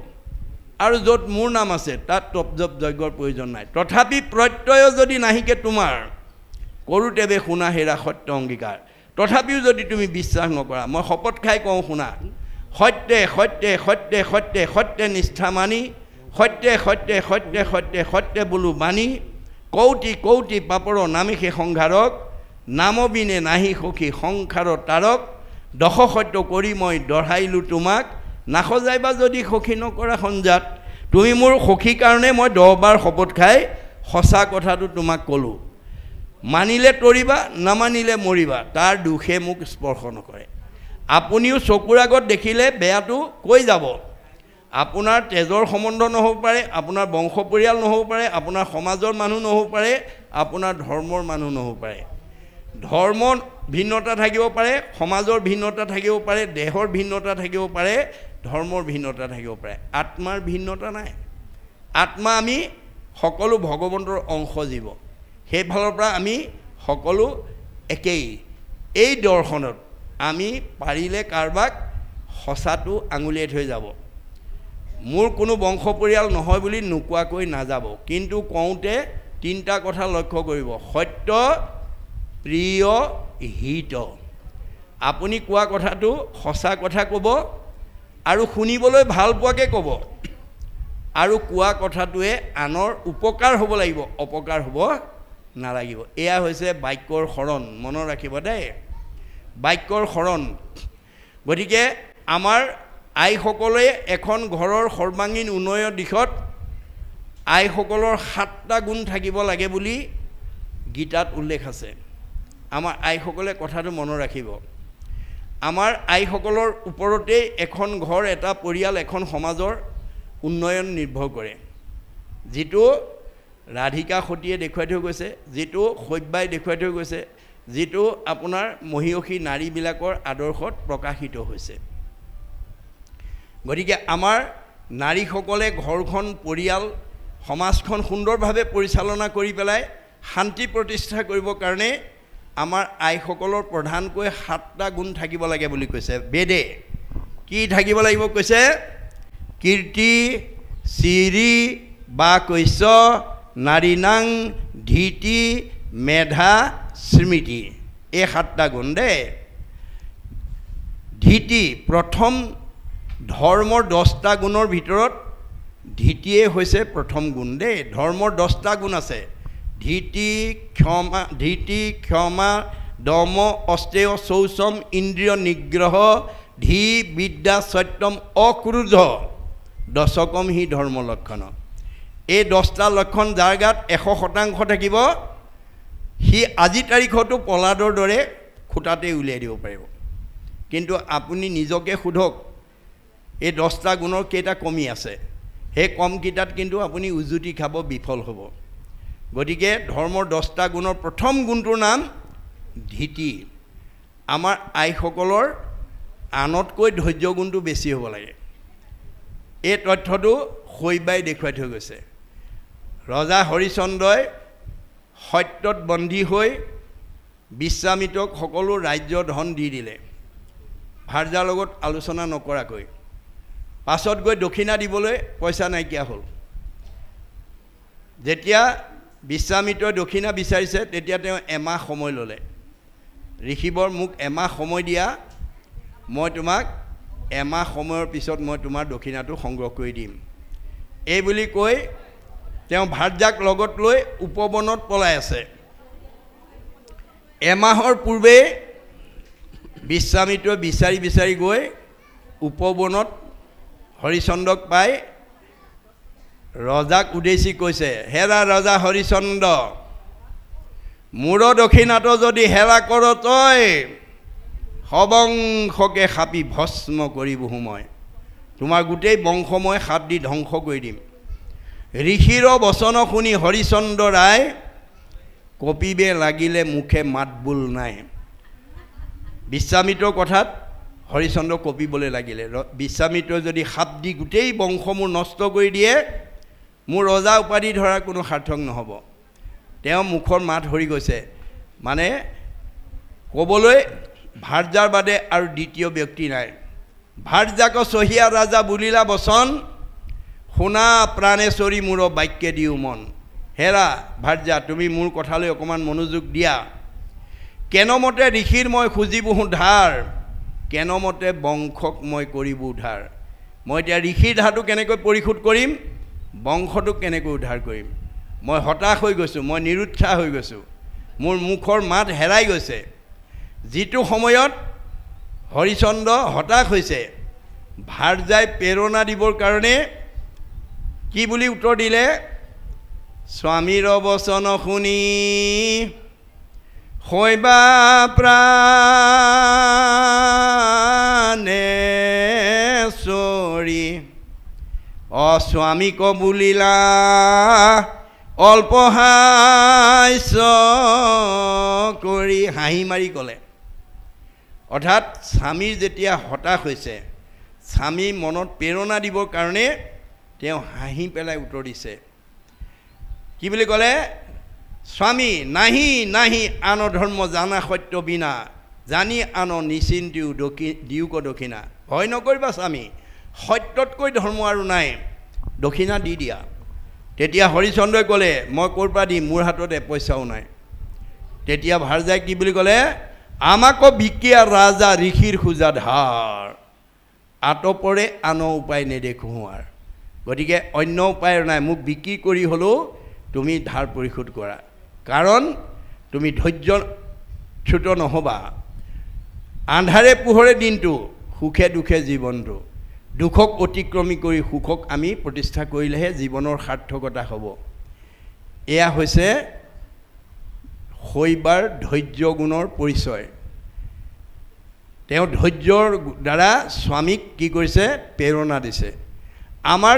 আৰু য'ত মোৰ নাম আছে তাত তপ জপ যজ্ঞৰ প্ৰয়োজন নাই তথাপি প্ৰত্যয় যদি নাহিকে তোমাৰ কৰোঁতেবে শুনা হেৰা সত্য অংগীকাৰ তথাপিও যদি তুমি বিশ্বাস নকৰা মই শপত খাই কওঁ শুনা সত্যে সত্যে সত্যে সত্যে সত্যে নিষ্ঠা মানি সত্যে সত্যে সত্যে সত্যে সত্যে বোলো মানি কৌটি কৌটি পাপৰ নামিষে সংঘাৰক নামবিনে নাহি সখী সংসাৰৰ তাৰক দশ সত্য কৰি মই দঢ়াইলোঁ তোমাক নাসজাইবা যদি সখী নকৰা সঞ্জাত তুমি মোৰ সখীৰ কাৰণে মই 10 বাৰ শপত খাই সঁচা কথাটো তোমাক ক'লোঁ মানিলে তৰিবা নামানিলে মৰিবা তাৰ দুখে মোক স্পৰ্শ নকৰে আপুনিও চকুৰ আগত দেখিলে বেয়াটো কৈ যাব আপোনাৰ তেজৰ সম্বন্ধ নহ'ব পাৰে আপোনাৰ বংশ পৰিয়াল নহ'ব পাৰে আপোনাৰ সমাজৰ মানুহ নহ'ব পাৰে আপোনাৰ ধৰ্মৰ মানুহ নহ'ব পাৰে ধৰ্মৰ ভিন্নতা থাকিব পাৰে সমাজৰ ভিন্নতা থাকিব পাৰে দেহৰ ভিন্নতা থাকিব পাৰে ধৰ্মৰ ভিন্নতা থাকিব পাৰে আত্মাৰ ভিন্নতা নাই আত্মা আমি সকলো ভগৱন্তৰ অংশ জীৱ সেইফালৰ পৰা আমি সকলো একেই এই দৰ্শনত আমি পাৰিলে কাৰোবাক সঁচাটো আঙুলিয়াই থৈ যাব মোৰ কোনো বংশ পৰিয়াল নহয় বুলি নোকোৱাকৈ নাযাব কিন্তু কওঁতে 3টা কথা লক্ষ্য কৰিব সত্য প্ৰিয় হিত আপুনি কোৱা কথাটো সঁচা কথা ক'ব আৰু শুনিবলৈ ভাল পোৱাকৈ ক'ব আৰু কোৱা কথাটোৱে আনৰ উপকাৰ হ'ব লাগিব অপকাৰ হ'ব নালাগিব এয়া হৈছে বাক্যৰ শৰণ মনত ৰাখিব দেই বাক্যৰ শৰণ গতিকে আমাৰ আইসকলে এখন ঘৰৰ সৰ্বাংগীন উন্নয়নৰ দিশত আইসকলৰ 7টা গুণ থাকিব লাগে বুলি গীতাত উল্লেখ আছে আমাৰ আইসকলে কথাটো মনত ৰাখিব আমাৰ আইসকলৰ ওপৰতেই এখন ঘৰ এটা পৰিয়াল এখন সমাজৰ উন্নয়ন নিৰ্ভৰ কৰে যিটো ৰাধিকা সতীয়ে দেখুৱাই থৈ গৈছে যিটো সব্যাই দেখুৱাই থৈ গৈছে যিটো আপোনাৰ মহিয়সী নাৰীবিলাকৰ আদৰ্শত প্ৰকাশিত হৈছে গতিকে আমাৰ নাৰীসকলে ঘৰখন পৰিয়াল সমাজখন সুন্দৰভাৱে পৰিচালনা কৰি পেলাই শান্তি প্ৰতিষ্ঠা কৰিবৰ কাৰণে আমাৰ আইসকলৰ প্ৰধানকৈ 7টা গুণ থাকিব লাগে বুলি কৈছে বেদে কি থাকিব লাগিব কৈছে কীৰ্তি চিৰি বা কৈছ নাৰীনাং ধীতি মেধা স্মৃতি এই 7টা গুণ দেই ধীতি প্ৰথম ধৰ্মৰ 10টা গুণৰ ভিতৰত ধীতিয়ে হৈছে প্ৰথম গুণ দেই ধৰ্মৰ 10টা গুণ আছে ধীতি ক্ষমা দম অস্তেয় শৌচম ইন্দ্ৰিয় নিগ্ৰহ ধী বিদ্যা সত্যম অক্ৰোধ দশকম হি ধৰ্ম লক্ষণ এই 10টা লক্ষণ যাৰ গাত 100% থাকিব সি আজি তাৰিখতো পলাদৰ দৰে খুটাতে উলিয়াই দিব পাৰিব কিন্তু আপুনি নিজকে সোধক এই 10টা গুণৰ কেইটা কমি আছে সেই কমকেইটাত কিন্তু আপুনি উজুতি খাব, বিফল হ'ব। গতিকে ধৰ্মৰ 10টা গুণৰ প্ৰথম গুণটোৰ নাম ধীতি। আমাৰ আইসকলৰ আনতকৈ ধৈৰ্য গুণটো বেছি হ'ব লাগে। এই তথ্যটো শৈবাই দেখুৱাই থৈ গৈছে। ৰজা হৰিচন্দ্ৰই সত্যত বন্দী হৈ বিশ্বামিত্ৰক সকলো ৰাজ্য ধন দি দিলে, ভাৰ্যাৰ লগত আলোচনা নকৰাকৈ। পাছত গৈ দক্ষিণা দিবলৈ পইচা নাইকিয়া হ'ল। যেতিয়া বিশ্বামিত্ৰই দক্ষিণা বিচাৰিছে তেতিয়া তেওঁ এমাহ সময় ল'লে। ঋষিবৰ মোক এমাহ সময় দিয়া, মই তোমাক এমাহ সময়ৰ পিছত মই তোমাৰ দক্ষিণাটো সংগ্ৰহ কৰি দিম। এই বুলি কৈ তেওঁ ভাৰ্যাক লগত লৈ উপবনত পলাই আছে। এমাহৰ পূৰ্বে বিশ্বামিত্ৰই বিচাৰি বিচাৰি গৈ উপবনত হৰিচন্দ্ৰক পাই ৰজাক উদ্দেশ্যি কৈছে, হেৰা ৰজা হৰিচন্দ্ৰ, মোৰ দক্ষিণাটো যদি হেৰা কৰ তই, সবংশকে সাপি ভস্ম কৰিবহো মই। তোমাৰ গোটেই বংশ মই সাপ দি ধ্বংস কৰি দিম। ঋষিৰ বচন শুনি হৰিচন্দ্ৰ ৰায় কপিবে লাগিলে মুখে মাতবোল নাই। বিশ্বামিত্ৰৰ কথাত হৰিচন্দ্ৰ কপিবলৈ লাগিলে। বিশ্বামিত্ৰই যদি সাপ দি গোটেই বংশ মোৰ নষ্ট কৰি দিয়ে, মোৰ ৰজা উপাধি ধৰাৰ কোনো সাৰ্থক নহ'ব। তেওঁ মুখৰ মাত সৰি গৈছে, মানে ক'বলৈ ভাৰ্যাৰ বাদে আৰু দ্বিতীয় ব্যক্তি নাই। ভাৰ্যাক চহিয়া ৰাজা বুলিলা বচন, শুনা প্ৰাণেশ্বৰী মোৰ বাক্যে দিও মন। হেৰা ভাৰ্যা, তুমি মোৰ কথালৈ অকণমান মনোযোগ দিয়া। কেনমতে ঋষিৰ মই খুজিবহো ধাৰ, কেনমতে বংশক মই কৰিব উদ্ধাৰ। মই এতিয়া ঋষিৰ ধাৰটো কেনেকৈ পৰিশোধ কৰিম, বংশটোক কেনেকৈ উদ্ধাৰ কৰিম। মই হতাশ হৈ গৈছোঁ, মই নিৰুৎসাহ হৈ গৈছোঁ, মোৰ মুখৰ মাত হেৰাই গৈছে। যিটো সময়ত হৰিচন্দ্ৰ হতাশ হৈছে, ভাৰ্যাই প্ৰেৰণা দিবৰ কাৰণে কি বুলি উত্তৰ দিলে, স্বামীৰ বচন শুনি শৈবা প্ৰাণেশ্বৰী, অস্বামীক বুলিলা অল্পহাস্য কৰি হাঁহি মাৰি ক'লে। অৰ্থাৎ স্বামীৰ যেতিয়া হতাশ হৈছে, স্বামী মনত প্ৰেৰণা দিবৰ কাৰণে তেওঁ হাঁহি পেলাই উত্তৰ দিছে। কি বুলি ক'লে, স্বামী নাহি নাহি আন ধৰ্ম জানা সত্য বিনা, জানি আন নিচিন্তিও দিওক দক্ষিণা। ভয় নকৰিবা স্বামী, সত্যতকৈ ধৰ্ম আৰু নাই, দক্ষিণা দি দিয়া। তেতিয়া হৰিচন্দ্ৰই ক'লে, মই ক'ৰ পৰা দিম, মোৰ হাতত পইচাও নাই। তেতিয়া ভাৰ্যাই কি বুলি ক'লে, আমাকো বিকিয়া ৰাজা ঋষিৰ খোজা ধাৰ, আতপৰে আন উপায় নেদেখোঁ আৰু। গতিকে অন্য উপায় নাই, মোক বিক্ৰী কৰি হ'লেও তুমি ধাৰ পৰিশোধ কৰা, কাৰণ তুমি ধৈৰ্যচ্যুত নহ'বা। আন্ধাৰে পোহৰে দিনটো, সুখে দুখে জীৱনটো, দুখক অতিক্ৰমী কৰি সুখক আমি প্ৰতিষ্ঠা কৰিলেহে জীৱনৰ সাৰ্থকতা হ'ব। এয়া হৈছে শৈবাৰ ধৈৰ্য গুণৰ পৰিচয়। তেওঁ ধৈৰ্যৰ দ্বাৰা স্বামীক কি কৰিছে, প্ৰেৰণা দিছে। আমাৰ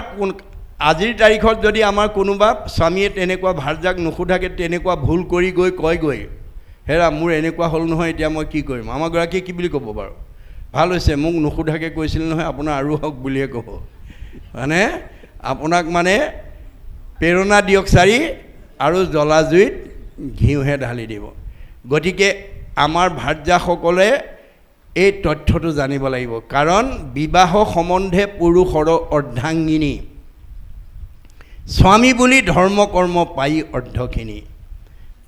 আজিৰ তাৰিখত যদি আমাৰ কোনোবা স্বামীয়ে তেনেকুৱা ভাৰ্যাক নুসুধাকৈ তেনেকুৱা ভুল কৰি গৈ কয়গৈ, হেৰা মোৰ এনেকুৱা হ'ল নহয়, এতিয়া মই কি কৰিম, আমাৰ গৰাকীয়ে কি বুলি ক'ব বাৰু, ভাল হৈছে মোক নুসুধাকৈ কৈছিল নহয়, আপোনাৰ আৰু হওক বুলিয়ে ক'ব। মানে আপোনাক মানে প্ৰেৰণা দিয়ক চাৰি, আৰু জ্বলা জুইত ঘিউহে ঢালি দিব। গতিকে আমাৰ ভাৰ্যাসকলে এই তথ্যটো জানিব লাগিব, কাৰণ বিবাহ সম্বন্ধে পুৰুষৰ অৰ্ধাংগিনী, স্বামী বুলি ধৰ্ম কৰ্ম পাই অৰ্ধখিনি।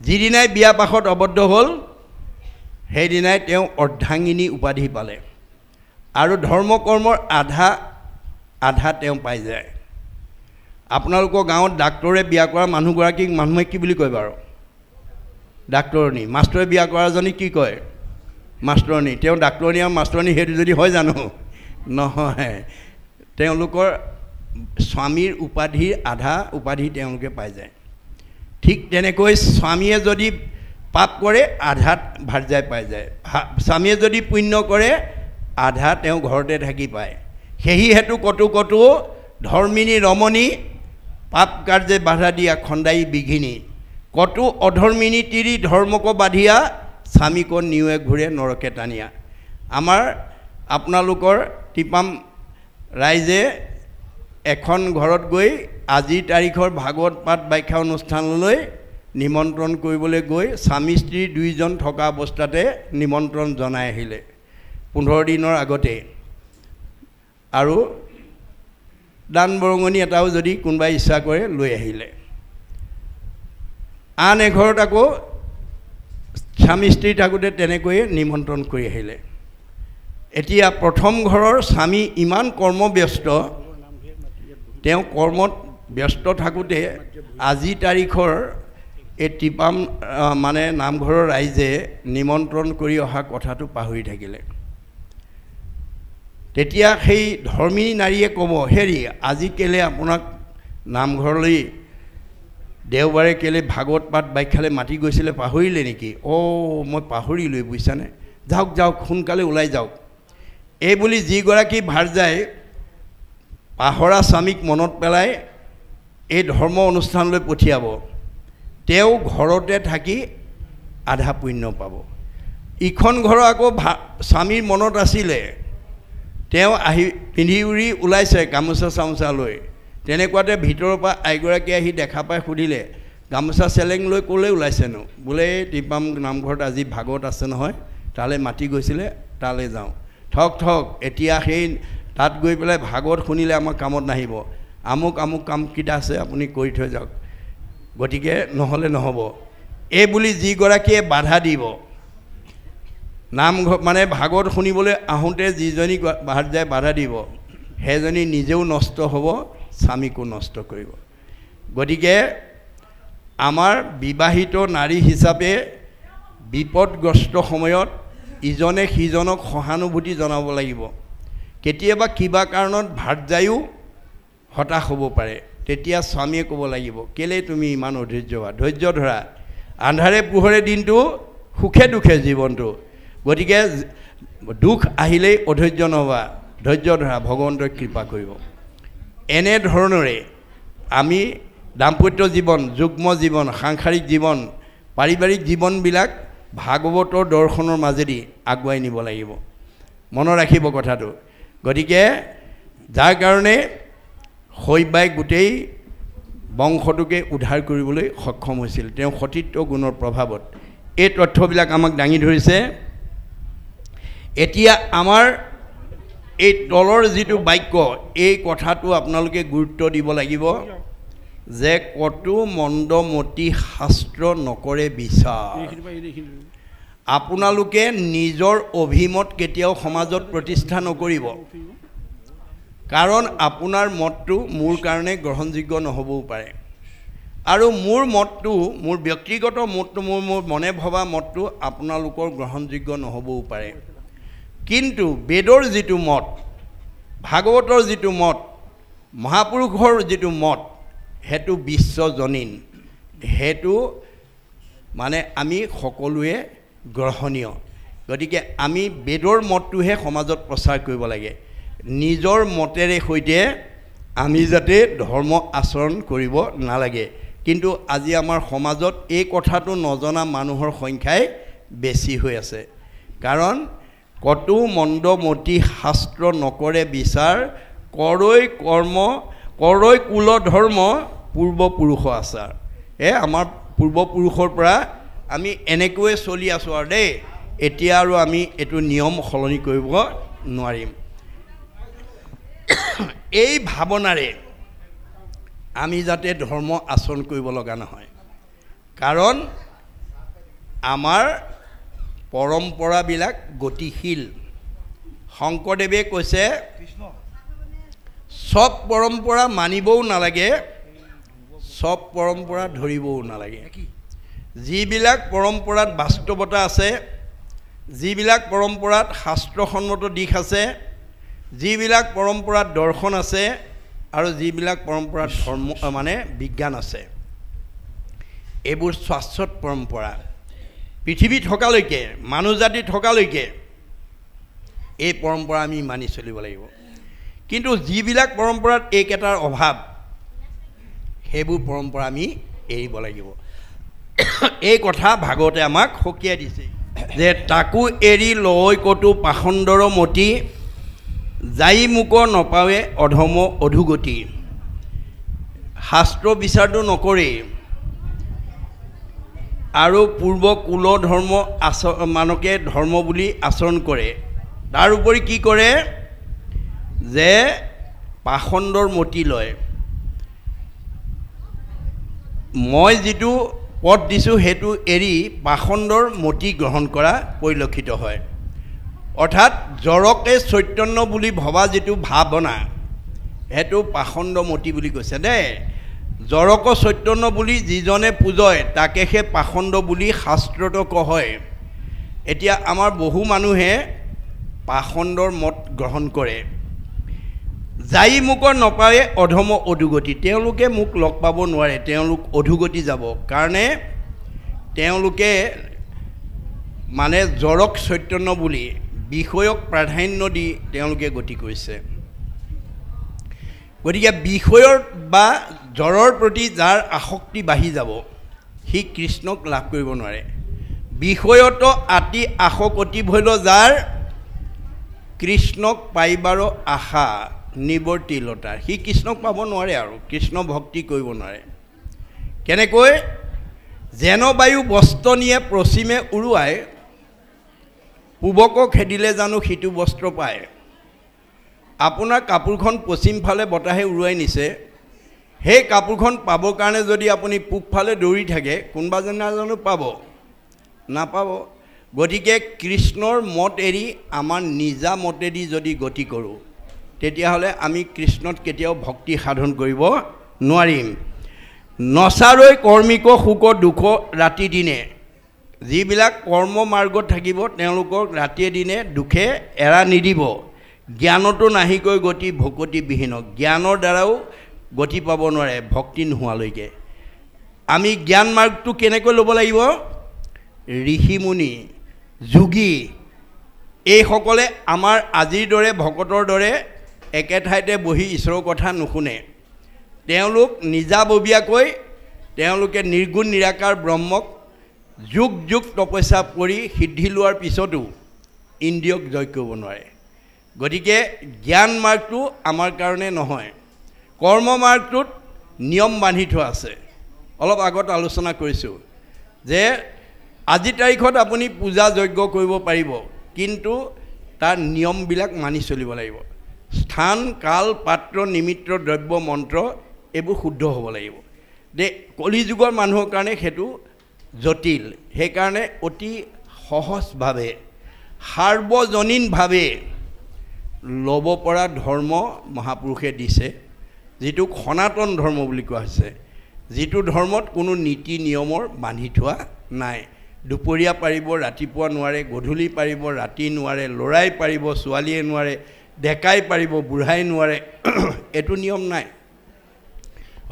যিদিনাই বিয়া পাশত আবদ্ধ হ'ল, সেইদিনাই তেওঁ অৰ্ধাংগিনী উপাধি পালে, আৰু ধৰ্ম কৰ্মৰ আধা তেওঁ পাই যায়। আপোনালোকৰ গাঁৱত ডাক্তৰে বিয়া কৰা মানুহগৰাকীক মানুহে কি বুলি কয় বাৰু, ডাক্তৰণী। মাষ্টৰে বিয়া কৰাজনী কি কয়, মাষ্টৰণী। তেওঁ ডাক্তৰণী আৰু মাষ্টৰণী সেইটো যদি হয় জানো, নহয়। তেওঁলোকৰ স্বামীৰ উপাধিৰ আধা উপাধি তেওঁলোকে পাই যায়। ঠিক তেনেকৈ স্বামীয়ে যদি পাপ কৰে, আধাত ভাৰ্যাই পাই যায়। স্বামীয়ে যদি পুণ্য কৰে, আধা তেওঁ ঘৰতে থাকি পায়। সেই হেতু কতো ধৰ্মিনী ৰমণী পাপ কাৰ্যে বাধা দিয়া খণ্ডাই বিঘিনী কটু অধৰ্মিনী তিৰি ধৰ্মক বাধিয়া স্বামীক নিয়ে ঘূৰে নৰকে টানিয়া। আমাৰ আপোনালোকৰ টিপাম ৰাইজে এখন ঘৰত গৈ আজিৰ তাৰিখৰ ভাগৱত পাঠ ব্যাখ্যা অনুষ্ঠানলৈ নিমন্ত্ৰণ কৰিবলৈ গৈ স্বামী স্ত্ৰী দুইজন থকা অৱস্থাতে নিমন্ত্ৰণ জনাই আহিলে 15 দিনৰ আগতে। আৰু দান বৰঙণি এটাও যদি কোনোবাই ইচ্ছা কৰে লৈ আহিলে। আন এঘৰত আকৌ স্বামী স্ত্ৰী থাকোঁতে তেনেকৈয়ে নিমন্ত্ৰণ কৰি আহিলে। এতিয়া প্ৰথম ঘৰৰ স্বামী ইমান কৰ্মব্যস্ত, তেওঁ কৰ্মত ব্যস্ত থাকোঁতে আজি তাৰিখৰ এই টিপাম মানে নামঘৰৰ ৰাইজে নিমন্ত্ৰণ কৰি অহা কথাটো পাহৰি থাকিলে। তেতিয়া সেই ধৰ্মী নাৰীয়ে ক'ব, হেৰি আজি কেলে আপোনাক নামঘৰলৈ দেওবাৰে কেলে ভাগৱত পাঠ ব্যাখ্যালৈ মাতি গৈছিলে পাহৰিলে নেকি? মই পাহৰিলোঁ বুজিছানে, যাওক যাওক সোনকালে ওলাই যাওক। এই বুলি যিগৰাকী ভাৰ্যাই পাহৰা স্বামীক মনত পেলাই এই ধৰ্ম অনুষ্ঠানলৈ পঠিয়াব, তেওঁ ঘৰতে থাকি আধা পুণ্য পাব। ইখন ঘৰৰ আকৌ স্বামীৰ মনত আছিলে, তেওঁ আহি পিন্ধি উৰি ওলাইছে গামোচা চামোচা লৈ। তেনেকুৱাতে ভিতৰৰ পৰা আইগৰাকী আহি দেখা পাই সুধিলে, গামোচা চেলেং লৈ ক'লৈ ওলাইছেনো? বোলে টিপাম নামঘৰত আজি ভাগৱত আছে নহয়, তালৈ মাতি গৈছিলে, তালৈ যাওঁ। ঠক ঠক, এতিয়া সেই তাত গৈ পেলাই ভাগৱত শুনিলে আমাৰ কামত নাহিব, আমুক আমুক কামকেইটা আছে আপুনি কৰি থৈ যাওক, গতিকে নহ'লে নহ'ব। এই বুলি যিগৰাকীয়ে বাধা দিব, নামঘৰ মানে ভাগৱত শুনিবলৈ আহোঁতে যিজনী ভাৰ্যাই বাধা দিব, সেইজনী নিজেও নষ্ট হ'ব, স্বামীকো নষ্ট কৰিব। গতিকে আমাৰ বিবাহিত নাৰী হিচাপে বিপদগ্ৰস্ত সময়ত ইজনে সিজনক সহানুভূতি জনাব লাগিব। কেতিয়াবা কিবা কাৰণত ভাৰ্যায়ো হতাশ হ'ব পাৰে, তেতিয়া স্বামীয়ে ক'ব লাগিব, কেলৈ তুমি ইমান অধৈৰ্য হোৱা, ধৈৰ্য ধৰা, আন্ধাৰে পোহৰে দিনটো সুখে দুখে জীৱনটো, গতিকে দুখ আহিলেই অধৈৰ্য নহবা, ধৈৰ্য ধৰা, ভগৱন্তই কৃপা কৰিব। এনেধৰণৰে আমি দাম্পত্য জীৱন, যুগ্ম জীৱন, সাংসাৰিক জীৱন, পাৰিবাৰিক জীৱনবিলাক ভাগৱতৰ দৰ্শনৰ মাজেদি আগুৱাই নিব লাগিব, মনত ৰাখিব কথাটো। গতিকে যাৰ কাৰণে শৈবাই গোটেই বংশটোকে উদ্ধাৰ কৰিবলৈ সক্ষম হৈছিল, তেওঁ সতীত্ব গুণৰ প্ৰভাৱত। এই তথ্যবিলাক আমাক দাঙি ধৰিছে। এতিয়া আমাৰ এই তলৰ যিটো বাক্য, এই কথাটো আপোনালোকে গুৰুত্ব দিব লাগিব যে কটু মন্দমতি শাস্ত্ৰ নকৰে বিচাৰ। আপোনালোকে নিজৰ অভিমত কেতিয়াও সমাজত প্ৰতিষ্ঠা নকৰিব, কাৰণ আপোনাৰ মতটো মোৰ কাৰণে গ্ৰহণযোগ্য নহ'বও পাৰে, আৰু মোৰ মতটো, মোৰ ব্যক্তিগত মতটো, মোৰ মনে ভবা মতটো আপোনালোকৰ গ্ৰহণযোগ্য নহ'বও পাৰে। কিন্তু বেদৰ যিটো মত, ভাগৱতৰ যিটো মত, মহাপুৰুষৰ যিটো মত, সেইটো বিশ্বজনীন, সেইটো মানে আমি সকলোৱে গ্ৰহণীয়। গতিকে আমি বেদৰ মতটোহে সমাজত প্ৰচাৰ কৰিব লাগে। নিজৰ মতেৰে সৈতে আমি যাতে ধৰ্ম আচৰণ কৰিব নালাগে। কিন্তু আজি আমাৰ সমাজত এই কথাটো নজনা মানুহৰ সংখ্যাই বেছি হৈ আছে, কাৰণ কটু মন্দমতি শাস্ত্ৰ নকৰে বিচাৰ, কৰৈ কৰ্ম কৰৈ কুল ধৰ্ম পূৰ্বপুৰুষ আচাৰ। আমাৰ পূৰ্বপুৰুষৰ পৰা আমি এনেকৈয়ে চলি আছোঁ আৰু দেই, এতিয়া আৰু আমি এইটো নিয়ম সলনি কৰিব নোৱাৰিম। এই ভাৱনাৰে আমি যাতে ধৰ্ম আচৰণ কৰিব লগা নহয়, কাৰণ আমাৰ পৰম্পৰাবিলাক গতিশীল। শংকৰদেৱে কৈছে চব পৰম্পৰা মানিবও নালাগে, চব পৰম্পৰা ধৰিবও নালাগে। যিবিলাক পৰম্পৰাত বাস্তৱতা আছে, যিবিলাক পৰম্পৰাত শাস্ত্ৰসন্মত দিশ আছে, যিবিলাক পৰম্পৰাত দৰ্শন আছে, আৰু যিবিলাক পৰম্পৰাত ধৰ্ম মানে বিজ্ঞান আছে, এইবোৰ শাশ্বত পৰম্পৰা। পৃথিৱী থকালৈকে, মানুহ জাতি থকালৈকে এই পৰম্পৰা আমি মানি চলিব লাগিব। কিন্তু যিবিলাক পৰম্পৰাত এইকেইটাৰ অভাৱ সেইবোৰ পৰম্পৰা আমি এৰিব লাগিব এই কথা ভাগৱতে আমাক সকীয়াই দিছে যে তাকো এৰি লয় কতো পাখণ্ডৰ মতি যাই মোক নপাৱে অধম অধুগতি শাস্ত্ৰ বিচাৰটো নকৰে আৰু পূৰ্ব কুল ধৰ্ম মানকে ধৰ্ম বুলি আচৰণ কৰে তাৰ উপৰি কি কৰে যে পাখণ্ডৰ মতি লয় মই যিটো পথ দিছোঁ সেইটো এৰি পাখণ্ডৰ মতি গ্ৰহণ কৰা পৰিলক্ষিত হয় অৰ্থাৎ জড়কে চৈতন্য বুলি ভবা যিটো ভাৱনা সেইটো পাখণ্ড মতি বুলি কৈছে দেই জড়ক চৈতন্য বুলি যিজনে পূজয় তাকে সে পাখণ্ড বুলি শাস্ত্ৰত কয় এতিয়া আমাৰ বহু মানুহে পাখণ্ডৰ মত গ্ৰহণ কৰে যাই মোক নপাৱে অধম অধুগতি তেওঁলোকে মোক লগ পাব নোৱাৰে তেওঁলোক অধুগতি যাব কাৰণে তেওঁলোকে মানে জড়ক চৈতন্য বুলি বিষয়ক প্ৰাধান্য দি তেওঁলোকে গতি কৰিছে গতিকে বিষয়ৰ বা জড়ৰ প্ৰতি যাৰ আসক্তি বাঢ়ি যাব সি কৃষ্ণক লাভ কৰিব নোৱাৰে বিষয়ত আতি আসক্তি ভৈল যাৰ কৃষ্ণক পাইবাৰ আশা নিবৰ্তিলতা সি কৃষ্ণক পাব নোৱাৰে আৰু কৃষ্ণ ভক্তি কৰিব নোৱাৰে কেনেকৈ যেন বায়ু বস্ত্ৰ নিয়ে পশ্চিমে উৰুৱাই পূবক খেদিলে জানো সিটো বস্ত্ৰ পায় আপোনাৰ কাপোৰখন পশ্চিম ফালে বতাহে উৰুৱাই নিছে সেই কাপোৰখন পাবৰ কাৰণে যদি আপুনি পূবফালে দৌৰি থাকে কোনোবা জানো পাব নাপাব গতিকে কৃষ্ণৰ মত এৰি আমাৰ নিজা মতেদি যদি গতি কৰোঁ তেতিয়াহ'লে আমি কৃষ্ণত কেতিয়াও ভক্তি সাধন কৰিব নোৱাৰিম নচাৰৈ কৰ্মিক সুখ দুখ ৰাতি দিনে যিবিলাক কৰ্ম মাৰ্গত থাকিব তেওঁলোকক ৰাতিয়ে দিনে দুখে এৰা নিদিব জ্ঞানতো নাহিকৈ গতি ভকতি বিহীন জ্ঞানৰ দ্বাৰাও গতি পাব নোৱাৰে ভক্তি নোহোৱালৈকে আমি জ্ঞান মাৰ্গটো কেনেকৈ ল'ব লাগিব ঋষিমুনি যোগী এইসকলে আমাৰ আজিৰ দৰে ভকতৰ দৰে একে ঠাইতে বহি ঈশ্বৰৰ কথা নুশুনে তেওঁলোক নিজাববীয়াকৈ তেওঁলোকে নিৰ্গুণ নিৰাকাৰ ব্ৰহ্মক যুগ যুগ তপস্যা কৰি সিদ্ধি লোৱাৰ পিছতো ইন্দ্ৰিয়ক জয় কৰিব নোৱাৰে গতিকে জ্ঞান মাৰ্গটো আমাৰ কাৰণে নহয় কৰ্ম মাৰ্গটোত নিয়ম বান্ধি থোৱা আছে অলপ আগত আলোচনা কৰিছোঁ যে আজি তাৰিখত আপুনি পূজা যজ্ঞ কৰিব পাৰিব কিন্তু তাৰ নিয়মবিলাক মানি চলিব লাগিব স্থান কাল পাত্ৰ নিমিত্ৰ দ্ৰব্য মন্ত্ৰ এইবোৰ শুদ্ধ হ'ব লাগিব দে কলিযুগৰ মানুহৰ কাৰণে সেইটো জটিল সেইকাৰণে অতি সহজভাৱে সাৰ্বজনীনভাৱে ল'ব পৰা ধৰ্ম মহাপুৰুষে দিছে যিটোক সনাতন ধৰ্ম বুলি কোৱা হৈছে যিটো ধৰ্মত কোনো নীতি নিয়মৰ বান্ধি থোৱা নাই দুপৰীয়া পাৰিব ৰাতিপুৱা নোৱাৰে গধূলি পাৰিব ৰাতি নোৱাৰে ল'ৰাই পাৰিব ছোৱালীয়ে নোৱাৰে ডেকাই পাৰিব বুঢ়াই নোৱাৰে এইটো নিয়ম নাই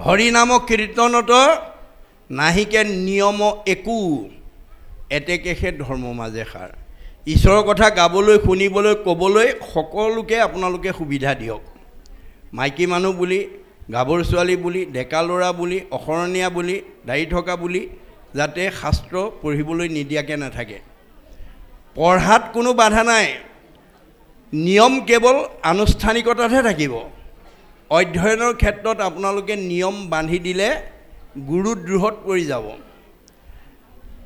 হৰিনাম কীৰ্তনত নাহিকে নিয়ম একো এতেকে সে ধৰ্ম মাজে সাৰ ঈশ্বৰৰ কথা গাবলৈ শুনিবলৈ ক'বলৈ সকলোকে আপোনালোকে সুবিধা দিয়ক মাইকী মানুহ বুলি গাভৰু ছোৱালী বুলি ডেকা ল'ৰা বুলি অসৰণীয়া বুলি দাড়ি থকা বুলি যাতে শাস্ত্ৰ পঢ়িবলৈ নিদিয়াকৈ নাথাকে পঢ়াত কোনো বাধা নাই নিয়ম কেৱল আনুষ্ঠানিকতাতহে থাকিব অধ্যয়নৰ ক্ষেত্ৰত আপোনালোকে নিয়ম বান্ধি দিলে গুৰুদ্ৰোহত পৰি যাব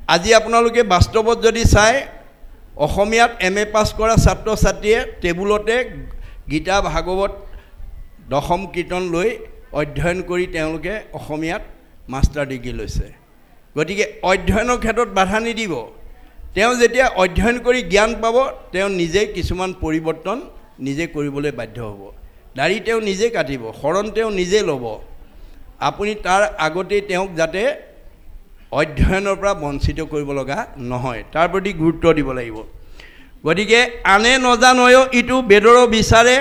আজি আপোনালোকে বাস্তৱত যদি চায় অসমীয়াত MA পাছ কৰা ছাত্ৰ ছাত্ৰীয়ে টেবুলতে গীতা ভাগৱত দশম কীৰ্তন লৈ অধ্যয়ন কৰি তেওঁলোকে অসমীয়াত মাষ্টাৰ ডিগ্ৰী লৈছে গতিকে অধ্যয়নৰ ক্ষেত্ৰত বাধা নিদিব তেওঁ যেতিয়া অধ্যয়ন কৰি জ্ঞান পাব তেওঁ নিজে কিছুমান পৰিৱৰ্তন নিজে কৰিবলৈ বাধ্য হ'ব দাড়ি তেওঁ নিজে কাটিব শৰণ তেওঁ নিজে ল'ব আপুনি তাৰ আগতেই তেওঁক যাতে অধ্যয়নৰ পৰা বঞ্চিত কৰিব লগা নহয় তাৰ প্ৰতি গুৰুত্ব দিব লাগিব গতিকে আনে নজানয় ইটো বেদৰ বিচাৰে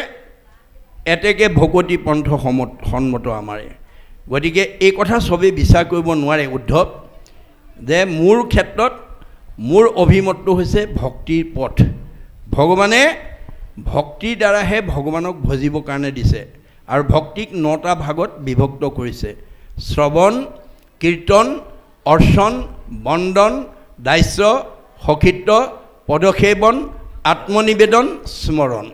এতেকে ভকতি পন্থ সন্মত আমাৰে গতিকে এই কথা সবেই বিচাৰ কৰিব নোৱাৰে উদ্ধৱ যে মোৰ ক্ষেত্ৰত মোৰ অভিমতটো হৈছে ভক্তিৰ পথ ভগৱানে ভক্তিৰ দ্বাৰাহে ভগৱানক ভজিবৰ কাৰণে দিছে আৰু ভক্তিক 9টা ভাগত বিভক্ত কৰিছে শ্ৰৱণ কীৰ্তন অৰ্চন বন্দন দাস্য সখিত্ব পদসেৱন আত্মনিবেদন স্মৰণ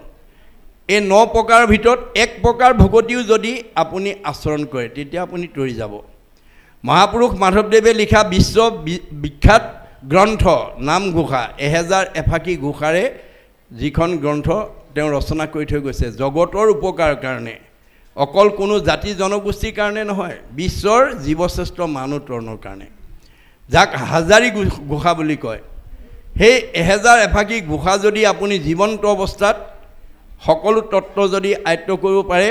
এই 9 প্ৰকাৰৰ ভিতৰত এক প্ৰকাৰ ভকতিও যদি আপুনি আচৰণ কৰে তেতিয়া আপুনি তৰি যাব মহাপুৰুষ মাধৱদেৱে লিখা বিশ্ব বিখ্যাত গ্ৰন্থ নামঘোষা 1000 এফাকি ঘোষাৰে যিখন গ্ৰন্থ তেওঁ ৰচনা কৰি থৈ গৈছে জগতৰ উপকাৰৰ কাৰণে অকল কোনো জাতি জনগোষ্ঠীৰ কাৰণে নহয় বিশ্বৰ জীৱশ্ৰেষ্ঠ মানুহ তৰণৰ কাৰণে যাক হাজাৰী ঘোষা বুলি কয় সেই 1000 এফাকি ঘোষা যদি আপুনি জীৱন্ত অৱস্থাত সকলো তত্ত্ব যদি আয়ত্ত কৰিব পাৰে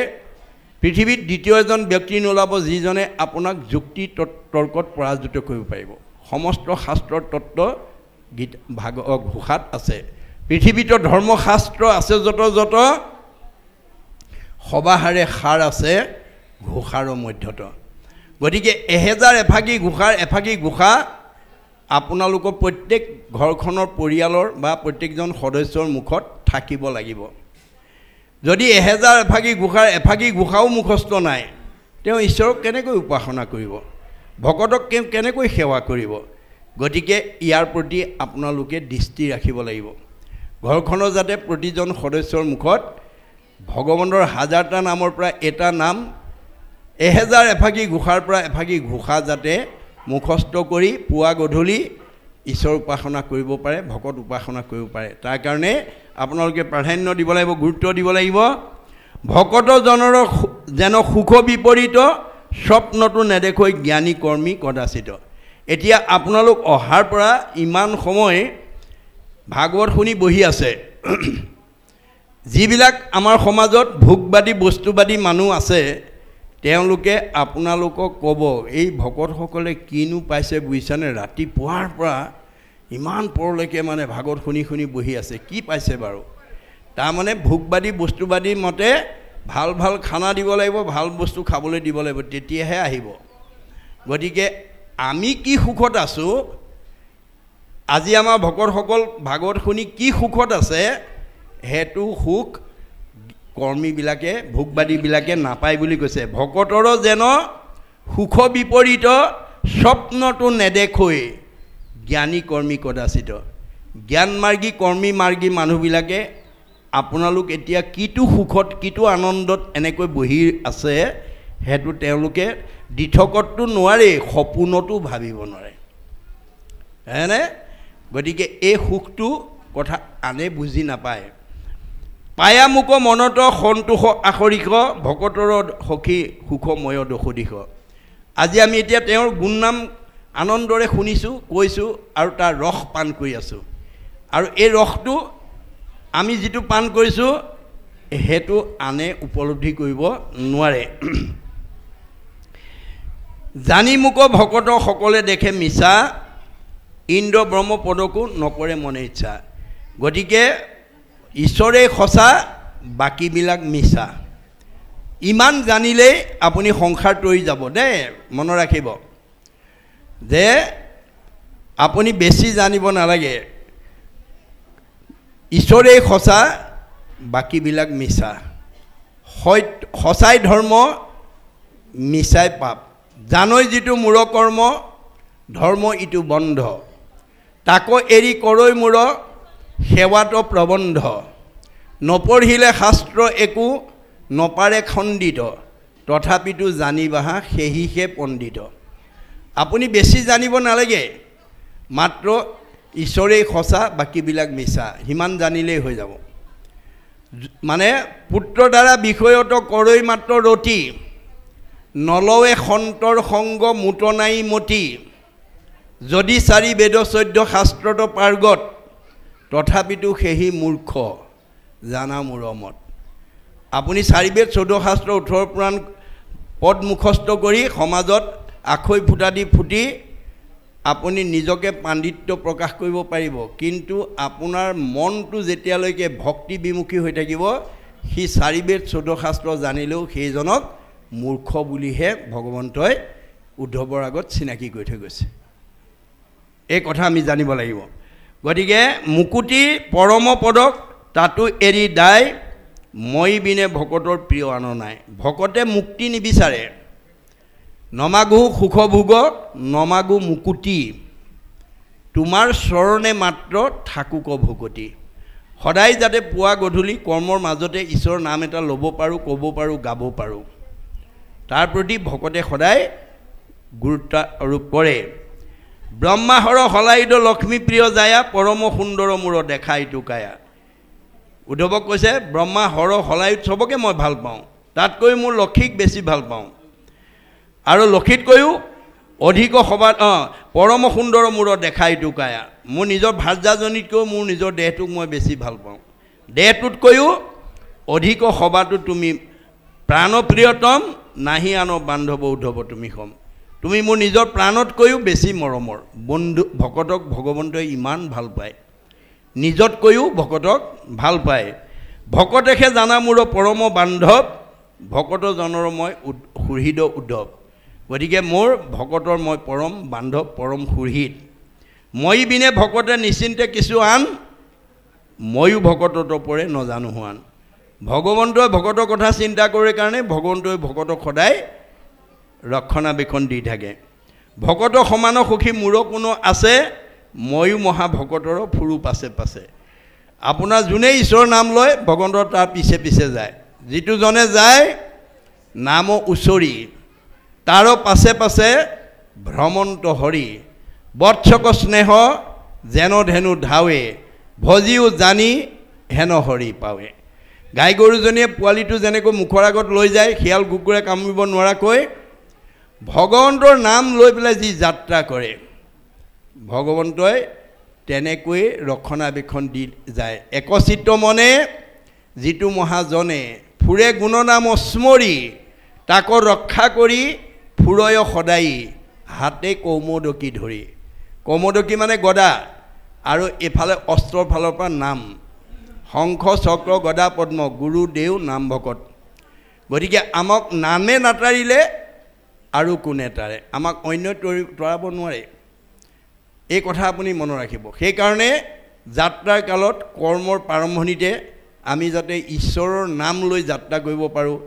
পৃথিৱীত দ্বিতীয় এজন ব্যক্তি নোলাব যিজনে আপোনাক যুক্তি তৰ্কত পৰাজিত কৰিব পাৰিব সমস্ত শাস্ত্ৰৰ তত্ত্ব ঘোষাত আছে পৃথিৱীত ধৰ্মশাস্ত্ৰ আছে যত সবাহাৰে সাৰ আছে ঘোষাৰ মধ্যত গতিকে 1000 এফাকি ঘোষাৰ এফাকি ঘোষা আপোনালোকৰ প্ৰত্যেক ঘৰখনৰ পৰিয়ালৰ বা প্ৰত্যেকজন সদস্যৰ মুখত থাকিব লাগিব যদি 1000 এফাকি ঘোষাৰ এফাকি ঘোষাও মুখস্থ নাই তেওঁ ঈশ্বৰক কেনেকৈ উপাসনা কৰিব ভকতক কেনেকৈ সেৱা কৰিব গতিকে ইয়াৰ প্ৰতি আপোনালোকে দৃষ্টি ৰাখিব লাগিব ঘৰখনৰ যাতে প্ৰতিজন সদস্যৰ মুখত ভগৱানৰ 1000টা নামৰ পৰা এটা নাম 1000 এফাকি ঘোষাৰ পৰা এফাকি ঘোষা যাতে মুখস্থ কৰি পুৱা গধূলি ঈশ্বৰ উপাসনা কৰিব পাৰে ভকত উপাসনা কৰিব পাৰে তাৰ কাৰণে আপোনালোকে প্ৰাধান্য দিব লাগিব গুৰুত্ব দিব লাগিব ভকতজনৰ যেন সুখ বিপৰীত স্বপ্নটো নেদেখৈ জ্ঞানী কৰ্মী কদাচিত এতিয়া আপোনালোক অহাৰ পৰা ইমান সময় ভাগৱত শুনি বহি আছে যিবিলাক আমাৰ সমাজত ভোগবাদী বস্তুবাদী মানুহ আছে তেওঁলোকে আপোনালোকক ক'ব এই ভকতসকলে কিনো পাইছে বুজিছানে ৰাতিপুৱাৰ পৰা ইমান পৰলৈকে মানে ভাগৱত শুনি শুনি বহি আছে কি পাইছে বাৰু তাৰমানে ভোগবাদী বস্তুবাদী মতে ভাল ভাল খানা দিব লাগিব ভাল বস্তু খাবলৈ দিব লাগিব তেতিয়াহে আহিব গতিকে আমি কি সুখত আছোঁ আজি আমাৰ ভকতসকল ভাগৱত শুনি কি সুখত আছে হেতু সুখ কৰ্মীবিলাকে ভোগবাদীবিলাকে নাপায় বুলি কৈছে ভকতৰ যেন সুখ বিপৰীত স্বপ্নটো নেদেখৈ জ্ঞানী কৰ্মী কদাচিত জ্ঞানমাৰ্গী কৰ্মী মানুহবিলাকে আপোনালোক এতিয়া কিটো সুখত কিটো আনন্দত এনেকৈ বহি আছে হেতু তেওঁলোকে দিঠকতটো নোৱাৰে সপোনতো ভাবিব নোৱাৰে হয়নে গতিকে এই সুখটো কথা আনে বুজি নাপায় পায়া মুক মনত সন্তোষ আখৰিক ভকতৰ সখী সুখময় দশদিশ আজি আমি এতিয়া তেওঁৰ গুণনাম আনন্দৰে শুনিছোঁ কৈছোঁ আৰু তাৰ ৰস পান কৰি আছোঁ আৰু এই ৰসটো আমি যিটো পান কৰিছোঁ সেইটো আনে উপলব্ধি কৰিব নোৱাৰে জানি মুক ভকত সকলে দেখে মিছা ইন্দ্ৰ ব্ৰহ্ম পদকো নকৰে মনে ইচ্ছা গতিকে ঈশ্বৰে সঁচা বাকীবিলাক মিছা ইমান জানিলেই আপুনি সংসাৰ তৰি যাব দেই মনত ৰাখিব যে আপুনি বেছি জানিব নালাগে ঈশ্বৰে সঁচা বাকীবিলাক মিছা সঁচাই ধৰ্ম মিছাই পাপ জানৈ যিটো মূৰ কৰ্ম ধৰ্ম ইটো বন্ধ তাকো এৰি কৰৈ মূৰ সেৱাটো প্ৰবন্ধ নপঢ়িলে শাস্ত্ৰ একো নপাৰে খণ্ডিত তথাপিতো জানিবাহা সেহিহে পণ্ডিত আপুনি বেছি জানিব নালাগে মাত্ৰ ঈশ্বৰেই সঁচা বাকীবিলাক মিছা সিমান জানিলেই হৈ যাব মানে পুত্ৰ দ্বাৰা বিষয়ত কৰৈ মাত্ৰ ৰতি নলৱে সন্তৰ সংগ মুত নাই মতি যদি 4 বেদ 14 শাস্ত্ৰত পাৰ্গত তথাপিতো সেহি মূৰ্খ জানা মূৰমত আপুনি 4 বেদ 14 শাস্ত্ৰ 18 পুৰাণ পদ মুখস্থ কৰি সমাজত আখৈ ফুটা দি ফুটি আপুনি নিজকে পাণ্ডিত্য প্ৰকাশ কৰিব পাৰিব কিন্তু আপোনাৰ মনটো যেতিয়ালৈকে ভক্তি বিমুখী হৈ থাকিব সি 4 বেদ 14 শাস্ত্ৰ জানিলেও সেইজনক মূৰ্খ বুলিহে ভগৱন্তই উদ্ধৱৰ আগত চিনাকি কৰি থৈ গৈছে এই কথা আমি জানিব লাগিব গতিকে মুকুতি পৰম পদক তাতো এৰি দাই মই বিনে ভকতৰ প্ৰিয় আন নাই। ভকতে মুক্তি নিবিচাৰে, নমাগো সুখভোগ নমাগো মুকুতি, তোমাৰ চৰণে মাত্ৰ থাকুক ভকতি। সদায় যাতে পুৱা গধূলি কৰ্মৰ মাজতে ঈশ্বৰৰ নাম এটা ল'ব পাৰোঁ, ক'ব পাৰোঁ, গাব পাৰোঁ, তাৰ প্ৰতি ভকতে সদায় গুৰুত্ব আৰোপ কৰে। ব্ৰহ্মাহৰ হলাইদ লক্ষ্মী প্ৰিয় যায়া, পৰম সুন্দৰ মূৰ দেখাই টুকায়া। উদ্ধৱক কৈছে ব্ৰহ্মা হৰ হলাইত চবকে মই ভাল পাওঁ, তাতকৈ মোৰ লক্ষীক বেছি ভাল পাওঁ, আৰু লক্ষীতকৈও অধিক সবাত পৰম সুন্দৰ মূৰ দেখাই টুকায়া। মোৰ নিজৰ ভাৰ্যাজনীতকৈও মোৰ নিজৰ দেহটোক মই বেছি ভাল পাওঁ, দেহটোতকৈও অধিক সবাতো তুমি প্ৰাণপ্ৰিয়তম, নাহি আন বান্ধৱ উদ্ধৱ তুমি সম। তুমি মোৰ নিজৰ প্ৰাণতকৈও বেছি মৰমৰ বন্ধু। ভকতক ভগৱন্তই ইমান ভাল পায়, নিজতকৈও ভকতক ভাল পায়। ভকতেহে জানা মোৰ পৰম বান্ধৱ, ভকত জনৰ মই সুহৃদ উদ্ধৱ। গতিকে মোৰ ভকতৰ মই পৰম বান্ধৱ, পৰম সুহৃদ। মই বিনে ভকতে নিশ্চিন্তে কিছু আন, ময়ো ভকতত পৰে নজানো হোৱান। ভগৱন্তই ভকতৰ কথা চিন্তা কৰে কাৰণে ভগৱন্তই ভকতক সদায় ৰক্ষণাবেক্ষণ দি থাকে। ভকত সমান সুখী মোৰ কোনো আছে, ময়ো মহাভকতৰ ফুৰু পাছে পাছে। আপোনাৰ যোনে ঈশ্বৰৰ নাম লয় ভগৱন্তৰ তাৰ পিছে পিছে যায়, যিটো জনে যায় নাম উচৰি, তাৰ পাছে পাছে ভ্ৰমন্ত হৰি। বৎসক স্নেহ যেন ধেনু ধাৱে, ভজিও জানি হেন হৰি পাৱে। গাই গৰুজনীয়ে পোৱালিটো যেনেকৈ মুখৰ আগত লৈ যায় শিয়াল কুকুৰে কামুৰিব নোৱাৰাকৈ, ভগৱন্তৰ নাম লৈ পেলাই যি যাত্ৰা কৰে ভগৱন্তই তেনেকৈ ৰক্ষণাবেক্ষণ দি যায়। একচিত্ত মনে যিটো মহাজনে, ফুৰে গুণনাম স্মৰি, তাক ৰক্ষা কৰি ফুৰয় সদায়, হাতে কৌমদকী ধৰি। কৌমদকী মানে গদা, আৰু এফালে অস্ত্ৰৰ ফালৰ পৰা নাম, শংখ চক্ৰ গদা পদ্ম, গুৰু দেও নাম ভকত। গতিকে আমাক নামে নাটাৰিলে আৰু কোনে তাৰে, আমাক অন্য তৰাব নোৱাৰে। এই কথা আপুনি মনত ৰাখিব। সেইকাৰণে যাত্ৰাৰ কালত কৰ্মৰ প্ৰাৰম্ভণিতে আমি যাতে ঈশ্বৰৰ নাম লৈ যাত্ৰা কৰিব পাৰোঁ,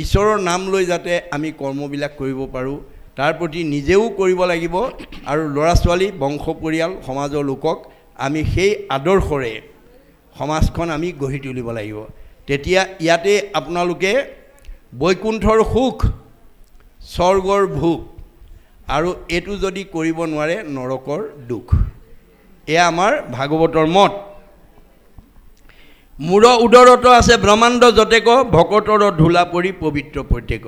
ঈশ্বৰৰ নাম লৈ যাতে আমি কৰ্মবিলাক কৰিব পাৰোঁ, তাৰ প্ৰতি নিজেও কৰিব লাগিব, আৰু ল'ৰা ছোৱালী বংশ পৰিয়াল সমাজৰ লোকক আমি সেই আদৰ্শৰে সমাজখন আমি গঢ়ি তুলিব লাগিব। তেতিয়া ইয়াতে আপোনালোকে বৈকুণ্ঠৰ সুখ, স্বৰ্গৰ ভোগ, আৰু এইটো যদি কৰিব নোৱাৰে নৰকৰ দুখ। এয়া আমাৰ ভাগৱতৰ মত। মূৰ উদৰত আছে ব্ৰহ্মাণ্ড যতেক, ভকতৰ ধূলা পৰি পবিত্ৰ প্ৰত্যেক।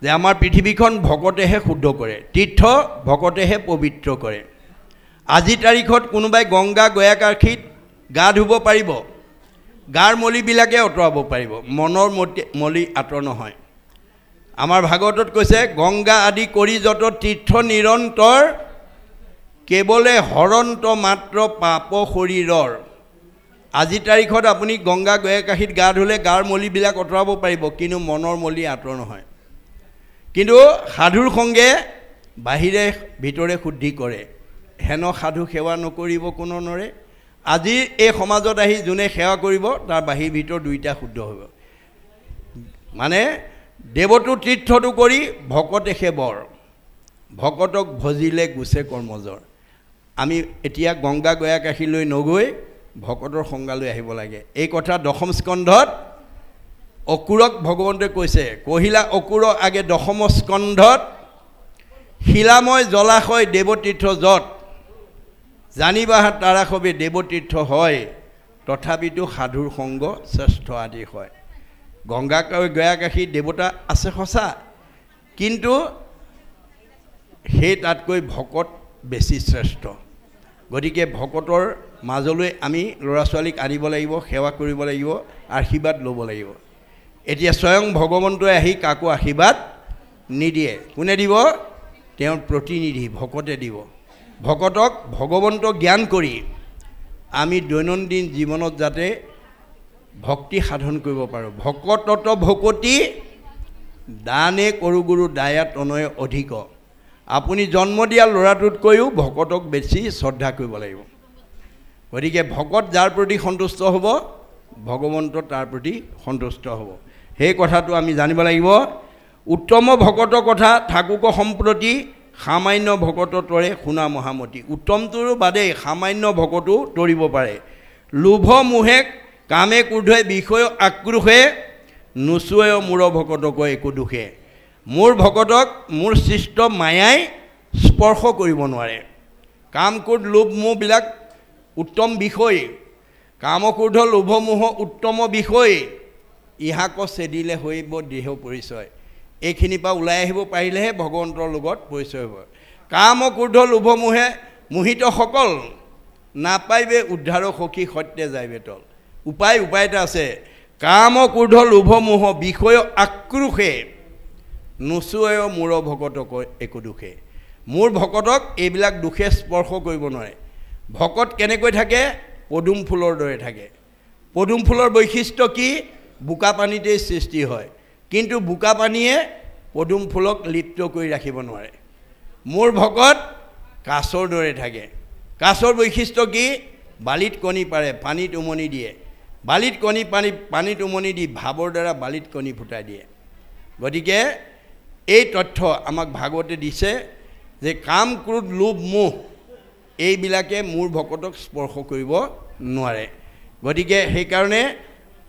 যে আমাৰ পৃথিৱীখন ভকতেহে শুদ্ধ কৰে, তীৰ্থ ভকতেহে পবিত্ৰ কৰে। আজি তাৰিখত কোনোবাই গংগা গয়াকাশীত গা ধুব পাৰিব, গাৰ মলিবিলাকে আঁতৰাব পাৰিব, মনৰ মলি আঁতৰ নহয়। আমাৰ ভাগৱতত কৈছে গংগা আদি কৰি যত তীৰ্থ নিৰন্তৰ, কেৱলে হৰন্ত মাত্ৰ পাপ শৰীৰৰ। আজি তাৰিখত আপুনি গংগা গয়াকাশীত গা ধুলে গাৰ মলিবিলাক আঁতৰাব পাৰিব, কিন্তু মনৰ মলি আঁতৰ নহয়। কিন্তু সাধুৰ সংগে বাহিৰে ভিতৰে শুদ্ধি কৰে, হেন সাধু সেৱা নকৰিব কোনো নৰে। আজি এই সমাজত আহি যোনে সেৱা কৰিব তাৰ বাহিৰ ভিতৰ দুইটা শুদ্ধ হ'ব। মানে দেৱটো তীৰ্থটো কৰি ভকতে সেবৰ, ভকতক ভজিলে গুচে কৰ্মজৰ। আমি এতিয়া গংগা গয়াকাশীলৈ নগৈ ভকতৰ সংজ্ঞালৈ আহিব লাগে। এই কথা দশম স্কন্ধত অকুৰক ভগৱন্তই কৈছে, কহিলা অকুৰ আগে দশম স্কন্ধত, শিলাময় জলাশয় দেৱতীৰ্থ যত, জানিবা তাৰাসবে দেৱতীৰ্থ হয়, তথাপিতো সাধুৰ সংগ শ্ৰেষ্ঠ আদি হয়। গংগা গয়াকাশী দেৱতা আছে সঁচা, কিন্তু সেই তাতকৈ ভকত বেছি শ্ৰেষ্ঠ। গতিকে ভকতৰ মাজলৈ আমি ল'ৰা ছোৱালীক আনিব লাগিব, সেৱা কৰিব লাগিব, আশীৰ্বাদ ল'ব লাগিব। এতিয়া স্বয়ং ভগৱন্তই আহি কাকো আশীৰ্বাদ নিদিয়ে, কোনে দিব? তেওঁৰ প্ৰতিনিধি ভকতে দিব। ভকতক ভগৱন্তক জ্ঞান কৰি আমি দৈনন্দিন জীৱনত যাতে ভক্তি সাধন কৰিব পাৰোঁ। ভকতত ভকতি দানে কৰো গুৰু দায়া তনয় অধিক। আপুনি জন্ম দিয়া ল'ৰাটোতকৈও ভকতক বেছি শ্ৰদ্ধা কৰিব লাগিব। গতিকে ভকত যাৰ প্ৰতি সন্তুষ্ট হ'ব ভগৱন্ত তাৰ প্ৰতি সন্তুষ্ট হ'ব সেই কথাটো আমি জানিব লাগিব উত্তম ভকত কথা থাকুক সম্প্ৰতি সামান্য ভকত তৰে শুনা মহামতি উত্তমটোৰ বাদে সামান্য ভকতো তৰিব পাৰে লোভ মোহে কামে ক্ৰোধে বিষয় আক্ৰোশে নুচুৱে মোৰ ভকতক একো দুখে মোৰ ভকতক মোৰ সৃষ্ট মায়াই স্পৰ্শ কৰিব নোৱাৰে কাম ক্ৰোধ লোভ মোহবিলাক উত্তম বিষয় কাম ক্ৰোধ লোভ মোহ উত্তম বিষয় ইহাক চেদিলে হৈব দেহ পৰিচয় এইখিনিৰ পৰা ওলাই আহিব পাৰিলেহে ভগৱন্তৰ লগত পৰিচয় হ'ব কাম ক্ৰোধ লোভ মোহে মোহিত সকল নাপাইবে উদ্ধাৰ সখী সত্যে যাইবে তল উপায় এটা আছে কাম ক্ৰোধ লোভ মোহ বিষয় আক্ৰোশে নুচুৱে মোৰ ভকতক একো দুখে মোৰ ভকতক এইবিলাক দুখে স্পৰ্শ কৰিব নোৱাৰে ভকত কেনেকৈ থাকে পদুম ফুলৰ দৰে থাকে পদুম ফুলৰ বৈশিষ্ট্য কি বোকা পানীতে সৃষ্টি হয় কিন্তু বোকা পানীয়ে পদুম ফুলক লিপ্ত কৰি ৰাখিব নোৱাৰে মোৰ ভকত কাছৰ দৰে থাকে কাছৰ বৈশিষ্ট্য কি বালিত কণী পাৰে পানীত উমনি দিয়ে বালিত কণী পানীত উমনি দি ভাৱৰ দ্বাৰা বালিত কণী ফুটাই দিয়ে গতিকে এই তথ্য আমাক ভাগৱতে দিছে যে কাম ক্ৰোধ লোভ মোহ এইবিলাকে মোৰ ভকতক স্পৰ্শ কৰিব নোৱাৰে গতিকে সেইকাৰণে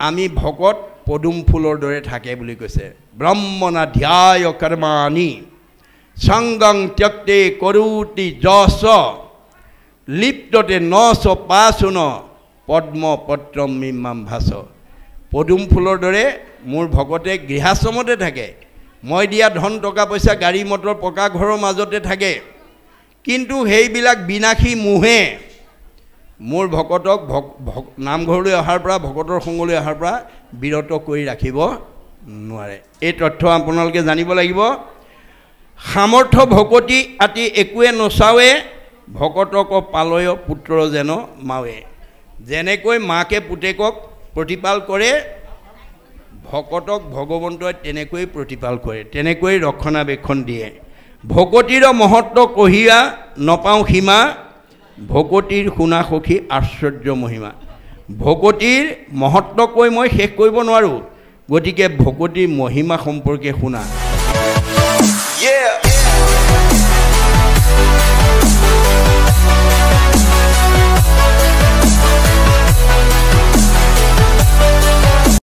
আমি ভকত পদুম ফুলৰ দৰে থাকে বুলি কৈছে ব্ৰহ্মণা ধ্যায় কৰ্মাণি সংগং ত্যক্তে কৰোতি যশ লিপ্ততে নচ পাচুন পদ্ম পত্ৰম মিমাম ভাস পদুম ফুলৰ দৰে মোৰ ভকতে গৃহাশ্ৰমতে থাকে মই দিয়া ধন টকা পইচা গাড়ী মটৰ পকা ঘৰৰ মাজতে থাকে কিন্তু সেইবিলাক বিনাশী মোহে মোৰ ভকতক নামঘৰলৈ অহাৰ পৰা ভকতৰ সংগলৈ অহাৰ পৰা বিৰত কৰি ৰাখিব নোৱাৰে এই তথ্য আপোনালোকে জানিব লাগিব সামৰ্থ্য ভকতি আতি একোৱে নচাৱে ভকতক পালয় পুত্ৰ যেন মাৱে যেনেকৈ মাকে পুতেকক প্ৰতিপাল কৰে ভকতক ভগৱন্তই তেনেকৈ প্ৰতিপাল কৰে তেনেকৈ ৰক্ষণাবেক্ষণ দিয়ে ভকতিৰ মহত্ব কহিয়া নপাওঁ সীমা ভকতিৰ শুনা সখী আশ্চৰ্য মহিমা ভকতিৰ মহত্ব কৈ মই শেষ কৰিব নোৱাৰোঁ গতিকে ভকতিৰ মহিমা সম্পৰ্কে শুনা